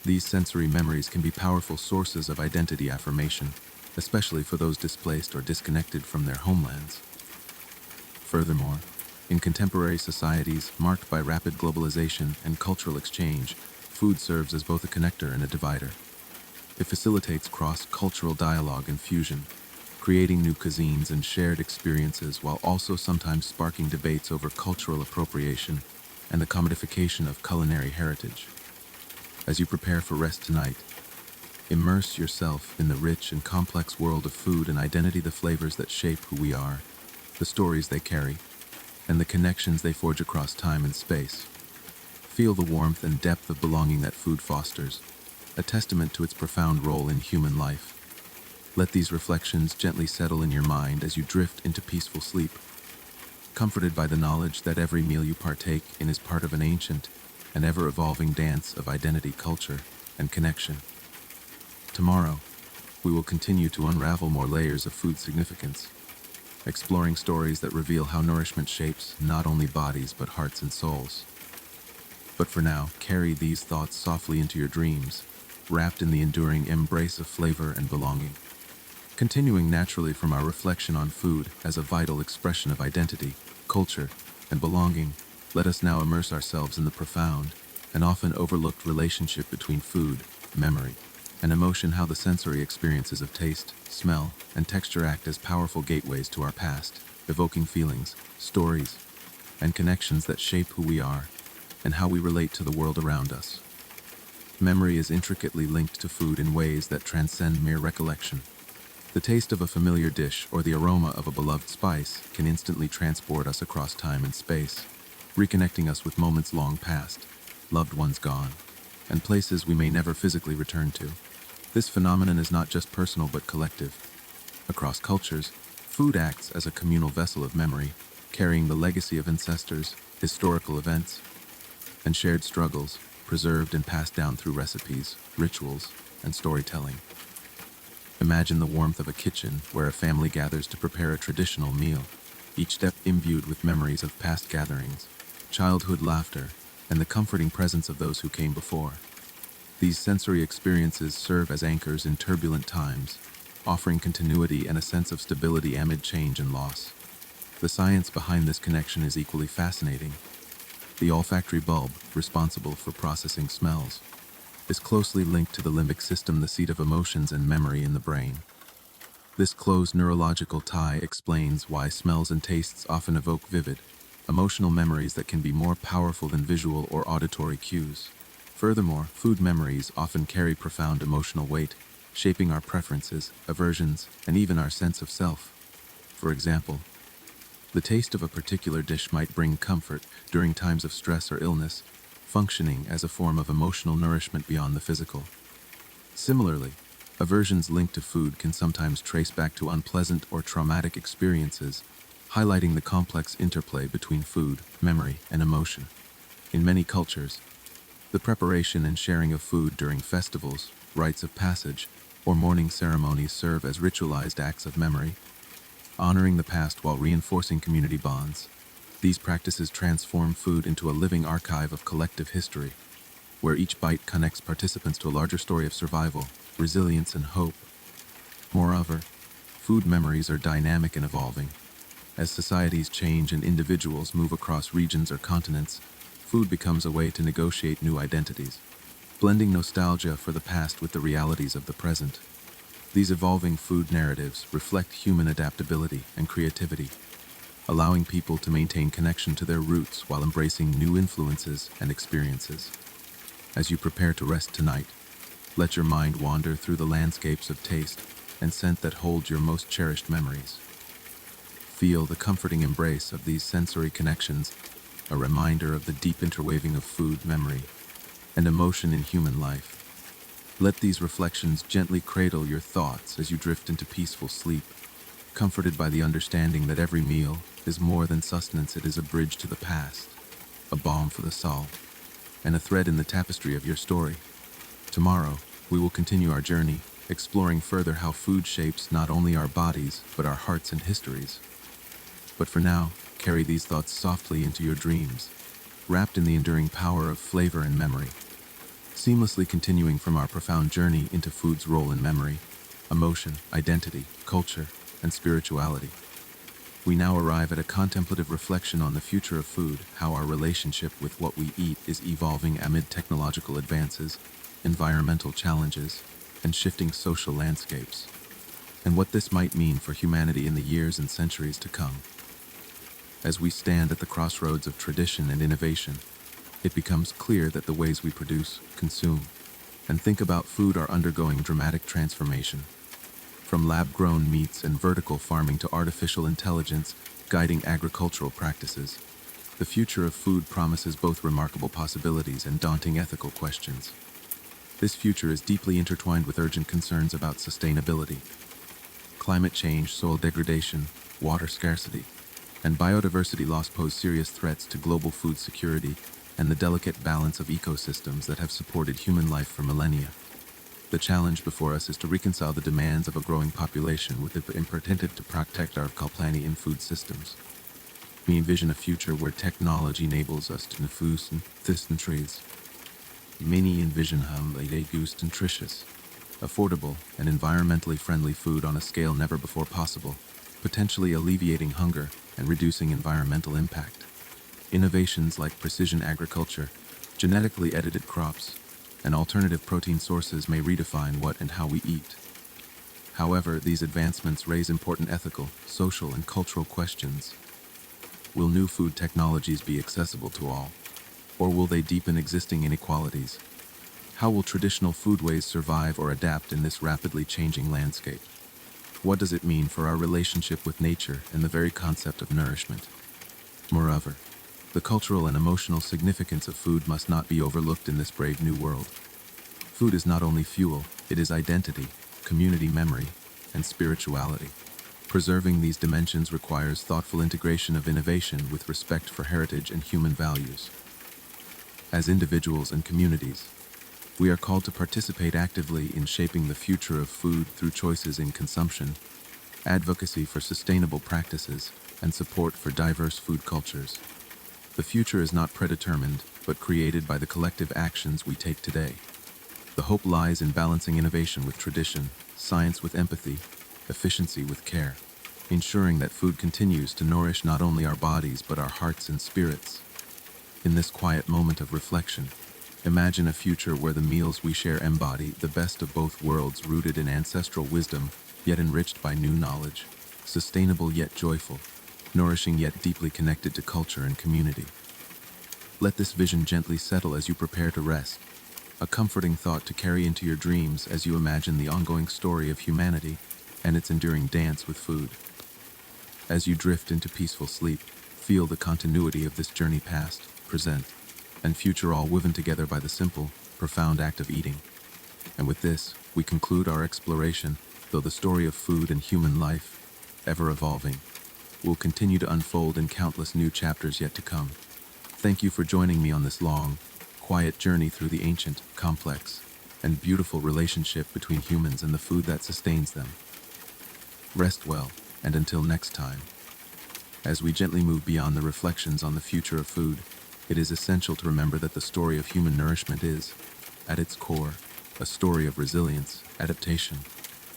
These sensory memories can be powerful sources of identity affirmation, especially for those displaced or disconnected from their homelands. Furthermore, in contemporary societies marked by rapid globalization and cultural exchange, food serves as both a connector and a divider. It facilitates cross-cultural dialogue and fusion, creating new cuisines and shared experiences while also sometimes sparking debates over cultural appropriation and the commodification of culinary heritage. As you prepare for rest tonight, immerse yourself in the rich and complex world of food and identity, the flavors that shape who we are, the stories they carry, and the connections they forge across time and space. Feel the warmth and depth of belonging that food fosters, a testament to its profound role in human life. Let these reflections gently settle in your mind as you drift into peaceful sleep, comforted by the knowledge that every meal you partake in is part of an ancient and ever-evolving dance of identity, culture, and connection. Tomorrow, we will continue to unravel more layers of food significance, exploring stories that reveal how nourishment shapes not only bodies but hearts and souls. But for now, carry these thoughts softly into your dreams, wrapped in the enduring embrace of flavor and belonging. Continuing naturally from our reflection on food as a vital expression of identity, culture, and belonging, let us now immerse ourselves in the profound and often overlooked relationship between food, memory, and emotion, how the sensory experiences of taste, smell, and texture act as powerful gateways to our past, evoking feelings, stories, and connections that shape who we are and how we relate to the world around us. Memory is intricately linked to food in ways that transcend mere recollection. The taste of a familiar dish or the aroma of a beloved spice can instantly transport us across time and space, reconnecting us with moments long past, loved ones gone, and places we may never physically return to. This phenomenon is not just personal but collective. Across cultures, food acts as a communal vessel of memory, carrying the legacy of ancestors, historical events, and shared struggles, preserved and passed down through recipes, rituals, and storytelling. Imagine the warmth of a kitchen where a family gathers to prepare a traditional meal, each step imbued with memories of past gatherings, childhood laughter, and the comforting presence of those who came before. These sensory experiences serve as anchors in turbulent times, offering continuity and a sense of stability amid change and loss. The science behind this connection is equally fascinating. The olfactory bulb, responsible for processing smells, is closely linked to the limbic system, the seat of emotions and memory in the brain. This close neurological tie explains why smells and tastes often evoke vivid, emotional memories that can be more powerful than visual or auditory cues. Furthermore, food memories often carry profound emotional weight, shaping our preferences, aversions, and even our sense of self. For example, the taste of a particular dish might bring comfort during times of stress or illness, functioning as a form of emotional nourishment beyond the physical. Similarly, aversions linked to food can sometimes trace back to unpleasant or traumatic experiences, highlighting the complex interplay between food, memory, and emotion. In many cultures, the preparation and sharing of food during festivals, rites of passage, or mourning ceremonies serve as ritualized acts of memory, honoring the past while reinforcing community bonds. These practices transform food into a living archive of collective history, where each bite connects participants to a larger story of survival, resilience, and hope. Moreover, food memories are dynamic and evolving. As societies change and individuals move across regions or continents, food becomes a way to negotiate new identities, blending nostalgia for the past with the realities of the present. These evolving food narratives reflect human adaptability and creativity, allowing people to maintain connection to their roots while embracing new influences and experiences. As you prepare to rest tonight, let your mind wander through the landscapes of taste and scent that hold your most cherished memories. Feel the comforting embrace of these sensory connections, a reminder of the deep interweaving of food, memory, and emotion in human life. Let these reflections gently cradle your thoughts as you drift into peaceful sleep, comforted by the understanding that every meal is more than sustenance. It is a bridge to the past, a balm for the soul, and a thread in the tapestry of your story. Tomorrow, we will continue our journey, exploring further how food shapes not only our bodies, but our hearts and histories. But for now, carry these thoughts softly into your dreams, wrapped in the enduring power of flavor and memory. Seamlessly continuing from our profound journey into food's role in memory, emotion, identity, culture, and spirituality, we now arrive at a contemplative reflection on the future of food, how our relationship with what we eat is evolving amid technological advances, environmental challenges, and shifting social landscapes, and what this might mean for humanity in the years and centuries to come. As we stand at the crossroads of tradition and innovation, it becomes clear that the ways we produce, consume, and think about food are undergoing dramatic transformation. From lab-grown meats and vertical farming to artificial intelligence guiding agricultural practices, the future of food promises both remarkable possibilities and daunting ethical questions. This future is deeply intertwined with urgent concerns about sustainability. Climate change, soil degradation, water scarcity, and biodiversity loss pose serious threats to global food security and the delicate balance of ecosystems that have supported human life for millennia. The challenge before us is to reconcile the demands of a growing population with the imperative to protect our planet and food systems. We envision a future where technology enables us to diffuse and distant trees. Many envision a gust nutritious, affordable, and environmentally friendly food on a scale never before possible, potentially alleviating hunger and reducing environmental impact. Innovations like precision agriculture, genetically edited crops, and alternative protein sources may redefine what and how we eat. However, these advancements raise important ethical, social, and cultural questions. Will new food technologies be accessible to all? Or will they deepen existing inequalities? How will traditional foodways survive or adapt in this rapidly changing landscape? What does it mean for our relationship with nature and the very concept of nourishment? Moreover, the cultural and emotional significance of food must not be overlooked in this brave new world. Food is not only fuel, it is identity, community memory, and spirituality. Preserving these dimensions requires thoughtful integration of innovation with respect for heritage and human values. As individuals and communities, we are called to participate actively in shaping the future of food through choices in consumption, advocacy for sustainable practices, and support for diverse food cultures. The future is not predetermined, but created by the collective actions we take today. The hope lies in balancing innovation with tradition, science with empathy, efficiency with care, ensuring that food continues to nourish not only our bodies but our hearts and spirits. In this quiet moment of reflection, imagine a future where the meals we share embody the best of both worlds, rooted in ancestral wisdom, yet enriched by new knowledge, sustainable yet joyful, nourishing yet deeply connected to culture and community. Let this vision gently settle as you prepare to rest, a comforting thought to carry into your dreams as you imagine the ongoing story of humanity and its enduring dance with food. As you drift into peaceful sleep, feel the continuity of this journey past, present, and future all woven together by the simple, profound act of eating. And with this, we conclude our exploration, though the story of food and human life, ever evolving, will continue to unfold in countless new chapters yet to come. Thank you for joining me on this long, quiet journey through the ancient, complex, and beautiful relationship between humans and the food that sustains them. Rest well, and until next time. As we gently move beyond the reflections on the future of food, it is essential to remember that the story of human nourishment is, at its core, a story of resilience, adaptation,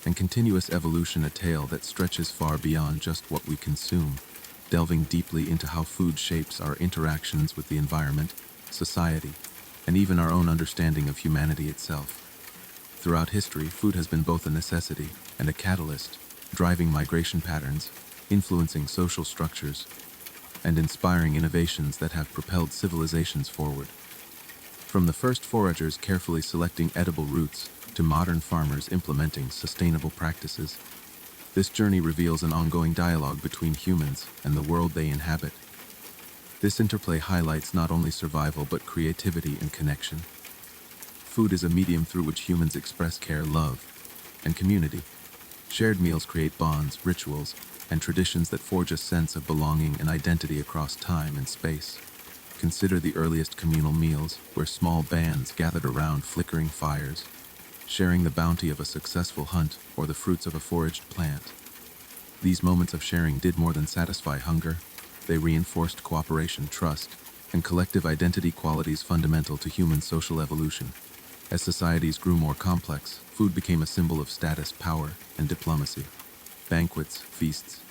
and continuous evolution, a tale that stretches far beyond just what we consume, delving deeply into how food shapes our interactions with the environment, society, and even our own understanding of humanity itself. Throughout history, food has been both a necessity and a catalyst, driving migration patterns, influencing social structures, and inspiring innovations that have propelled civilizations forward. From the first foragers carefully selecting edible roots to modern farmers implementing sustainable practices, this journey reveals an ongoing dialogue between humans and the world they inhabit. This interplay highlights not only survival but creativity and connection. Food is a medium through which humans express care, love, and community. Shared meals create bonds, rituals, and traditions that forge a sense of belonging and identity across time and space. Consider the earliest communal meals, where small bands gathered around flickering fires, sharing the bounty of a successful hunt or the fruits of a foraged plant. These moments of sharing did more than satisfy hunger. They reinforced cooperation, trust, and collective identity, qualities fundamental to human social evolution. As societies grew more complex, food became a symbol of status, power, and diplomacy. Banquets, feasts,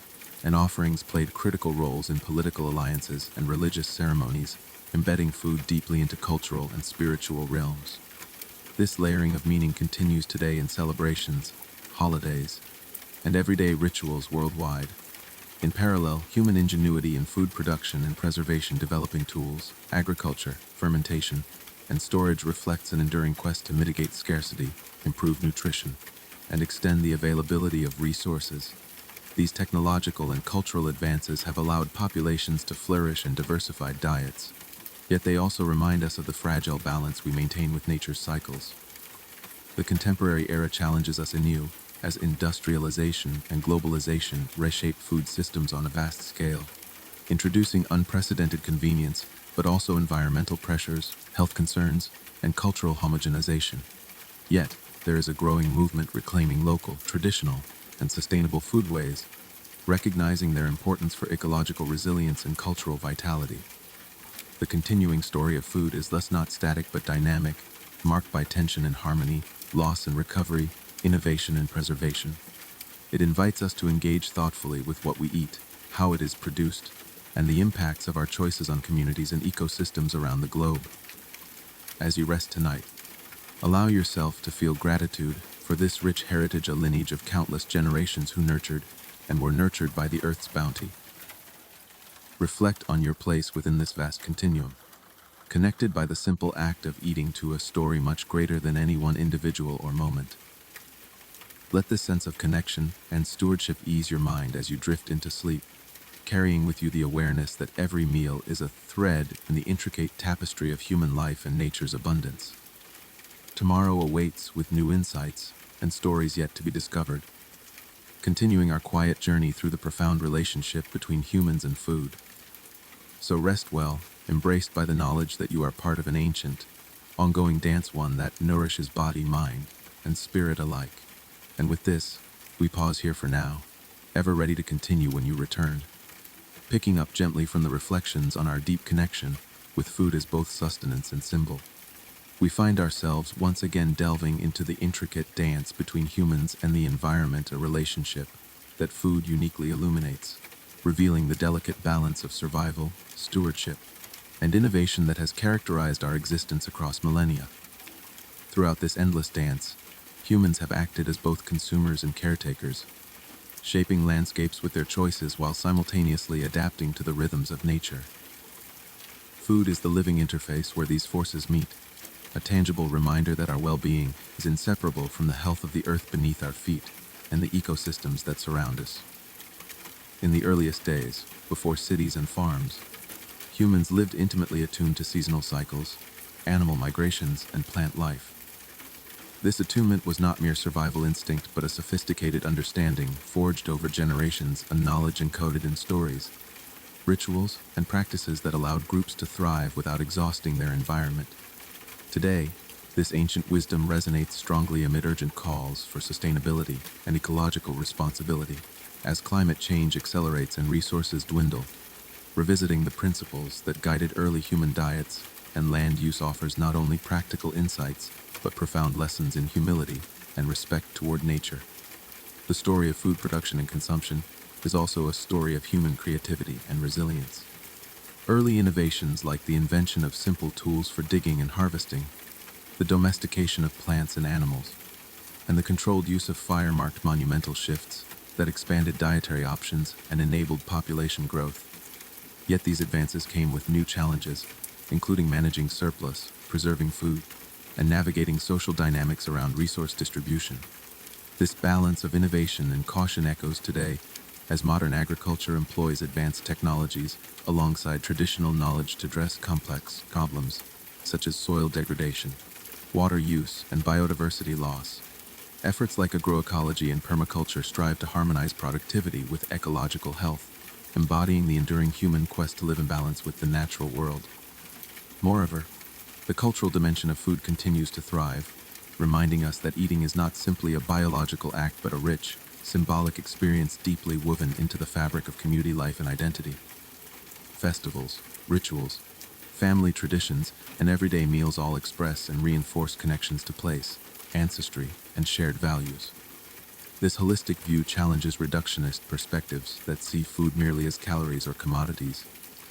and offerings played critical roles in political alliances and religious ceremonies, embedding food deeply into cultural and spiritual realms. This layering of meaning continues today in celebrations, holidays, and everyday rituals worldwide. In parallel, human ingenuity in food production and preservation, developing tools, agriculture, fermentation, and storage reflects an enduring quest to mitigate scarcity, improve nutrition, and extend the availability of resources. These technological and cultural advances have allowed populations to flourish and diversified diets, yet they also remind us of the fragile balance we maintain with nature's cycles. The contemporary era challenges us anew, as industrialization and globalization reshape food systems on a vast scale, introducing unprecedented convenience, but also environmental pressures, health concerns, and cultural homogenization. Yet, there is a growing movement reclaiming local, traditional, and sustainable foodways, recognizing their importance for ecological resilience and cultural vitality. The continuing story of food is thus not static but dynamic, marked by tension and harmony, loss and recovery, innovation and preservation. It invites us to engage thoughtfully with what we eat, how it is produced, and the impacts of our choices on communities and ecosystems around the globe. As you rest tonight, allow yourself to feel gratitude for this rich heritage, a lineage of countless generations who nurtured and were nurtured by the earth's bounty. Reflect on your place within this vast continuum, connected by the simple act of eating to a story much greater than any one individual or moment. Let this sense of connection and stewardship ease your mind as you drift into sleep, carrying with you the awareness that every meal is a thread in the intricate tapestry of human life and nature's abundance. Tomorrow awaits with new insights and stories yet to be discovered, continuing our quiet journey through the profound relationship between humans and food. So rest well, embraced by the knowledge that you are part of an ancient, ongoing dance, one that nourishes body, mind, and spirit alike. And with this, we pause here for now, ever ready to continue when you return, picking up gently from the reflections on our deep connection with food as both sustenance and symbol. We find ourselves once again delving into the intricate dance between humans and the environment, a relationship that food uniquely illuminates, revealing the delicate balance of survival, stewardship, and innovation that has characterized our existence across millennia. Throughout this endless dance, humans have acted as both consumers and caretakers, shaping landscapes with their choices while simultaneously adapting to the rhythms of nature. Food is the living interface where these forces meet, a tangible reminder that our well-being is inseparable from the health of the earth beneath our feet and the ecosystems that surround us. In the earliest days, before cities and farms, humans lived intimately attuned to seasonal cycles, animal migrations, and plant life. This attunement was not mere survival instinct, but a sophisticated understanding forged over generations, a knowledge encoded in stories, rituals, and practices that allowed groups to thrive without exhausting their environment. Today, This ancient wisdom resonates strongly amid urgent calls for sustainability and ecological responsibility. As climate change accelerates and resources dwindle, revisiting the principles that guided early human diets and land use offers not only practical insights, but profound lessons in humility and respect toward nature. The story of food production and consumption is also a story of human creativity and resilience. Early innovations like the invention of simple tools for digging and harvesting, the domestication of plants and animals, and the controlled use of fire marked monumental shifts that expanded dietary options and enabled population growth. Yet these advances came with new challenges, including managing surplus, preserving food, and navigating social dynamics around resource distribution. This balance of innovation and caution echoes today as modern agriculture employs advanced technologies alongside traditional knowledge to address complex problems such as soil degradation, water use, and biodiversity loss. Efforts like agroecology and permaculture strive to harmonize productivity with ecological health, embodying the enduring human quest to live in balance with the natural world. Moreover, the cultural dimension of food continues to thrive, reminding us that eating is not simply a biological act but a rich, symbolic experience deeply woven into the fabric of community life and identity. Festivals, rituals, family traditions, and everyday meals all express and reinforce connections to place, ancestry, and shared values. This holistic view challenges reductionist perspectives that see food merely as calories or commodities,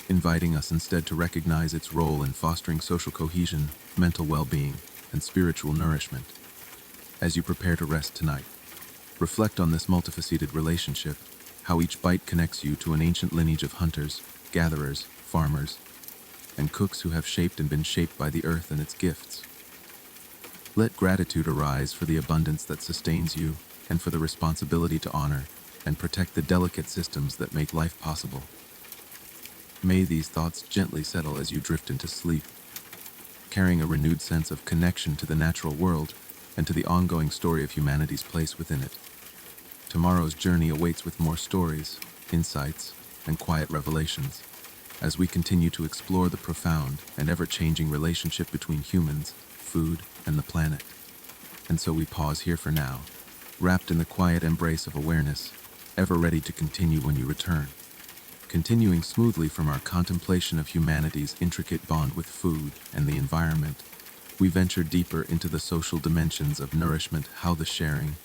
inviting us instead to recognize its role in fostering social cohesion, mental well-being, and spiritual nourishment. As you prepare to rest tonight, reflect on this multifaceted relationship, how each bite connects you to an ancient lineage of hunters, gatherers, farmers, and cooks who have shaped and been shaped by the earth and its gifts. Let gratitude arise for the abundance that sustains you and for the responsibility to honor and protect the delicate systems that make life possible. May these thoughts gently settle as you drift into sleep, carrying a renewed sense of connection to the natural world and to the ongoing story of humanity's place within it. Tomorrow's journey awaits with more stories, insights, and quiet revelations, as we continue to explore the profound and ever-changing relationship between humans, food, and the planet. And so we pause here for now, wrapped in the quiet embrace of awareness, ever ready to continue when you return. Continuing smoothly from our contemplation of humanity's intricate bond with food and the environment, we venture deeper into the social dimensions of nourishment, how the sharing,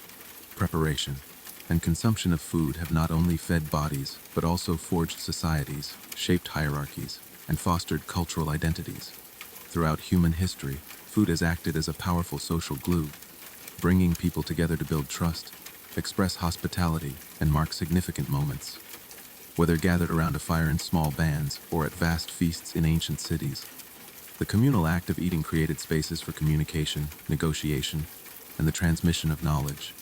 preparation, and consumption of food have not only fed bodies, but also forged societies, shaped hierarchies, and fostered cultural identities. Throughout human history, food has acted as a powerful social glue, bringing people together to build trust, express hospitality, and mark significant moments. Whether gathered around a fire in small bands or at vast feasts in ancient cities, the communal act of eating created spaces for communication, negotiation, and the transmission of knowledge.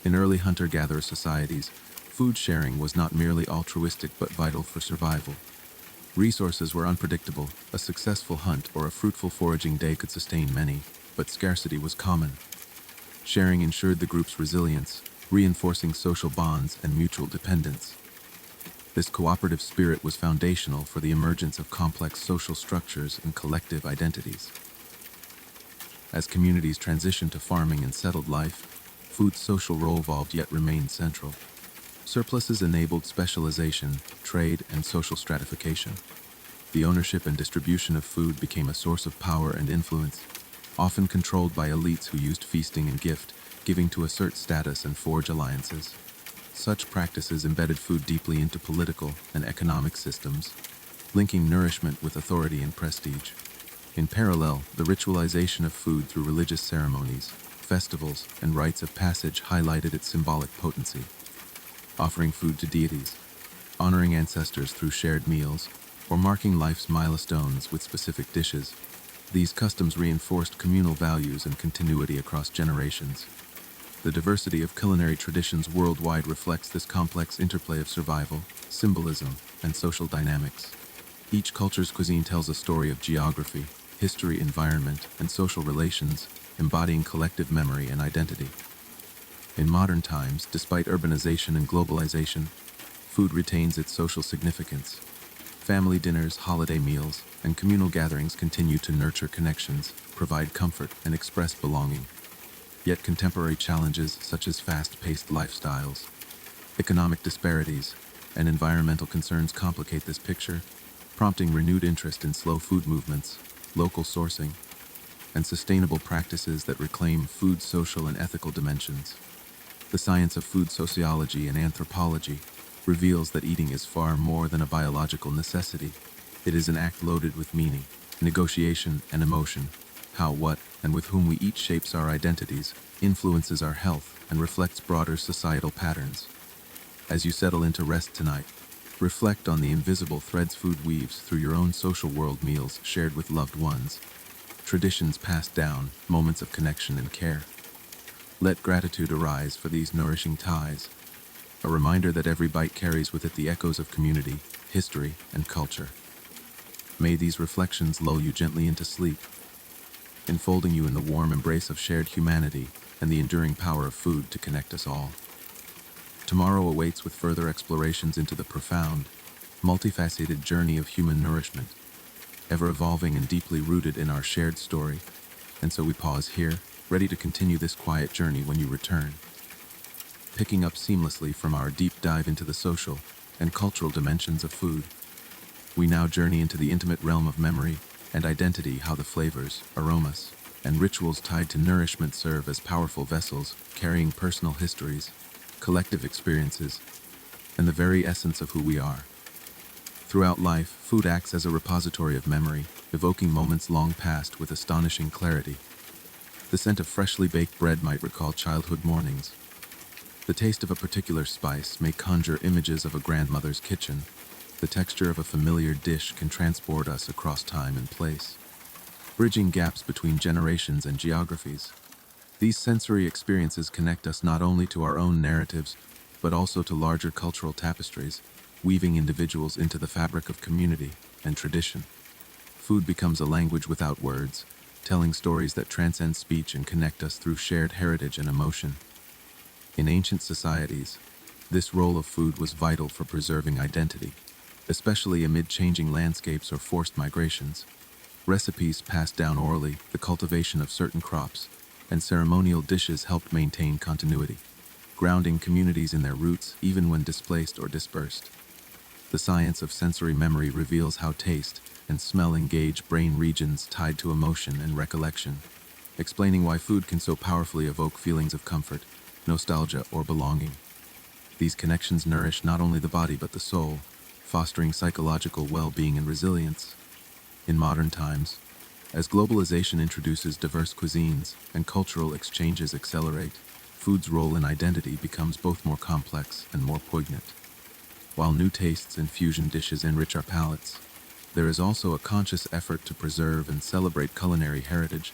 In early hunter-gatherer societies, food sharing was not merely altruistic but vital for survival. Resources were unpredictable. A successful hunt or a fruitful foraging day could sustain many, but scarcity was common. Sharing ensured the group's resilience, reinforcing social bonds and mutual dependence. This cooperative spirit was foundational for the emergence of complex social structures and collective identities. As communities transitioned to farming and settled life, food's social role evolved yet remained central. Surpluses enabled specialization, trade, and social stratification. The ownership and distribution of food became a source of power and influence, often controlled by elites who used feasting and gift-giving to assert status and forge alliances. Such practices embedded food deeply into political and economic systems, linking nourishment with authority and prestige. In parallel, the ritualization of food through religious ceremonies, festivals, and rites of passage highlighted its symbolic potency. Offering food to deities, honoring ancestors through shared meals, or marking life's milestones with specific dishes, these customs reinforced communal values and continuity across generations. The diversity of culinary traditions worldwide reflects this complex interplay of survival, symbolism, and social dynamics. Each culture's cuisine tells a story of geography, history, environment, and social relations, embodying collective memory and identity. In modern times, despite urbanization and globalization, food retains its social significance. Family dinners, holiday meals, and communal gatherings continue to nurture connections, provide comfort and express belonging. Yet contemporary challenges such as fast-paced lifestyles, economic disparities, and environmental concerns complicate this picture, prompting renewed interest in slow food movements, local sourcing, and sustainable practices that reclaim food's social and ethical dimensions. The science of food sociology and anthropology reveals that eating is far more than a biological necessity. It is an act loaded with meaning, negotiation, and emotion. How, what, and with whom we eat shapes our identities, influences our health, and reflects broader societal patterns. As you settle into rest tonight, reflect on the invisible threads food weaves through your own social world, meals shared with loved ones, traditions passed down, moments of connection and care. Let gratitude arise for these nourishing ties, a reminder that every bite carries with it the echoes of community, history, and culture. May these reflections lull you gently into sleep, enfolding you in the warm embrace of shared humanity and the enduring power of food to connect us all. Tomorrow awaits with further explorations into the profound, multifaceted journey of human nourishment, ever evolving and deeply rooted in our shared story. And so we pause here, ready to continue this quiet journey when you return, picking up seamlessly from our deep dive into the social and cultural dimensions of food. We now journey into the intimate realm of memory and identity, how the flavors, aromas, and rituals tied to nourishment serve as powerful vessels carrying personal histories, collective experiences, and the very essence of who we are. Throughout life, food acts as a repository of memory, evoking moments long past with astonishing clarity. The scent of freshly baked bread might recall childhood mornings. The taste of a particular spice may conjure images of a grandmother's kitchen. The texture of a familiar dish can transport us across time and place, bridging gaps between generations and geographies. These sensory experiences connect us not only to our own narratives, but also to larger cultural tapestries, weaving individuals into the fabric of community and tradition. Food becomes a language without words, telling stories that transcend speech and connect us through shared heritage and emotion. In ancient societies, this role of food was vital for preserving identity, especially amid changing landscapes or forced migrations. Recipes passed down orally, the cultivation of certain crops, and ceremonial dishes helped maintain continuity, grounding communities in their roots even when displaced or dispersed. The science of sensory memory reveals how taste and smell engage brain regions tied to emotion and recollection, explaining why food can so powerfully evoke feelings of comfort, nostalgia, or belonging. These connections nourish not only the body but the soul, fostering psychological well-being and resilience. In modern times, as globalization introduces diverse cuisines and cultural exchanges accelerate, food's role in identity becomes both more complex and more poignant. While new tastes and fusion dishes enrich our palates, there is also a conscious effort to preserve and celebrate culinary heritage,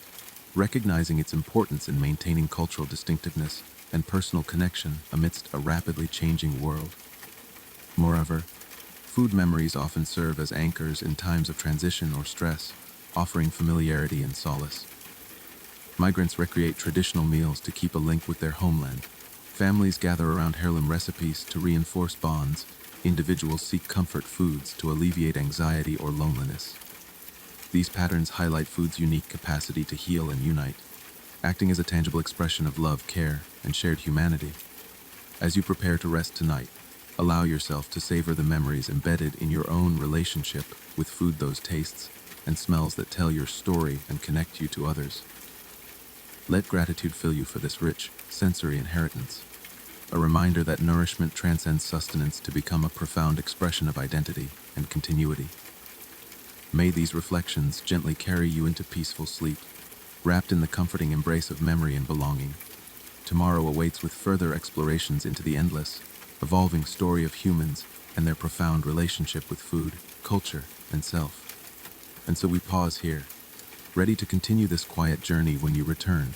recognizing its importance in maintaining cultural distinctiveness and personal connection amidst a rapidly changing world. Moreover, food memories often serve as anchors in times of transition or stress, offering familiarity and solace. Migrants recreate traditional meals to keep a link with their homeland. Families gather around heirloom recipes to reinforce bonds. Individuals seek comfort foods to alleviate anxiety or loneliness. These patterns highlight food's unique capacity to heal and unite, acting as a tangible expression of love, care, and shared humanity. As you prepare to rest tonight, allow yourself to savor the memories embedded in your own relationship with food, those tastes and smells that tell your story and connect you to others. Let gratitude fill you for this rich, sensory inheritance, a reminder that nourishment transcends sustenance to become a profound expression of identity and continuity. May these reflections gently carry you into peaceful sleep, wrapped in the comforting embrace of memory and belonging. Tomorrow awaits with further explorations into the endless, evolving story of humans and their profound relationship with food, culture, and self. And so we pause here, ready to continue this quiet journey when you return.